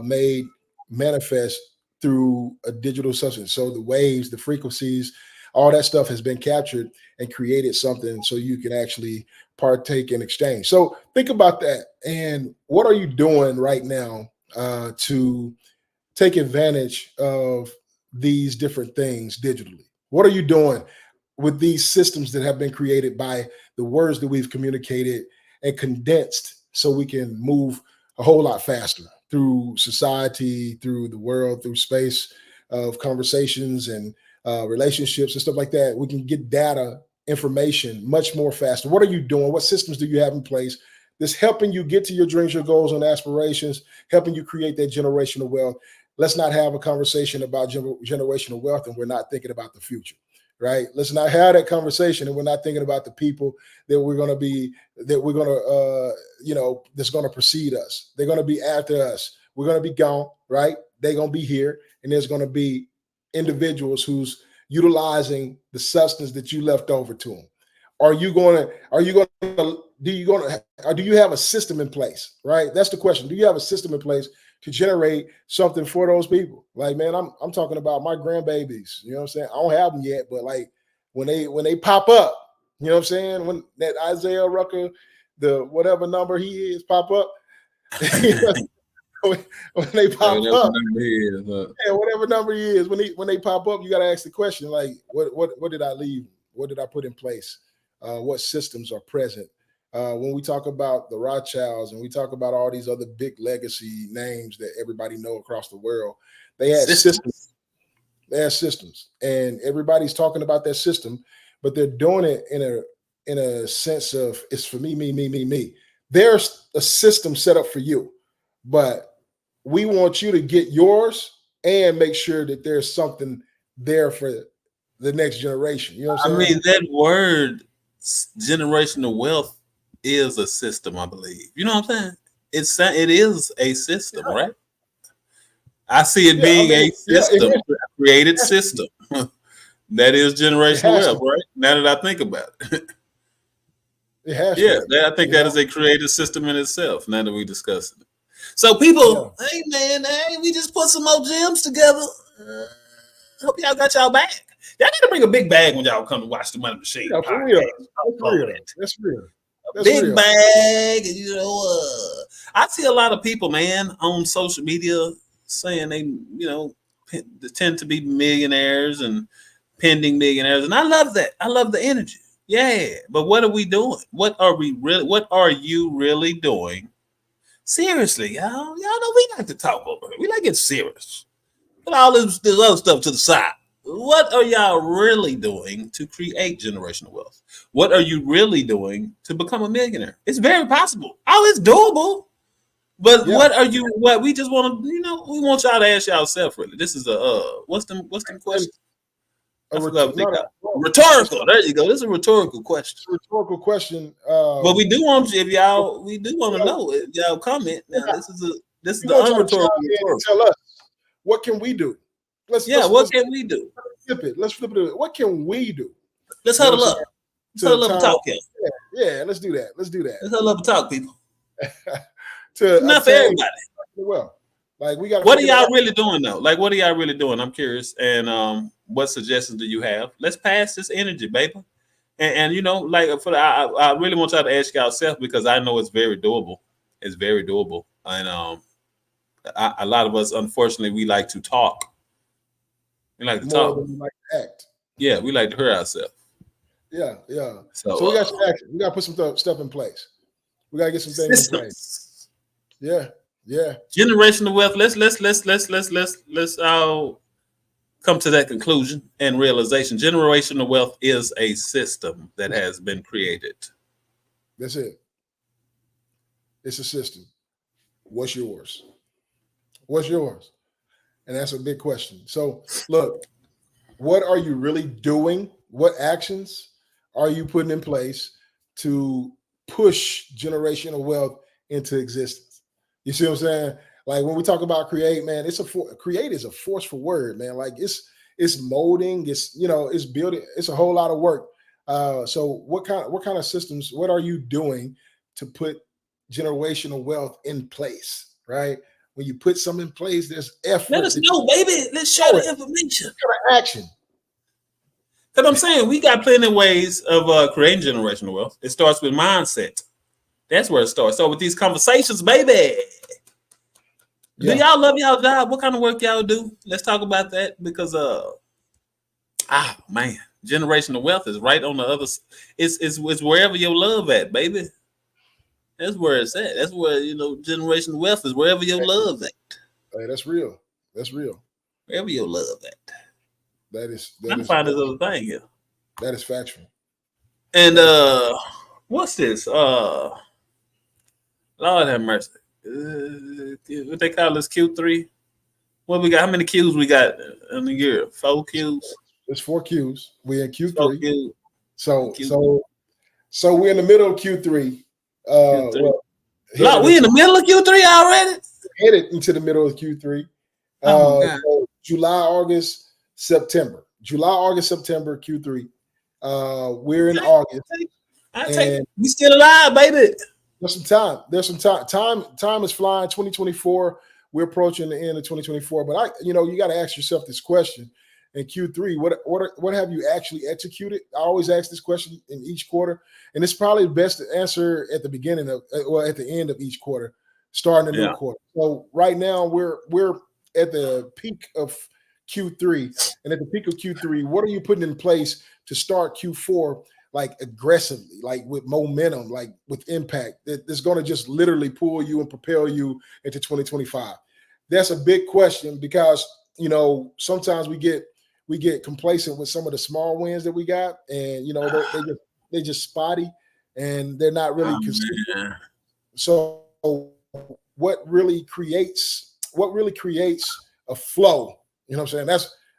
[SPEAKER 2] made manifest through a digital substance. So the waves, the frequencies, all that stuff has been captured and created something so you can actually partake in exchange. So think about that. And what are you doing right now to take advantage of these different things digitally? What are you doing with these systems that have been created by the words that we've communicated and condensed so we can move a whole lot faster through society, through the world, through space of conversations and relationships and stuff like that? We can get data, information much more faster. What are you doing? What systems do you have in place that's helping you get to your dreams, your goals, and aspirations, helping you create that generational wealth? Let's not have a conversation about generational wealth and we're not thinking about the future, right? Let's not have that conversation and we're not thinking about the people that we're going to be, that we're going to, that's going to precede us. They're going to be after us. We're going to be gone, right? They're going to be here, and there's going to be individuals who's utilizing the substance that you left over to them. Do you have a system in place, right? That's the question. Do you have a system in place to generate something for those people? Like, man, I'm talking about my grandbabies. You know what I'm saying? I don't have them yet, but like when they pop up, you know what I'm saying? When that Isaiah Rucker, the whatever number he is, pop up, when they pop up, yeah, whatever number he is, when they pop up, you got to ask the question, like, what did I leave? What did I put in place? What systems are present? When we talk about the Rothschilds and we talk about all these other big legacy names that everybody know across the world, they had systems. They had systems, and everybody's talking about that system, but they're doing it in a sense of it's for me, me, me, me, me. There's a system set up for you, but we want you to get yours and make sure that there's something there for the next generation. You know what I'm saying?
[SPEAKER 1] I mean, that word generational wealth is a system, I believe. You know what I'm saying? It is a system,
[SPEAKER 2] Yeah,
[SPEAKER 1] right? I see it
[SPEAKER 2] yeah. I
[SPEAKER 1] being
[SPEAKER 2] mean,
[SPEAKER 1] a
[SPEAKER 2] yeah,
[SPEAKER 1] system, a created system. That is
[SPEAKER 2] it
[SPEAKER 1] generational
[SPEAKER 2] has
[SPEAKER 1] wealth,
[SPEAKER 2] to.
[SPEAKER 1] right? Now that I think about it.
[SPEAKER 2] It has to
[SPEAKER 1] Yeah,
[SPEAKER 2] be.
[SPEAKER 1] I think
[SPEAKER 2] You
[SPEAKER 1] that is
[SPEAKER 2] know?
[SPEAKER 1] a created system in itself. Now that we discuss it, so
[SPEAKER 2] Yeah.
[SPEAKER 1] people, hey man, hey, we just put some more gems together. Hope y'all got y'all back. Y'all need to bring a big bag when y'all come to watch the Money Machine
[SPEAKER 2] Yeah, for real.
[SPEAKER 1] podcast.
[SPEAKER 2] That's
[SPEAKER 1] Over
[SPEAKER 2] real.
[SPEAKER 1] that,
[SPEAKER 2] That's real.
[SPEAKER 1] a
[SPEAKER 2] That's
[SPEAKER 1] big
[SPEAKER 2] real.
[SPEAKER 1] bag, and I see a lot of people, man, on social media saying they tend to be millionaires and pending millionaires, and I love that. I love the energy. Yeah, but what are we doing? What are we really? What are you really doing? Seriously, y'all know we like to talk over here. We like to get serious. Put all this other stuff to the side. what are y'all really doing to create generational wealth? What are you really doing to become a millionaire? It's very possible. Oh, it's doable. But
[SPEAKER 2] Yeah,
[SPEAKER 1] what we just want to, we want y'all to ask yourself really. This is a what's them
[SPEAKER 2] and
[SPEAKER 1] questions? I forgot what they
[SPEAKER 2] no,
[SPEAKER 1] got.
[SPEAKER 2] no, it's
[SPEAKER 1] Rhetorical. There you go. This is a rhetorical question.
[SPEAKER 2] a rhetorical question.
[SPEAKER 1] But we do want you, if y'all, we do want to
[SPEAKER 2] Well,
[SPEAKER 1] know if y'all comment. Now this is
[SPEAKER 2] we
[SPEAKER 1] the
[SPEAKER 2] want y'all to chime
[SPEAKER 1] unrhetorical
[SPEAKER 2] in and
[SPEAKER 1] rhetorical.
[SPEAKER 2] tell us what can we do. Let's
[SPEAKER 1] Yeah,
[SPEAKER 2] let's
[SPEAKER 1] what
[SPEAKER 2] let's
[SPEAKER 1] can we do?
[SPEAKER 2] flip it. Let's flip it. What can we do?
[SPEAKER 1] Let's
[SPEAKER 2] You know what I'm
[SPEAKER 1] huddle
[SPEAKER 2] saying?
[SPEAKER 1] up. Let's
[SPEAKER 2] To
[SPEAKER 1] huddle up and
[SPEAKER 2] time,
[SPEAKER 1] talk here.
[SPEAKER 2] yeah. Let's do that. Let's do that.
[SPEAKER 1] Let's huddle up and talk, people.
[SPEAKER 2] To
[SPEAKER 1] Not for
[SPEAKER 2] obtain
[SPEAKER 1] everybody.
[SPEAKER 2] well, like we got to
[SPEAKER 1] What are
[SPEAKER 2] figure that
[SPEAKER 1] y'all
[SPEAKER 2] out.
[SPEAKER 1] really doing though? Like, what are y'all really doing? I'm curious. And what suggestions do you have? Let's pass this energy, baby. And like I really want y'all to ask yourself because I know it's very doable. It's very doable, and a lot of us, unfortunately, we like to talk. We like to
[SPEAKER 2] More
[SPEAKER 1] talk.
[SPEAKER 2] than we like to act.
[SPEAKER 1] Yeah, we like to hear ourselves.
[SPEAKER 2] Yeah, yeah. So
[SPEAKER 1] So
[SPEAKER 2] we got some action. We got to put some stuff in place. We got to get some things in place.
[SPEAKER 1] systems,
[SPEAKER 2] Yeah, yeah,
[SPEAKER 1] generational wealth. Let's all come to that conclusion and realization. Generational wealth is a system that has been created.
[SPEAKER 2] that's it. It's a system. What's yours? What's yours? And that's a big question. So, look, what are you really doing? What actions are you putting in place to push generational wealth into existence? You see what I'm saying? Like when we talk about create, man, create is a forceful word, man. Like it's molding, it's building, it's a whole lot of work. So what kind of systems? What are you doing to put generational wealth in place? Right? When you put something in place, there's
[SPEAKER 1] Let
[SPEAKER 2] effort
[SPEAKER 1] us
[SPEAKER 2] that you
[SPEAKER 1] know, baby. Let's share
[SPEAKER 2] show it.
[SPEAKER 1] the information.
[SPEAKER 2] Kind of action.
[SPEAKER 1] Because I'm saying we got plenty of ways of creating generational wealth. It starts with mindset. That's where it starts. So with these conversations, baby, do
[SPEAKER 2] Yeah.
[SPEAKER 1] y'all love y'all job? What kind of work y'all do? Let's talk about that because man, generational wealth is right on the other. It's wherever your love at, baby. That's where it's at. That's where generational wealth is wherever your love at.
[SPEAKER 2] Hey, that's real. That's real.
[SPEAKER 1] Wherever your love at.
[SPEAKER 2] That is
[SPEAKER 1] I'm
[SPEAKER 2] that
[SPEAKER 1] trying to
[SPEAKER 2] is
[SPEAKER 1] find this other thing here.
[SPEAKER 2] that is factual.
[SPEAKER 1] And
[SPEAKER 2] That is
[SPEAKER 1] what's this? Lord have mercy. What they call this Q3? What we got? How many Qs we got in the year? 4 Qs.
[SPEAKER 2] it's 4 Qs. We're in
[SPEAKER 1] Four
[SPEAKER 2] Q3.
[SPEAKER 1] Q.
[SPEAKER 2] So
[SPEAKER 1] Q.
[SPEAKER 2] so so we're in the middle of Q3.
[SPEAKER 1] Q3.
[SPEAKER 2] Well,
[SPEAKER 1] Look,
[SPEAKER 2] headed
[SPEAKER 1] we in
[SPEAKER 2] into
[SPEAKER 1] the middle of Q3 already.
[SPEAKER 2] headed into the middle of Q3.
[SPEAKER 1] Oh my God.
[SPEAKER 2] So July, August, September. July, August, September, Q3. We're in August,
[SPEAKER 1] I take.
[SPEAKER 2] and
[SPEAKER 1] We still alive, baby.
[SPEAKER 2] there's some time. There's some time. Time is flying. 2024. We're approaching the end of 2024. But you got to ask yourself this question in Q3. What have you actually executed? I always ask this question in each quarter, and it's probably best to answer at the beginning of, at the end of each quarter, starting a new
[SPEAKER 1] Yeah.
[SPEAKER 2] quarter. So right now we're at the peak of Q3, and at the peak of Q3, what are you putting in place to start Q4? Like aggressively, like with momentum, like with impact that's going to just literally pull you and propel you into 2025. That's a big question because sometimes we get complacent with some of the small wins that we got, and they just spotty and they're not really
[SPEAKER 1] Oh
[SPEAKER 2] consistent.
[SPEAKER 1] man.
[SPEAKER 2] So what really creates a flow? You know what I'm saying?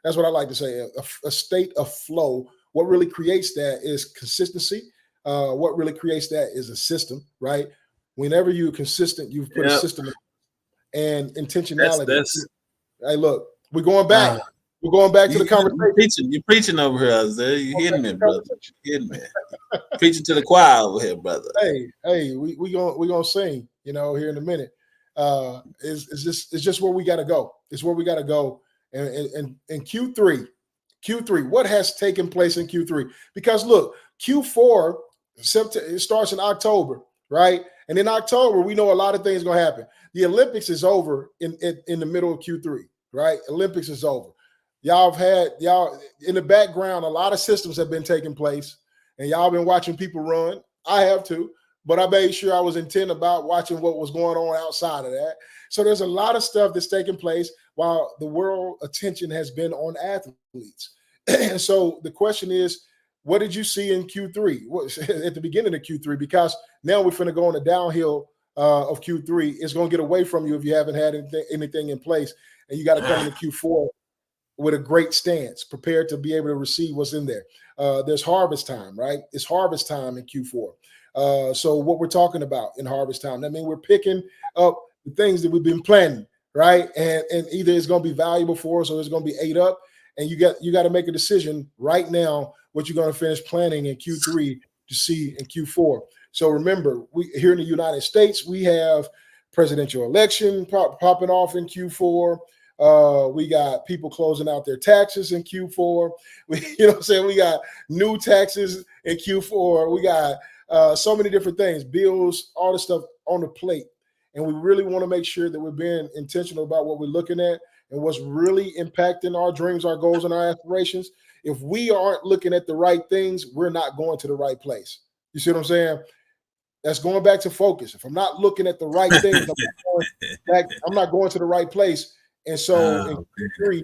[SPEAKER 2] That's what I like to say. A state of flow. What really creates that is consistency. What really creates that is a system, right? Whenever you're consistent, you've put a
[SPEAKER 1] Yep.
[SPEAKER 2] system and
[SPEAKER 1] That's
[SPEAKER 2] intentionality.
[SPEAKER 1] that's.
[SPEAKER 2] Hey, look, we're going back.
[SPEAKER 1] Uh,
[SPEAKER 2] We're going back to
[SPEAKER 1] you,
[SPEAKER 2] the
[SPEAKER 1] you
[SPEAKER 2] conversation.
[SPEAKER 1] preaching. You preaching over here, Isaiah. You
[SPEAKER 2] We're going
[SPEAKER 1] hitting
[SPEAKER 2] back
[SPEAKER 1] me,
[SPEAKER 2] to the
[SPEAKER 1] brother.
[SPEAKER 2] conversation.
[SPEAKER 1] You hitting me. Preaching to the choir over here, brother.
[SPEAKER 2] Hey, we gonna sing, here in a minute. It's just where we gotta go. It's where we gotta go. And Q3, what has taken place in Q3? Because look, Q4 it starts in October, right? And in October, we know a lot of things gonna happen. The Olympics is over in the middle of Q3, right? Olympics is over. Y'all in the background, a lot of systems have been taking place, and y'all been watching people run. I have too, but I made sure I was intent about watching what was going on outside of that. So there's a lot of stuff that's taking place while the world attention has been on athletes. And so the question is, what did you see in Q3? At the beginning of Q3? Because now we're going to go on the downhill of Q3. It's going to get away from you if you haven't had anything in place, and you got to come into Q4 with a great stance, prepared to be able to receive what's in there. There's harvest time, right? It's harvest time in Q4. So what we're talking about in harvest time, I mean, we're picking up the things that we've been planting, right? And either it's going to be valuable for us or it's going to be ate up. And you got to make a decision right now what you're going to finish planning in Q3 to see in Q4. So remember, we here in the United States, we have presidential election popping off in Q4. We got people closing out their taxes in Q4. You know what I'm saying? We got new taxes in Q4. We got so many different things, bills, all this stuff on the plate. And we really want to make sure that we're being intentional about what we're looking at and what's really impacting our dreams, our goals, and our aspirations. If we aren't looking at the right things, we're not going to the right place. You see what I'm saying? That's going back to focus. If I'm not looking at the right things, I'm not going to the right place. And so in Q3,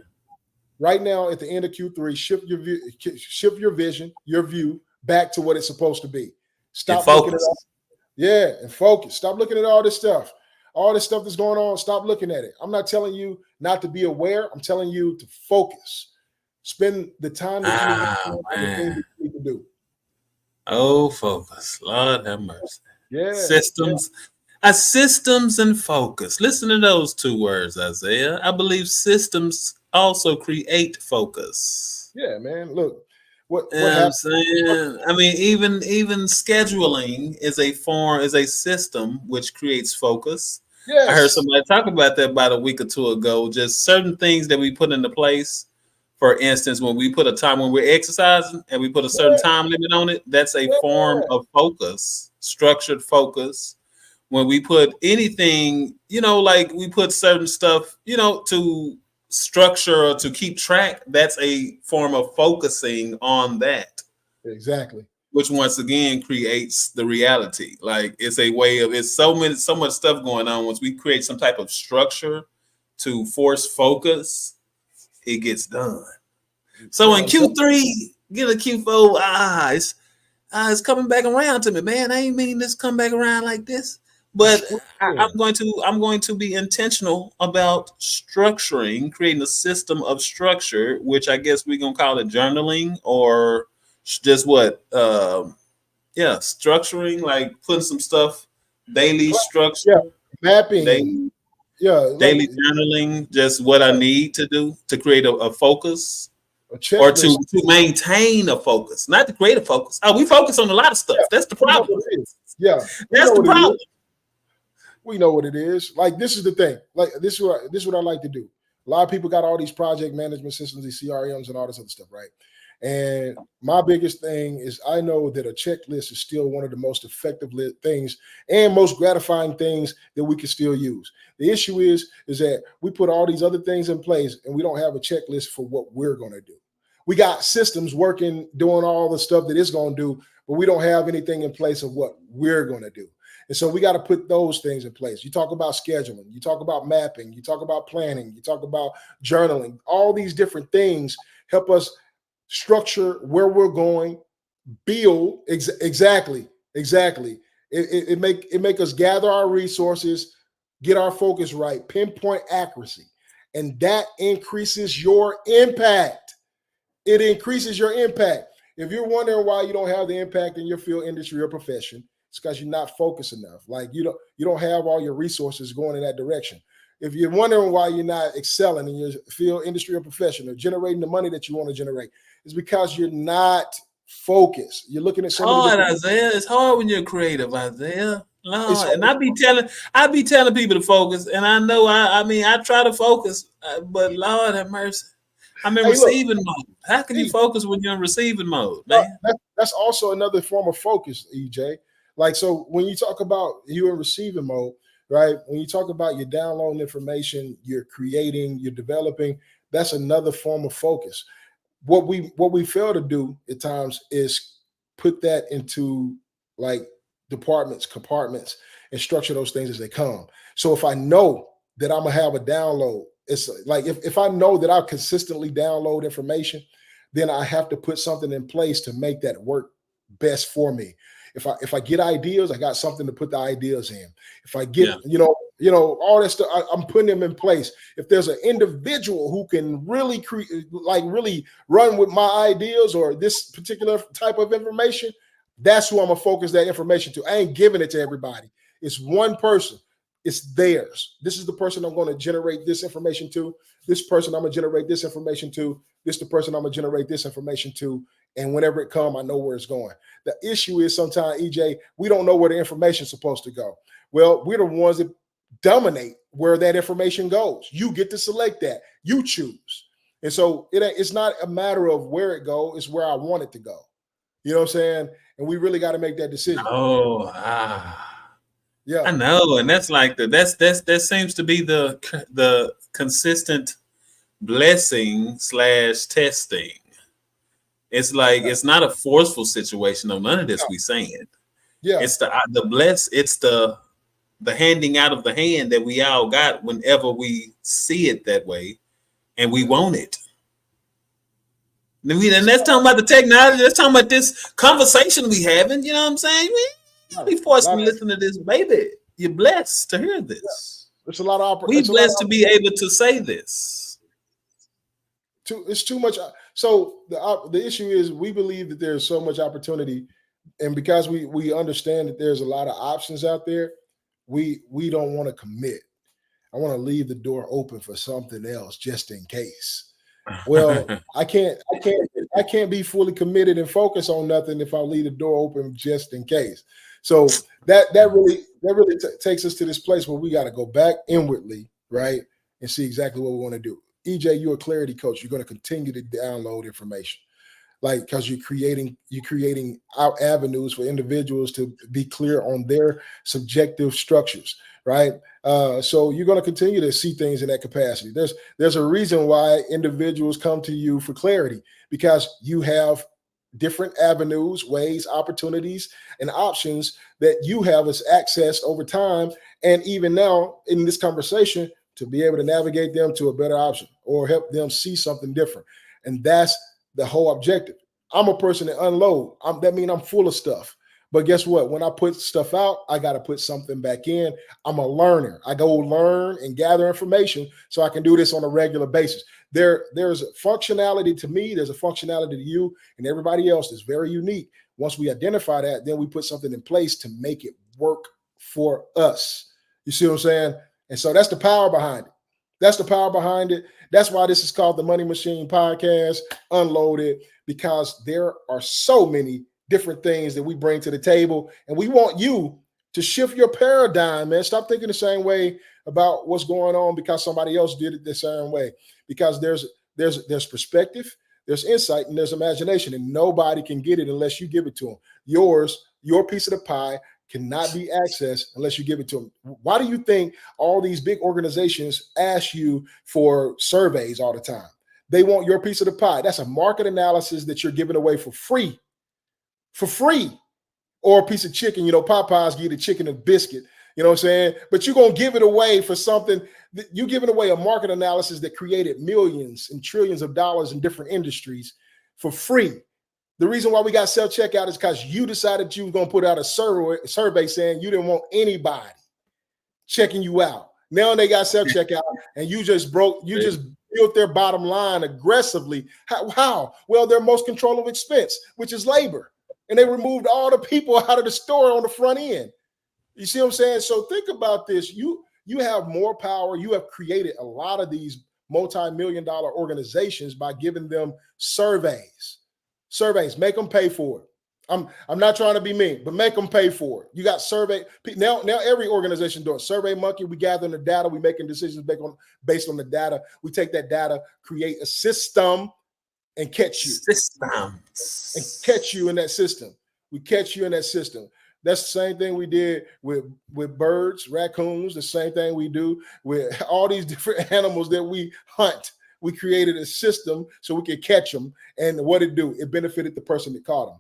[SPEAKER 2] right now at the end of Q3, shift your vision, your view back to what it's supposed to be. Stop looking at and focus. Stop looking at all this stuff. All this stuff that's going on, stop looking at it. I'm not telling you not to be aware. I'm telling you to focus. Spend the time that you have on the things that you need to do.
[SPEAKER 1] Oh, focus. Lord have mercy.
[SPEAKER 2] Yeah.
[SPEAKER 1] Systems. Systems and focus. Listen to those two words, Isaiah. I believe systems also create focus.
[SPEAKER 2] Yeah, man. Look, what
[SPEAKER 1] I'm saying? I mean, even scheduling is a system which creates focus.
[SPEAKER 2] Yes.
[SPEAKER 1] I heard somebody talk about that about a week or two ago. Just certain things that we put into place. For instance, when we put a time when we're exercising and we put a certain time limit on it, that's a form of focus, structured focus. When we put anything, like we put certain stuff, to structure or to keep track, that's a form of focusing on that.
[SPEAKER 2] Exactly.
[SPEAKER 1] Which once again creates the reality. Like it's a way of it's so much stuff going on. Once we create some type of structure to force focus, it gets done. So in Q3, get a Q4, it's coming back around to me, man. I ain't mean this come back around like this. But I'm going to be intentional about structuring, creating a system of structure, which I guess we're gonna call it journaling or just what? Structuring, like putting some stuff, daily structure,
[SPEAKER 2] mapping,
[SPEAKER 1] daily journaling, just what I need to do to create a focus. Or to maintain a focus, not to create a focus. Oh, we focus on a lot of stuff. That's the problem.
[SPEAKER 2] Yeah,
[SPEAKER 1] that's the problem.
[SPEAKER 2] We know what it is. Like this is the thing. Like this is what I like to do. A lot of people got all these project management systems, these CRMs, and all this other stuff, right? And my biggest thing is I know that a checklist is still one of the most effective things and most gratifying things that we can still use. The issue is that we put all these other things in place and we don't have a checklist for what we're going to do. We got systems working, doing all the stuff that it's going to do, but we don't have anything in place of what we're going to do. And so we got to put those things in place. You talk about scheduling, you talk about mapping, you talk about planning, you talk about journaling. All these different things help us structure where we're going, build exactly. It make us gather our resources, get our focus right, pinpoint accuracy, and that increases your impact. It increases your impact. If you're wondering why you don't have the impact in your field, industry, or profession, it's because you're not focused enough. Like you don't have all your resources going in that direction. If you're wondering why you're not excelling in your field, industry, or profession, or generating the money that you want to generate, it's because you're not focused. You're looking at
[SPEAKER 1] hard, Isaiah. It's hard when you're creative, Isaiah. Lord, and I be telling people to focus, and I know I try to focus, but Lord have mercy. I'm in receiving mode. How can you focus when you're in receiving mode, man?
[SPEAKER 2] That's also another form of focus, EJ. Like, so when you talk about you in receiving mode, right? When you talk about you're downloading information, you're creating, you're developing, that's another form of focus. What we fail to do at times is put that into like departments, compartments, and structure those things as they come. So if I know that I'm gonna have a download, it's like if I know that I'll consistently download information, then I have to put something in place to make that work best for me. If I get ideas, I got something to put the ideas in. If I get,
[SPEAKER 1] Yeah.
[SPEAKER 2] all that stuff, I'm putting them in place. If there's an individual who can really really run with my ideas or this particular type of information, that's who I'm gonna focus that information to. I ain't giving it to everybody. It's one person. It's theirs. This is the person I'm going to generate this information to. This person I'm going to generate this information to. This is the person I'm going to generate this information to. And whenever it comes, I know where it's going. The issue is sometimes, EJ, we don't know where the information is supposed to go. Well, we're the ones that dominate where that information goes. You get to select that. You choose. And so it's not a matter of where it goes. It's where I want it to go. You know what I'm saying? And we really got to make that decision.
[SPEAKER 1] Oh,
[SPEAKER 2] Yeah.
[SPEAKER 1] I know, and that's like that seems to be the consistent blessing / testing. It's like it's not a forceful situation. No, none of this we saying.
[SPEAKER 2] Yeah.
[SPEAKER 1] It's the bless. It's the handing out of the hand that we all got whenever we see it that way, and we want it. And that's talking about the technology. That's talking about this conversation we having. You know what I'm saying? We forced to listen to this, baby. You're blessed to hear this.
[SPEAKER 2] It's a lot of
[SPEAKER 1] we blessed to be able to say this.
[SPEAKER 2] It's too much. So the issue is we believe that there's so much opportunity, and because we understand that there's a lot of options out there, we don't want to commit. I want to leave the door open for something else just in case. Well, I can't be fully committed and focused on nothing if I leave the door open just in case. So that really takes us to this place where we got to go back inwardly, right, and see exactly what we want to do. EJ, you're a clarity coach. You're going to continue to download information, like because you're creating out avenues for individuals to be clear on their subjective structures, right? So you're going to continue to see things in that capacity. There's a reason why individuals come to you for clarity, because you have different avenues, ways, opportunities, and options that you have as access over time, and even now in this conversation, to be able to navigate them to a better option or help them see something different. And that's the whole objective. I'm a person that unload. That means I'm full of stuff. But guess what? When I put stuff out, I got to put something back in. I'm a learner. I go learn and gather information so I can do this on a regular basis. There's a functionality to me. There's a functionality to you and everybody else that's very unique. Once we identify that, then we put something in place to make it work for us. You see what I'm saying? And so that's the power behind it. That's the power behind it. That's why this is called the Money Machine Podcast, Unloaded, because there are so many different things that we bring to the table. And we want you to shift your paradigm, man. Stop thinking the same way about what's going on because somebody else did it the same way. Because there's perspective, there's insight, and there's imagination, and nobody can get it unless you give it to them. Your piece of the pie cannot be accessed unless you give it to them. Why do you think all these big organizations ask you for surveys all the time? They want your piece of the pie. That's a market analysis that you're giving away for free. Or a piece of chicken. Popeyes give you the chicken and biscuit. You know what I'm saying? But you're going to give it away for something. You're giving away a market analysis that created millions and trillions of dollars in different industries for free. The reason why we got self-checkout is because you decided you were going to put out a survey saying you didn't want anybody checking you out. Now they got self-checkout and you just built their bottom line aggressively. How? Well, their most controllable expense, which is labor. And they removed all the people out of the store on the front end. You see what I'm saying? So think about this. You have more power. You have created a lot of these multi-million-dollar organizations by giving them surveys. Make them pay for it. I'm not trying to be mean, but make them pay for it. You got survey now every organization doing Survey Monkey. We gathering the data, we making decisions based on the data. We take that data, create a system, and catch you. And catch you in that system. We catch you in that system. That's the same thing we did with birds, raccoons. The same thing we do with all these different animals that we hunt. We created a system so we could catch them. And what it do? It benefited the person that caught them.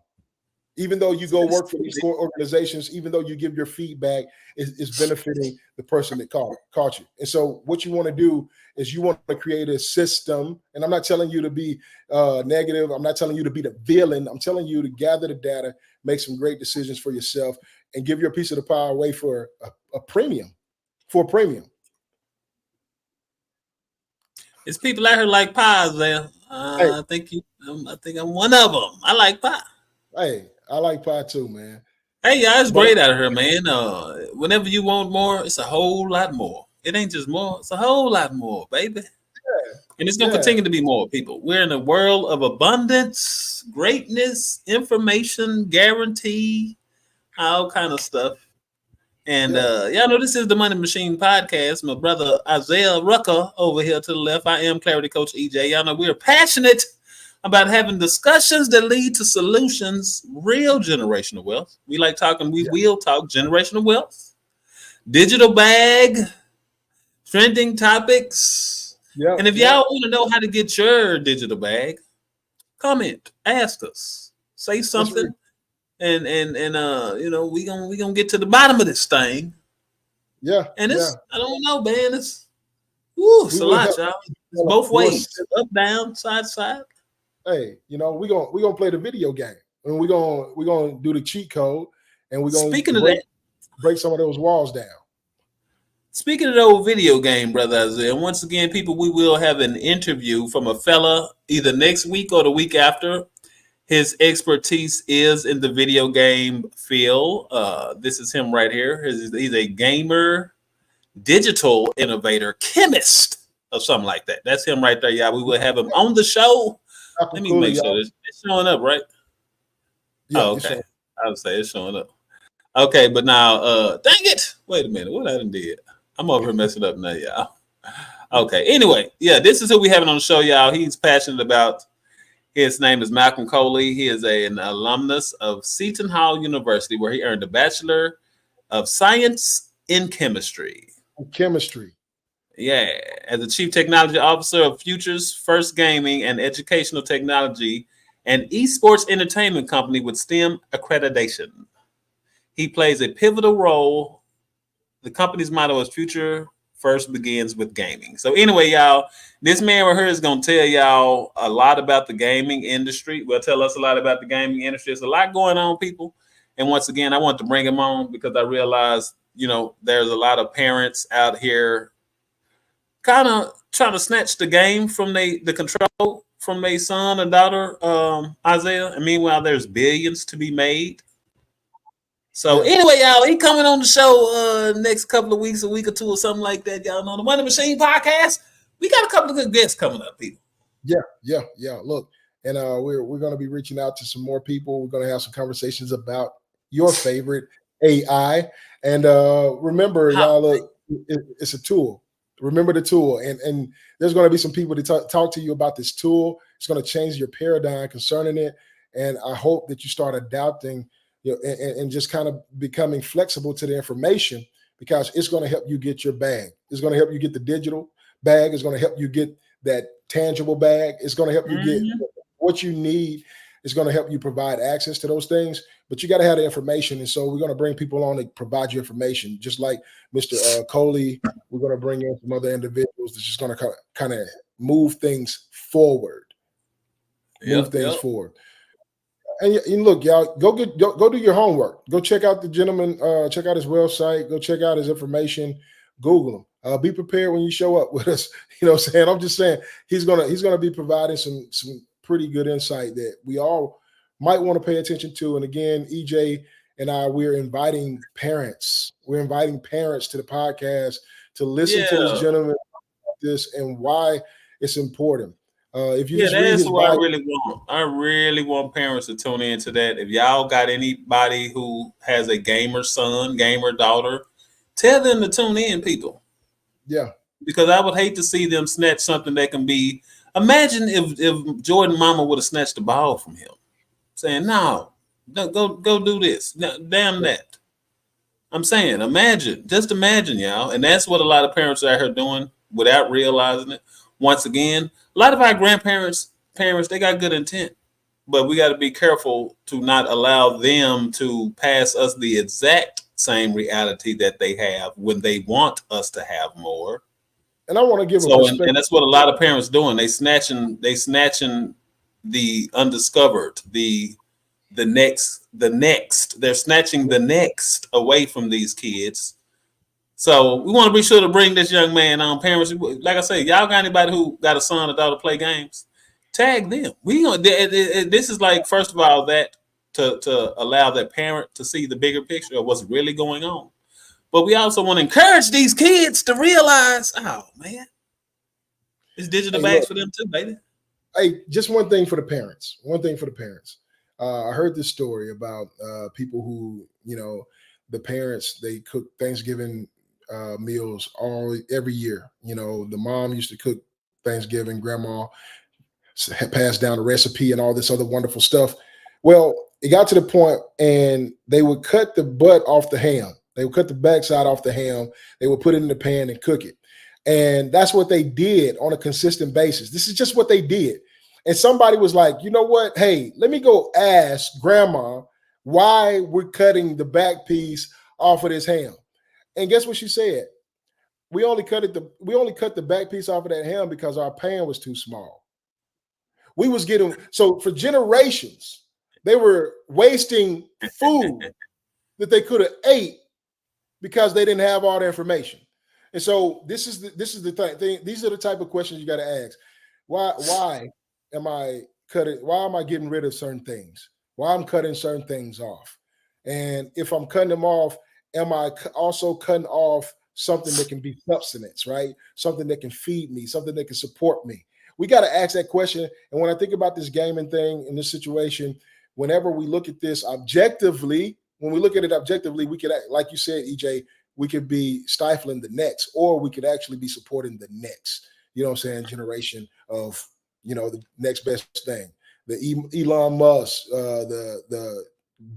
[SPEAKER 2] Even though you go
[SPEAKER 1] It's
[SPEAKER 2] work for these organizations, even though you give your feedback, is benefiting the person that caught you. And so, what you want to do is you want to create a system. And I'm not telling you to be negative. I'm not telling you to be the villain. I'm telling you to gather the data, make some great decisions for yourself, and give your piece of the pie away for a premium. For a premium.
[SPEAKER 1] It's people out here like pies there.
[SPEAKER 2] Hey,
[SPEAKER 1] I think I'm one of them. I like pie.
[SPEAKER 2] hey, I like pie too, man.
[SPEAKER 1] Hey, y'all, it's
[SPEAKER 2] But
[SPEAKER 1] great out here, man. Whenever you want more, it's a whole lot more. It ain't just more; it's a whole lot more, baby. And it's gonna
[SPEAKER 2] yeah,
[SPEAKER 1] continue to be more people. We're in a world of abundance, greatness, information, guarantee, all kind of stuff. And
[SPEAKER 2] yeah,
[SPEAKER 1] y'all know this is the Money Machine Podcast. My brother Isaiah Rucker over here to the left. I am Clarity Coach EJ. Y'all know we're passionate about having discussions that lead to solutions, real generational wealth. We like talking, we
[SPEAKER 2] yeah,
[SPEAKER 1] will talk generational wealth, digital bag, trending topics.
[SPEAKER 2] yeah,
[SPEAKER 1] And if
[SPEAKER 2] yeah.
[SPEAKER 1] y'all want to know how to get your digital bag, comment, ask us, say
[SPEAKER 2] That's real.
[SPEAKER 1] something, and we gonna get to the bottom of this thing.
[SPEAKER 2] Yeah,
[SPEAKER 1] And
[SPEAKER 2] yeah.
[SPEAKER 1] it's I don't know, man. It's
[SPEAKER 2] We
[SPEAKER 1] a
[SPEAKER 2] will
[SPEAKER 1] lot,
[SPEAKER 2] help
[SPEAKER 1] y'all.
[SPEAKER 2] you
[SPEAKER 1] It's
[SPEAKER 2] develop
[SPEAKER 1] both
[SPEAKER 2] your
[SPEAKER 1] ways,
[SPEAKER 2] system.
[SPEAKER 1] up, down, side, side.
[SPEAKER 2] Hey, we're gonna play the video game, and we're gonna do the cheat code, and we're gonna
[SPEAKER 1] Speaking of
[SPEAKER 2] break
[SPEAKER 1] that,
[SPEAKER 2] break some of those walls down.
[SPEAKER 1] speaking of the old video game, brother Isaiah, once again, people, we will have an interview from a fella either next week or the week after. His expertise is in the video game field. This is him right here. He's a gamer, digital innovator, chemist, or something like that. That's him right there, y'all. We will have him on the show.
[SPEAKER 2] Apple
[SPEAKER 1] Let me
[SPEAKER 2] Cooler,
[SPEAKER 1] make sure
[SPEAKER 2] y'all.
[SPEAKER 1] it's showing up, right?
[SPEAKER 2] Yeah,
[SPEAKER 1] Oh,
[SPEAKER 2] it's
[SPEAKER 1] okay.
[SPEAKER 2] on.
[SPEAKER 1] I would say it's showing up. Okay, but now, dang it! Wait a minute, what I done did? I'm over here messing up now, y'all. Okay. Anyway, yeah, this is who we having on the show, y'all. He's passionate about. His name is Malcolm Coley. He is an alumnus of Seton Hall University, where he earned a Bachelor of Science in Chemistry.
[SPEAKER 2] Chemistry.
[SPEAKER 1] Yeah, as the Chief Technology Officer of Futures First Gaming and Educational Technology and Esports Entertainment Company with STEM accreditation. He plays a pivotal role. The company's motto is Future First Begins with Gaming. So anyway, y'all, this man right here is going to tell y'all a lot about the gaming industry. Well, tell us a lot about the gaming industry. There's a lot going on, people. And once again, I want to bring him on because I realized, there's a lot of parents out here kind of trying to snatch the game from the control from their son or daughter, Isaiah. And meanwhile, there's billions to be made. So
[SPEAKER 2] Yeah,
[SPEAKER 1] anyway, y'all, he coming on the show next couple of weeks, a week or two, or something like that. Y'all know the Money Machine Podcast. We got a couple of good guests coming up, people.
[SPEAKER 2] yeah, yeah, yeah. Look, and we're gonna be reaching out to some more people. We're gonna have some conversations about your favorite AI. And remember,
[SPEAKER 1] How?
[SPEAKER 2] y'all, look, it's a tool. Remember the tool, and there's going to be some people to talk to you about this tool. It's going to change your paradigm concerning it, and I hope that you start adapting, and just kind of becoming flexible to the information, because it's going to help you get your bag. It's going to help you get the digital bag. It's going to help you get that tangible bag. It's going to help you get
[SPEAKER 1] Mm-hmm.
[SPEAKER 2] what you need. It's going to help you provide access to those things, but you got to have the information. And so we're going to bring people on to provide you information, just like Mr. Coley. We're going to bring in some other individuals that's just going to kind of move things forward. Move
[SPEAKER 1] Yep,
[SPEAKER 2] things
[SPEAKER 1] yep.
[SPEAKER 2] forward. And look, y'all, go do your homework. Go check out the gentleman. Check out his website. Go check out his information. Google him. Be prepared when you show up with us. You know what I'm saying? I'm just saying he's gonna be providing some pretty good insight that we all might want to pay attention to. And again, EJ and I, we're inviting parents. We're inviting parents to the podcast to listen to this
[SPEAKER 1] Yeah,
[SPEAKER 2] gentleman, this, and why it's important. If you
[SPEAKER 1] yeah.
[SPEAKER 2] just read
[SPEAKER 1] That's
[SPEAKER 2] his
[SPEAKER 1] what I
[SPEAKER 2] bio,
[SPEAKER 1] really want. I really want parents to tune into that. If y'all got anybody who has a gamer son, gamer daughter, tell them to tune in, people.
[SPEAKER 2] yeah,
[SPEAKER 1] Because I would hate to see them snatch something that can be. Imagine if Jordan Mama would have snatched the ball from him, saying, "No, no, go do this. No, damn that." I'm saying, just imagine, y'all, and that's what a lot of parents are out here doing without realizing it. Once again, a lot of our grandparents, parents, they got good intent, but we got to be careful to not allow them to pass us the exact same reality that they have when they want us to have more.
[SPEAKER 2] And I want to give a
[SPEAKER 1] So, and
[SPEAKER 2] perspective.
[SPEAKER 1] that's what a lot of parents doing. They snatching the undiscovered, the next. They're snatching the next away from these kids. So we want to be sure to bring this young man on. Parents, like I say, y'all got anybody who got a son or daughter play games? Tag them. We gonna. This is like, first of all, that to allow that parent to see the bigger picture of what's really going on. But we also want to encourage these kids to realize, oh man, it's digital
[SPEAKER 2] Hey,
[SPEAKER 1] bags
[SPEAKER 2] look,
[SPEAKER 1] for them too, baby.
[SPEAKER 2] hey, just one thing for the parents. One thing for the parents. I heard this story about people who, the parents, they cook Thanksgiving meals every year. The mom used to cook Thanksgiving, grandma had passed down the recipe and all this other wonderful stuff. Well, it got to the point, and they would cut the butt off the ham. They would cut the backside off the ham. They would put it in the pan and cook it. And that's what they did on a consistent basis. This is just what they did. And somebody was like, you know what? Hey, let me go ask grandma why we're cutting the back piece off of this ham. And guess what she said? We only cut the back piece off of that ham because our pan was too small. We was getting, so for generations, they were wasting food that they could have ate because they didn't have all the information. And so this is the thing. These are the type of questions you got to ask. Why am I cutting? Why am I getting rid of certain things? Why I'm cutting certain things off? And if I'm cutting them off, am I also cutting off something that can be substance, right? Something that can feed me, something that can support me. We got to ask that question. And when I think about this gaming thing in this situation, whenever we look at this objectively, when we look at it objectively, we could, like you said, EJ, we could be stifling the next, or we could actually be supporting the next, generation of, the next best thing. The Elon Musk, the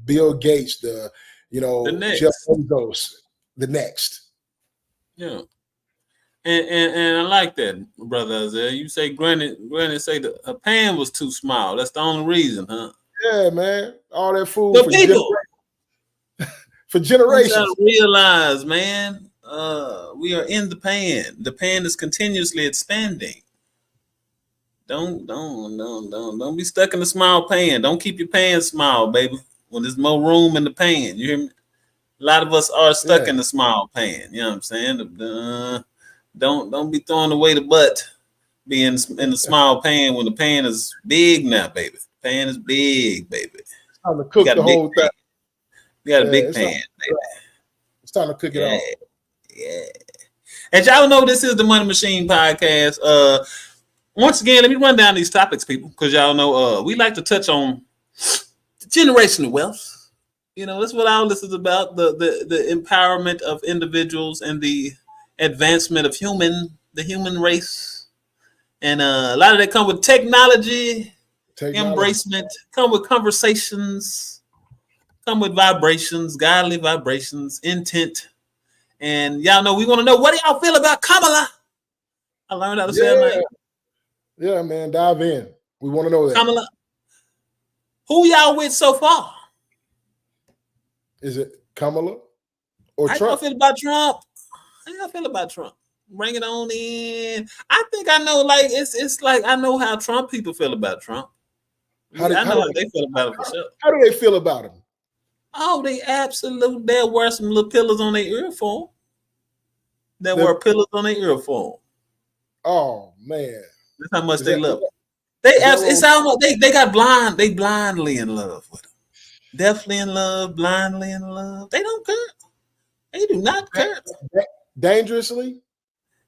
[SPEAKER 2] Bill Gates,
[SPEAKER 1] The
[SPEAKER 2] Jeff
[SPEAKER 1] next.
[SPEAKER 2] Bezos, the next.
[SPEAKER 1] Yeah. And I like that, brother Isaiah. You say granted say the a pan was too small. That's the only reason, huh?
[SPEAKER 2] Yeah, man. All that food
[SPEAKER 1] The people.
[SPEAKER 2] for
[SPEAKER 1] I want y'all
[SPEAKER 2] generations.
[SPEAKER 1] to realize, man, we are in the pan. The pan is continuously expanding. Don't be stuck in the small pan. Don't keep your pan small, baby. When there's more room in the pan, you hear me? A lot of us are stuck
[SPEAKER 2] Yeah.
[SPEAKER 1] in the small pan. You know what I'm saying? Don't be throwing away the butt being in the small pan when the pan is big now, baby. The pan is big, baby.
[SPEAKER 2] It's time to
[SPEAKER 1] You
[SPEAKER 2] cook
[SPEAKER 1] got a
[SPEAKER 2] the
[SPEAKER 1] big
[SPEAKER 2] whole
[SPEAKER 1] pan.
[SPEAKER 2] thing.
[SPEAKER 1] You got a
[SPEAKER 2] Yeah,
[SPEAKER 1] big pan, baby.
[SPEAKER 2] it's time to cook it
[SPEAKER 1] Yeah,
[SPEAKER 2] all.
[SPEAKER 1] yeah. And y'all know this is the Money Machine podcast. Once again, let me run down these topics, people, because y'all know we like to touch on generational wealth. That's what all this is about: the empowerment of individuals and the advancement of the human race. And a lot of that come with technology,
[SPEAKER 2] Technology.
[SPEAKER 1] embracement, come with conversations, come with vibrations, godly vibrations, intent. And y'all know we want to know, what do y'all feel about Kamala? I learned how to say her
[SPEAKER 2] Yeah.
[SPEAKER 1] name.
[SPEAKER 2] Yeah, man. Dive in. We want to know that.
[SPEAKER 1] Kamala. Who y'all with so far?
[SPEAKER 2] Is it Kamala or
[SPEAKER 1] How y'all
[SPEAKER 2] Trump?
[SPEAKER 1] feel about Trump? How y'all feel about Trump? Bring it on in. I think I know, like, it's like I know how Trump people feel about Trump.
[SPEAKER 2] How do,
[SPEAKER 1] I
[SPEAKER 2] how,
[SPEAKER 1] know
[SPEAKER 2] do
[SPEAKER 1] how
[SPEAKER 2] they,
[SPEAKER 1] they feel about it for sure.
[SPEAKER 2] how do they feel about him?
[SPEAKER 1] Oh, they'll wear some little pillows on their ear for 'em. They'll wear
[SPEAKER 2] The,
[SPEAKER 1] pillows on their ear for 'em.
[SPEAKER 2] oh man.
[SPEAKER 1] That's how much
[SPEAKER 2] Is
[SPEAKER 1] they
[SPEAKER 2] that
[SPEAKER 1] love him.
[SPEAKER 2] is that what
[SPEAKER 1] It's almost they got they blindly in love with him. Definitely in love, blindly in love. They don't care. They do not care.
[SPEAKER 2] dangerously?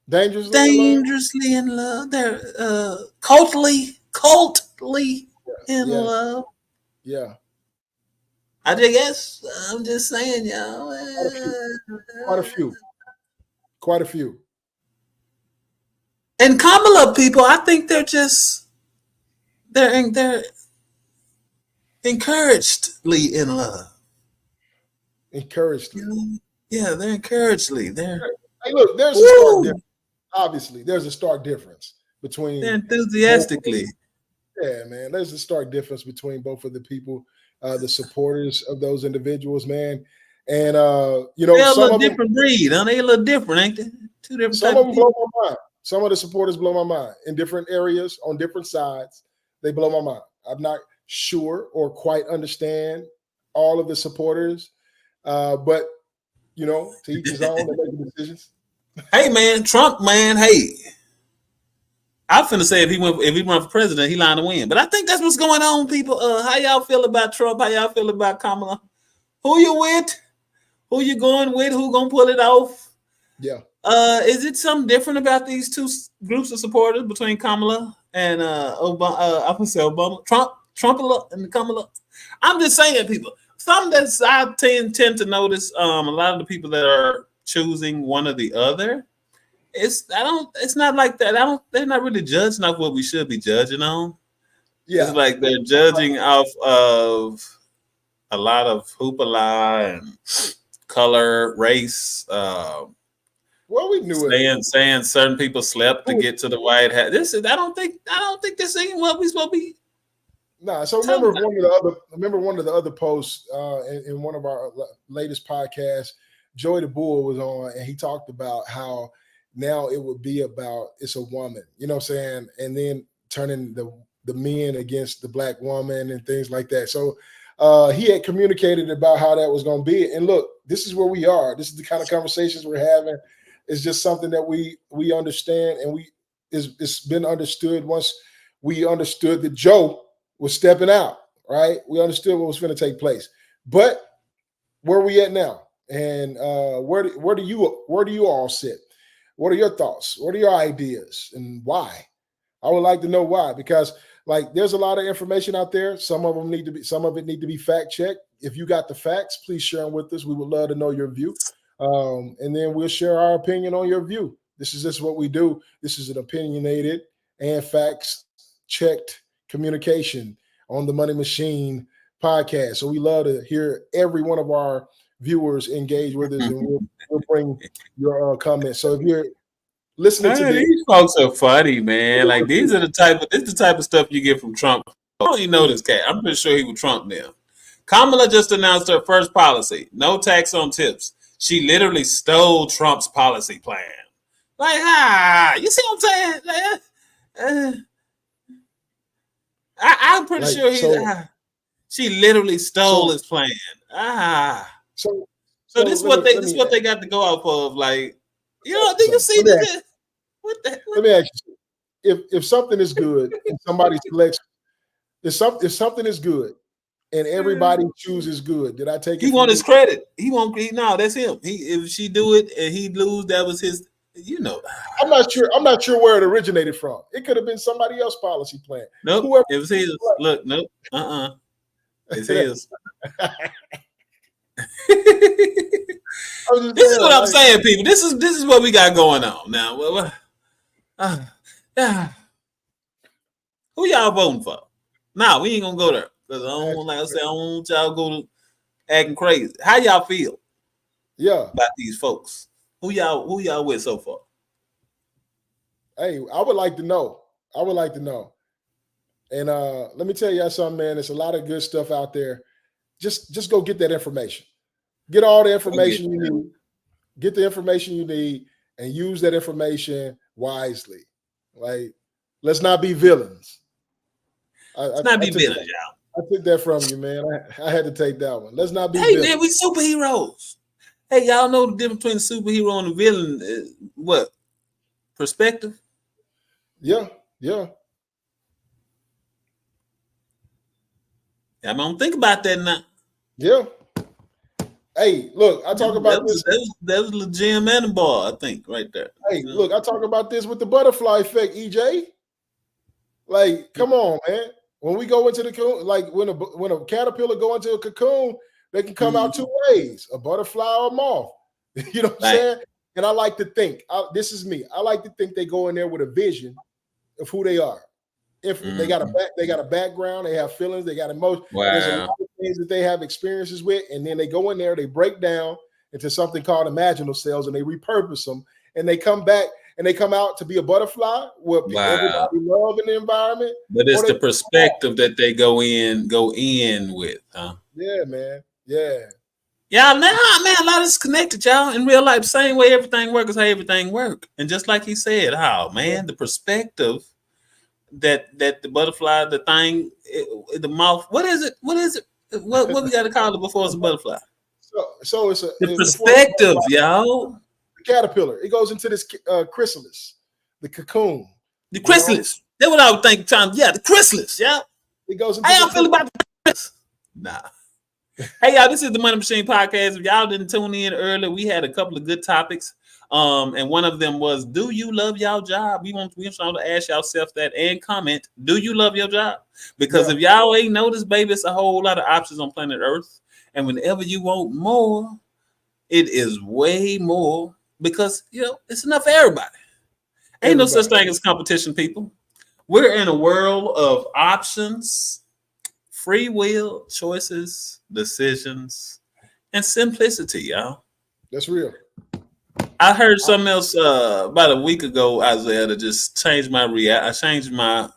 [SPEAKER 2] Dangerously in love?
[SPEAKER 1] Dangerously in love. They're cultly in
[SPEAKER 2] Yeah.
[SPEAKER 1] love.
[SPEAKER 2] Yeah.
[SPEAKER 1] I just guess I'm just saying, y'all.
[SPEAKER 2] Quite a few. Quite a few. Quite a few.
[SPEAKER 1] And Kamala people, I think they're encouragedly in love.
[SPEAKER 2] Encouragedly.
[SPEAKER 1] Yeah, they're encouragedly. They're
[SPEAKER 2] Hey, look, there's a stark
[SPEAKER 1] woo,
[SPEAKER 2] difference. Obviously, there's a stark difference
[SPEAKER 1] they're
[SPEAKER 2] between both.
[SPEAKER 1] enthusiastically.
[SPEAKER 2] Yeah, man. There's a stark difference between both of the people, the supporters of those individuals, man. And
[SPEAKER 1] They're a
[SPEAKER 2] some
[SPEAKER 1] little
[SPEAKER 2] of them,
[SPEAKER 1] different breed, huh? They a little different, ain't they? Two different
[SPEAKER 2] some
[SPEAKER 1] type
[SPEAKER 2] of
[SPEAKER 1] of
[SPEAKER 2] them blow
[SPEAKER 1] people.
[SPEAKER 2] my mind. Some of the supporters blow my mind in different areas, on different sides. They blow my mind. I'm not sure or quite understand all of the supporters, but to each his own. They make the decisions.
[SPEAKER 1] Hey man, Trump, man, hey. I finna say if he run for president, he line to win. But I think that's what's going on, people. How y'all feel about Trump? How y'all feel about Kamala? Who you with? Who you going with? Who gonna pull it off?
[SPEAKER 2] Yeah.
[SPEAKER 1] Is it something different about these two groups of supporters between Kamala and Obama? I would say Obama, Trump, and Kamala. I'm just saying, people. Something that's I tend to notice. A lot of the people that are choosing one or the other. It's not like that. They're not really judging off what we should be judging on. It's
[SPEAKER 2] Yeah.
[SPEAKER 1] like they're judging off of a lot of hoopla and color, race,
[SPEAKER 2] Well, we knew it.
[SPEAKER 1] saying certain people slept to get to the White House. I don't think this ain't what we supposed to be
[SPEAKER 2] Nah, so
[SPEAKER 1] talking about.
[SPEAKER 2] remember one of the other posts in one of our latest podcasts, Joey the Bull was on, and he talked about how now it would be about it's a woman, you know what I'm saying, and then turning the men against the black woman and things like that. So he had communicated about how that was going to be, and look, this is where we are. This is the kind of conversations we're having. It's just something that we understand, and it's been understood once we understood that Joe was stepping out, right? We understood what was going to take place. But where are we at now? And where do you all sit? What are your thoughts? What are your ideas, and why? I would like to know why, because like there's a lot of information out there. Some of it need to be fact checked. If you got the facts, please share them with us. We would love to know your view, and then we'll share our opinion on your view. This is just what we do. This is an opinionated and facts checked communication on the Money Machine podcast. So we love to hear every one of our viewers engage with us, and we'll bring your comments. So if you're listening to
[SPEAKER 1] Hey,
[SPEAKER 2] this,
[SPEAKER 1] these folks are funny, man. Like this is the type of stuff you get from Trump. I don't even know this cat. I'm pretty sure he was Trump now. Kamala just announced her first policy: no tax on tips. She literally stole Trump's policy plan. Like, you see what I'm saying? Like, I'm pretty
[SPEAKER 2] like
[SPEAKER 1] sure she literally stole
[SPEAKER 2] so
[SPEAKER 1] his plan. Ah,
[SPEAKER 2] so
[SPEAKER 1] so
[SPEAKER 2] so
[SPEAKER 1] this is
[SPEAKER 2] let
[SPEAKER 1] what
[SPEAKER 2] me
[SPEAKER 1] they
[SPEAKER 2] let
[SPEAKER 1] this is
[SPEAKER 2] me
[SPEAKER 1] what they got to go off of. Like, do you
[SPEAKER 2] so
[SPEAKER 1] see this? What the?
[SPEAKER 2] let me ask you, if something is good and somebody selects, if something is good and everybody chooses good, did I take
[SPEAKER 1] He
[SPEAKER 2] it from
[SPEAKER 1] want his
[SPEAKER 2] you?
[SPEAKER 1] credit. He won't. No, that's him. If she do it and he lose, that was his. You know.
[SPEAKER 2] I'm not sure where it originated from. It could have been somebody else's policy plan.
[SPEAKER 1] Nope.
[SPEAKER 2] Whoever.
[SPEAKER 1] It was his. Look. Nope. It's his. This
[SPEAKER 2] I was just
[SPEAKER 1] is what
[SPEAKER 2] saying,
[SPEAKER 1] I'm
[SPEAKER 2] like,
[SPEAKER 1] saying, people. This is what we got going on now. Uh, uh, who y'all voting for? Nah, we ain't gonna go there because I don't like I said I don't want y'all go to acting crazy. How y'all feel
[SPEAKER 2] yeah.
[SPEAKER 1] about these folks? Who y'all with so far?
[SPEAKER 2] Hey, I would like to know. I would like to know. And let me tell you something, man. There's a lot of good stuff out there. Just go get that information. Get all the
[SPEAKER 1] Go get
[SPEAKER 2] information you need. Get the information you need and use that information wisely. Like, let's not be villains.
[SPEAKER 1] Let's not
[SPEAKER 2] I
[SPEAKER 1] be
[SPEAKER 2] took
[SPEAKER 1] villains,
[SPEAKER 2] that.
[SPEAKER 1] y'all.
[SPEAKER 2] I took that from you, man. I had to take that one. Let's not be
[SPEAKER 1] Hey man,
[SPEAKER 2] villains.
[SPEAKER 1] we superheroes. Hey, y'all know the difference between the superhero and the villain? What perspective?
[SPEAKER 2] Yeah, yeah.
[SPEAKER 1] I don't think about that now.
[SPEAKER 2] Yeah. Hey, look, I talk about this.
[SPEAKER 1] That was the Jim and the ball, I think, right there.
[SPEAKER 2] Hey,
[SPEAKER 1] You know?
[SPEAKER 2] look, I talk about this with the butterfly effect, EJ. Like, come on, man. When we go into the cocoon, like when a caterpillar go into a cocoon, they can come out two ways: a butterfly or a moth. You know what I'm
[SPEAKER 1] Right.
[SPEAKER 2] saying? And I like to think, this is me. I like to think they go in there with a vision of who they are. If they got a background, they have feelings, they got emotions. There's a lot
[SPEAKER 1] Wow.
[SPEAKER 2] of things that they have experiences with, and then they go in there, they break down into something called imaginal cells, and they repurpose them, and they come back and they come out to be a butterfly, what
[SPEAKER 1] Wow.
[SPEAKER 2] everybody love in the environment,
[SPEAKER 1] But
[SPEAKER 2] or
[SPEAKER 1] it's
[SPEAKER 2] they,
[SPEAKER 1] the perspective that they go in with, huh?
[SPEAKER 2] yeah, man, yeah,
[SPEAKER 1] Yeah, man, a lot is connected, y'all. In real life, same way everything works is how everything work. And just like he said, how
[SPEAKER 2] yeah.
[SPEAKER 1] man, the perspective that the butterfly, the thing, the mouth. What is it? What is it? What we got to call it before it's a butterfly?
[SPEAKER 2] So it's
[SPEAKER 1] The
[SPEAKER 2] before it's a
[SPEAKER 1] perspective,
[SPEAKER 2] butterfly,
[SPEAKER 1] y'all.
[SPEAKER 2] the caterpillar. It goes into this chrysalis, the cocoon.
[SPEAKER 1] The
[SPEAKER 2] You know,
[SPEAKER 1] chrysalis. That's what I would think. Time, yeah, the chrysalis. Yeah.
[SPEAKER 2] it goes into
[SPEAKER 1] How
[SPEAKER 2] the
[SPEAKER 1] y'all feel
[SPEAKER 2] chrysalis.
[SPEAKER 1] about the chrysalis? Nah. Hey y'all, this is the Money Machine Podcast. If y'all didn't tune in earlier, we had a couple of good topics. And one of them was, do you love your job? We want to ask yourself that and comment, do you love your job? Because
[SPEAKER 2] Yeah,
[SPEAKER 1] if y'all ain't noticed, baby, it's a whole lot of options on planet Earth. And whenever you want more, it is way more because it's enough for everybody. Ain't no such
[SPEAKER 2] everybody.
[SPEAKER 1] thing as competition, people. We're in a world of options, free will, choices, decisions, and simplicity, y'all.
[SPEAKER 2] That's real.
[SPEAKER 1] I heard something else about a week ago, Isaiah, that just changed my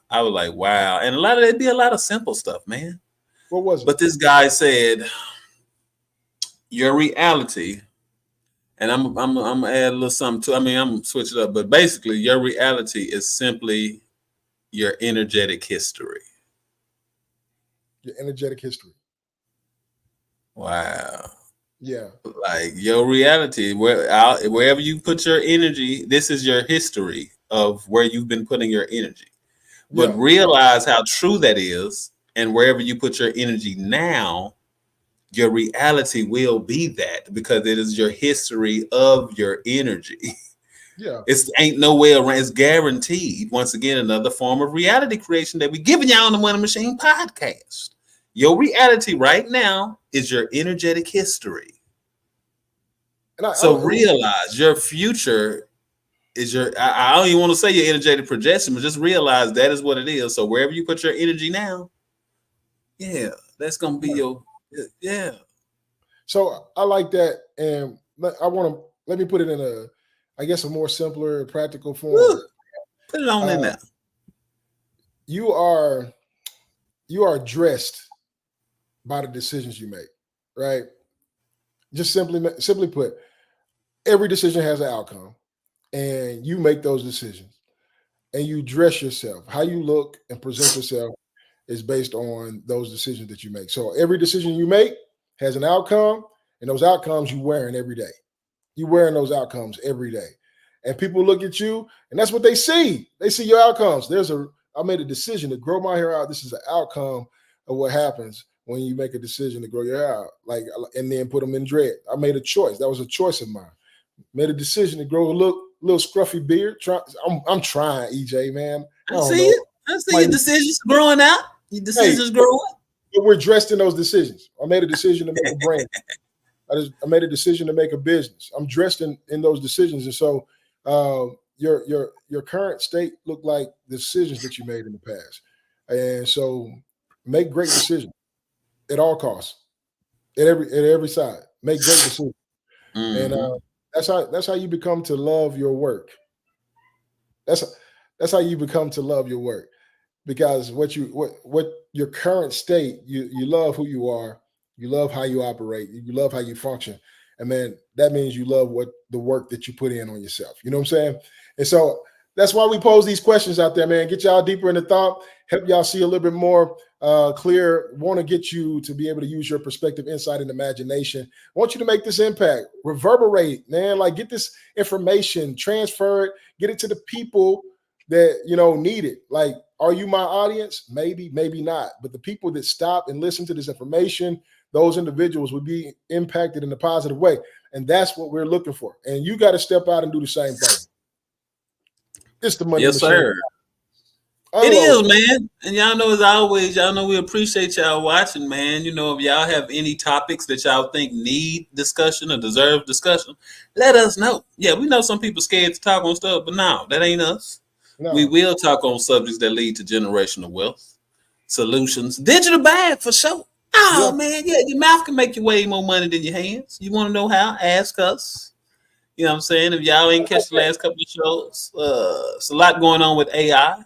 [SPEAKER 1] I was like, wow. And it'd be a lot of simple stuff, man.
[SPEAKER 2] What was it?
[SPEAKER 1] But this guy said, your reality, and I'm gonna add a little something to. I mean, I'm gonna switch it up, but basically, your reality is simply your energetic history.
[SPEAKER 2] Your energetic history.
[SPEAKER 1] Wow.
[SPEAKER 2] Yeah,
[SPEAKER 1] Like your reality, wherever you put your energy, this is your history of where you've been putting your energy. But
[SPEAKER 2] yeah,
[SPEAKER 1] realize how true that is, and wherever you put your energy now, your reality will be that because it is your history of your energy.
[SPEAKER 2] yeah.
[SPEAKER 1] It's ain't no way around. It's guaranteed. Once again, another form of reality creation that we giving y'all on the Money Machine Podcast. Your reality right now is your energetic history.
[SPEAKER 2] And
[SPEAKER 1] So realize your future is I don't even want to say your energetic projection, but just realize that is what it is. So wherever you put your energy now, yeah, that's gonna be your yeah.
[SPEAKER 2] so I like that, and I want to let me put it in I guess, a more simpler, practical form.
[SPEAKER 1] Woo, put it on in
[SPEAKER 2] Uh,
[SPEAKER 1] there.
[SPEAKER 2] you are you are dressed by the decisions you make, right? Just simply put, every decision has an outcome, and you make those decisions, and you dress yourself. How you look and present yourself is based on those decisions that you make. So every decision you make has an outcome, and those outcomes you wearing every day. You wearing those outcomes every day, and people look at you, and that's what they see. They see your outcomes. I made a decision to grow my hair out. This is an outcome of what happens when you make a decision to grow your hair out, like, and then put them in dread. I made a choice. That was a choice of mine. Made a decision to grow a little scruffy beard. I'm trying, EJ, man. I
[SPEAKER 1] I
[SPEAKER 2] don't
[SPEAKER 1] see
[SPEAKER 2] know.
[SPEAKER 1] it. I see
[SPEAKER 2] Might
[SPEAKER 1] your
[SPEAKER 2] need,
[SPEAKER 1] decisions growing out. Your
[SPEAKER 2] hey,
[SPEAKER 1] decisions growing.
[SPEAKER 2] but we're dressed in those decisions. I made a decision to make a brand. I made a decision to make a business. I'm dressed in those decisions, and so your current state look like the decisions that you made in the past, and so make great decisions at all costs, at every side. Make great decisions, and
[SPEAKER 1] Mm-hmm.
[SPEAKER 2] that's how you become to love your work. That's that's how you become to love your work, because what your current state, you love who you are, you love how you operate, you love how you function, and man, that means you love what the work that you put in on yourself. You know what I'm saying? And so that's why we pose these questions out there, man. Get y'all deeper in the thought, help y'all see a little bit more clear. Want to get you to be able to use your perspective, insight, and imagination. I want you to make this impact, reverberate, man. Like, get this information, transfer it, get it to the people that need it. Like, are you my audience? Maybe, maybe not. But the people that stop and listen to this information, those individuals would be impacted in a positive way. And that's what we're looking for. And you got to step out and do the same thing. It's the Money
[SPEAKER 1] Yes,
[SPEAKER 2] Machine.
[SPEAKER 1] sir. It
[SPEAKER 2] Unload.
[SPEAKER 1] is, man. And y'all know, as always, y'all know we appreciate y'all watching, man. If y'all have any topics that y'all think need discussion or deserve discussion, let us know. Yeah, we know some people scared to talk on stuff, but no, that ain't us. We
[SPEAKER 2] No.
[SPEAKER 1] will talk on subjects that lead to generational wealth, solutions, digital bag for sure. Oh,
[SPEAKER 2] Yeah.
[SPEAKER 1] man, yeah, your mouth can make you way more money than your hands. You want to know how? Ask us. You know what I'm saying? If y'all ain't catch the last couple of shows, it's a lot going on with AI.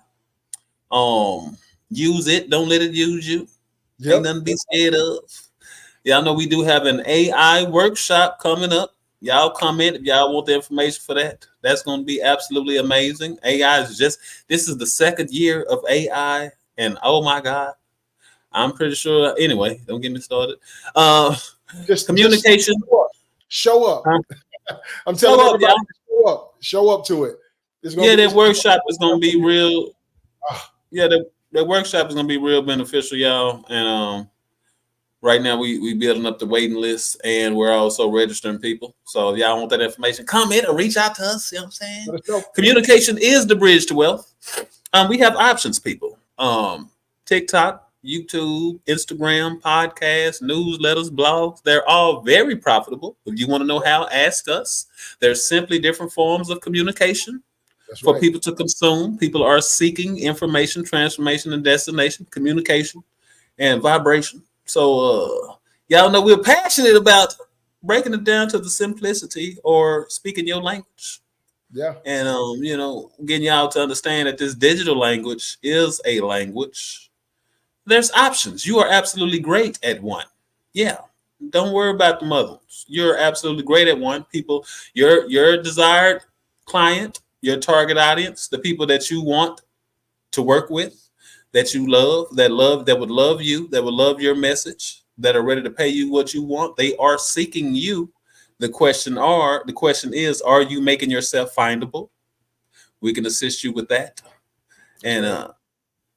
[SPEAKER 1] Use it. Don't let it use you. Ain't
[SPEAKER 2] Yep.
[SPEAKER 1] nothing to be scared of. Y'all know we do have an AI workshop coming up. Y'all comment if y'all want the information for that. That's going to be absolutely amazing. AI is just, this is the second year of AI. And oh my God, I'm pretty sure. Anyway, don't get me started. Uh,
[SPEAKER 2] Just
[SPEAKER 1] Communication.
[SPEAKER 2] show up.
[SPEAKER 1] Huh?
[SPEAKER 2] I'm telling
[SPEAKER 1] Show up,
[SPEAKER 2] everybody,
[SPEAKER 1] y'all.
[SPEAKER 2] show up to it. It's gonna
[SPEAKER 1] Yeah,
[SPEAKER 2] be.
[SPEAKER 1] that
[SPEAKER 2] It's gonna
[SPEAKER 1] workshop is going to be
[SPEAKER 2] be
[SPEAKER 1] real.
[SPEAKER 2] ah,
[SPEAKER 1] Yeah, that workshop is going to be real beneficial, y'all. And right now, we building up the waiting list, and we're also registering people. So if y'all want that information, comment or reach out to us. You know what I'm saying?
[SPEAKER 2] let us know.
[SPEAKER 1] Communication is the bridge to wealth. We have options, people. TikTok, YouTube, Instagram, podcasts, newsletters, blogs. They're all very profitable. If you want to know how, ask us. There's simply different forms of communication
[SPEAKER 2] That's
[SPEAKER 1] for
[SPEAKER 2] right.
[SPEAKER 1] people to consume. People are seeking information, transformation, and destination, communication, and vibration. So y'all know we're passionate about breaking it down to the simplicity or speaking your language.
[SPEAKER 2] Yeah.
[SPEAKER 1] And getting y'all to understand that this digital language is a language. There's options. You are absolutely great at one. Yeah. Don't worry about the others. You're absolutely great at one. People, your desired client, your target audience, the people that you want to work with, that you love, that would love you, that would love your message, that are ready to pay you what you want. They are seeking you. The question is, are you making yourself findable? We can assist you with that.
[SPEAKER 2] That's
[SPEAKER 1] And
[SPEAKER 2] right.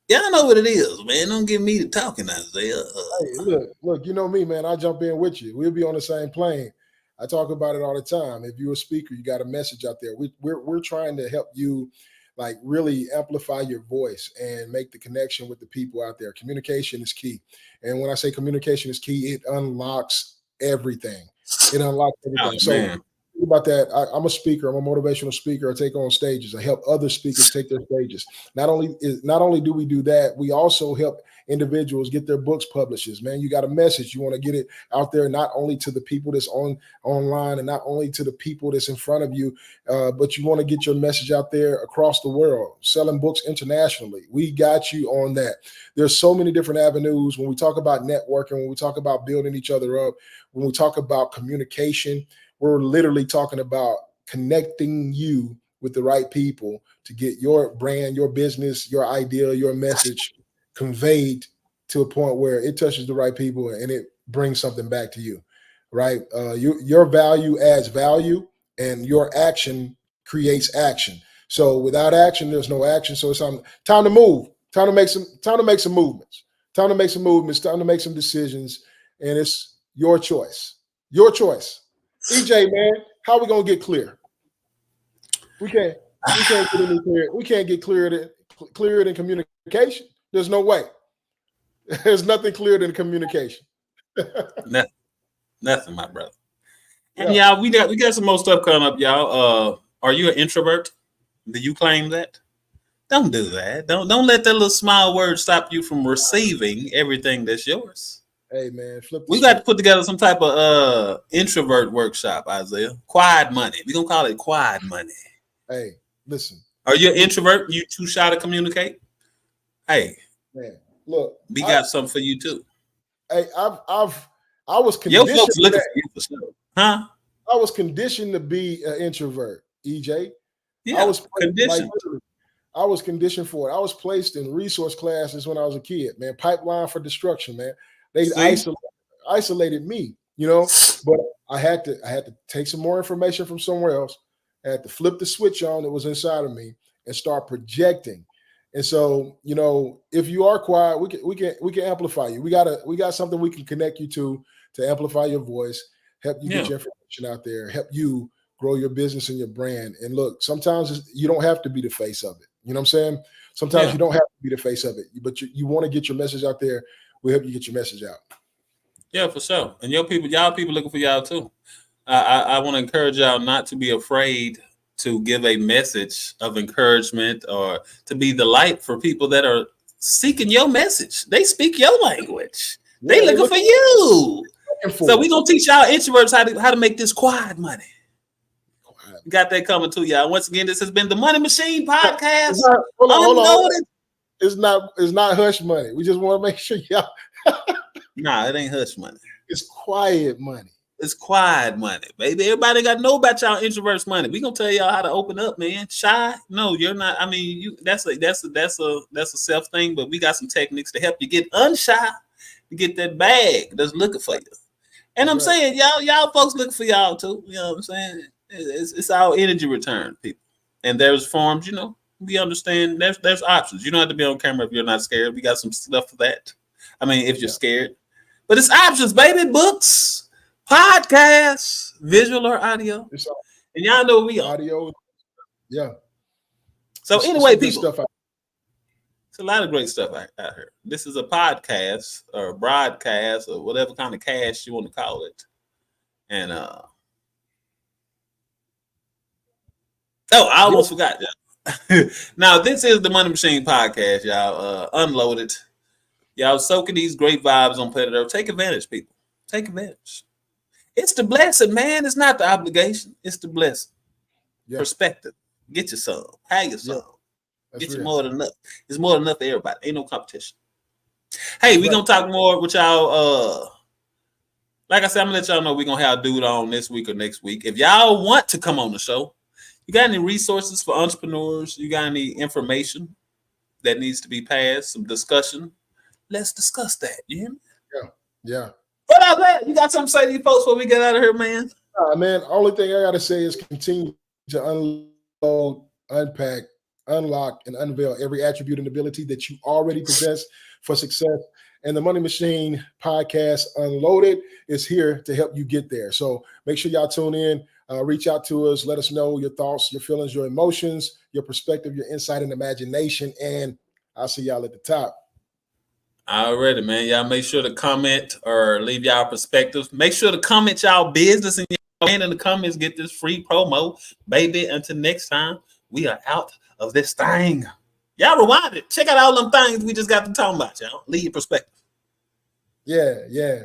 [SPEAKER 1] y'all know what it is, man. Don't get me to talking, Isaiah.
[SPEAKER 2] Hey, look. You know me, man. I jump in with you. We'll be on the same plane. I talk about it all the time. If you're a speaker, you got a message out there. We're trying to help you, like, really amplify your voice and make the connection with the people out there. Communication is key, and when I say communication is key, it unlocks everything. It unlocks
[SPEAKER 1] Oh
[SPEAKER 2] everything. So
[SPEAKER 1] man.
[SPEAKER 2] think about that. I'm a speaker. I'm a motivational speaker. I take on stages. I help other speakers take their stages. Not only do we do that, we also help individuals get their books published. Man, you got a message. You want to get it out there, not only to the people that's online and not only to the people that's in front of you, but you want to get your message out there across the world, selling books internationally. We got you on that. There's so many different avenues when we talk about networking, when we talk about building each other up, when we talk about communication. We're literally talking about connecting you with the right people to get your brand, your business, your idea, your message conveyed to a point where it touches the right people and it brings something back to you, right? Your value adds value, and your action creates action. So without action, there's no action. So it's time to move. Time to make some movements. Time to make some movements. Time to make some decisions, and it's your choice. Your choice. EJ, man, how we gonna get clear? We can't. We can't get any clear. We can't get clearer than communication. There's no way. There's nothing clearer than communication.
[SPEAKER 1] Nothing, nothing, my brother. And
[SPEAKER 2] Yeah.
[SPEAKER 1] y'all, we got some more stuff coming up, y'all. Are you an introvert? Do you claim that? Don't do that. Don't let that little small word stop you from receiving everything that's yours.
[SPEAKER 2] Hey, man, flip the
[SPEAKER 1] We got to
[SPEAKER 2] script.
[SPEAKER 1] put together some type of introvert workshop, Isaiah. Quiet money. We're gonna call it quiet money.
[SPEAKER 2] Hey, listen.
[SPEAKER 1] Are you an
[SPEAKER 2] We,
[SPEAKER 1] introvert? You too shy to communicate? Hey,
[SPEAKER 2] man, look.
[SPEAKER 1] we got something for you too.
[SPEAKER 2] I was
[SPEAKER 1] Your
[SPEAKER 2] conditioned
[SPEAKER 1] folks
[SPEAKER 2] to
[SPEAKER 1] looking
[SPEAKER 2] that.
[SPEAKER 1] for you for sure. Huh?
[SPEAKER 2] I was conditioned to be an introvert. EJ, I
[SPEAKER 1] Yeah.
[SPEAKER 2] was like
[SPEAKER 1] Condition.
[SPEAKER 2] literally, I was conditioned for it. I was placed in resource classes when I was a kid, man. Pipeline for destruction, man. They
[SPEAKER 1] See?
[SPEAKER 2] isolated me, but I had to take some more information from somewhere else. I had to flip the switch on that was inside of me and start projecting. And so, if you are quiet, we can amplify you. We got something we can connect you to amplify your voice, help you get
[SPEAKER 1] Yeah.
[SPEAKER 2] your information out there, help you grow your business and your brand. And look, sometimes you don't have to be the face of it. You know what I'm saying? Sometimes
[SPEAKER 1] Yeah.
[SPEAKER 2] you don't have to be the face of it, but you want to get your message out there. We help you get your message out.
[SPEAKER 1] Yeah, for sure. And y'all people looking for y'all too. I want to encourage y'all not to be afraid to give a message of encouragement or to be the light for people that are seeking your message. They speak your language. They
[SPEAKER 2] Yeah, they
[SPEAKER 1] looking
[SPEAKER 2] looking
[SPEAKER 1] for you. So
[SPEAKER 2] for
[SPEAKER 1] we
[SPEAKER 2] it.
[SPEAKER 1] gonna teach y'all introverts how to make this quiet money. We got that coming to y'all. Once again, this has been the Money Machine Podcast.
[SPEAKER 2] Hold on.
[SPEAKER 1] Unloaded.
[SPEAKER 2] It's not hush money. We just want to make sure y'all.
[SPEAKER 1] Nah, it ain't hush money.
[SPEAKER 2] It's quiet money.
[SPEAKER 1] It's quiet money, baby. Everybody got to know about y'all introverts money. We gonna tell y'all how to open up, man. Shy? No, you're not. I mean, you. That's a self thing. But we got some techniques to help you get unshy, to get that bag that's looking for you. And I'm saying, y'all folks looking for y'all too. You know what I'm saying? It's our energy return, people. And there's forms, we understand there's options. You don't have to be on camera if you're not scared. We got some stuff for that. I mean, if you're scared. But it's options, baby. Books, podcasts, visual or audio. And y'all know we are.
[SPEAKER 2] Audio. Yeah.
[SPEAKER 1] So anyway, people. It's a lot of great stuff out here. This is a podcast or a broadcast or whatever kind of cast you want to call it. And I almost forgot that. Now, this is the Money Machine Podcast, y'all. Unloaded. Y'all soaking these great vibes on planet Earth. Take advantage, people. Take advantage. It's the blessing, man. It's not the obligation. It's the blessing. Yeah. Perspective. Get your some. Have your some. Get you more than enough. It's more than enough for everybody. Ain't no competition. Hey, we're going to talk more with y'all. Like I said, I'm going to let y'all know we're going to have a dude on this week or next week. If y'all want to come on the show, you got any resources for entrepreneurs? You got any information that needs to be passed? Some discussion? Let's discuss that. You hear me?
[SPEAKER 2] Yeah.
[SPEAKER 1] What else, man? You got something to say to these folks before we get out of here, man?
[SPEAKER 2] Man, only thing I got to say is continue to unload, unpack, unlock, and unveil every attribute and ability that you already possess for success. And the Money Machine Podcast Unloaded is here to help you get there. So make sure y'all tune in. Reach out to us. Let us know your thoughts, your feelings, your emotions, your perspective, your insight and imagination. And I'll see y'all at the top.
[SPEAKER 1] Already, man. Y'all make sure to comment or leave y'all perspectives. Make sure to comment y'all business and in the comments. Get this free promo, baby. Until next time, we are out of this thing. Y'all rewind it. Check out all them things we just got to talk about, y'all. Leave your perspective.
[SPEAKER 2] Yeah.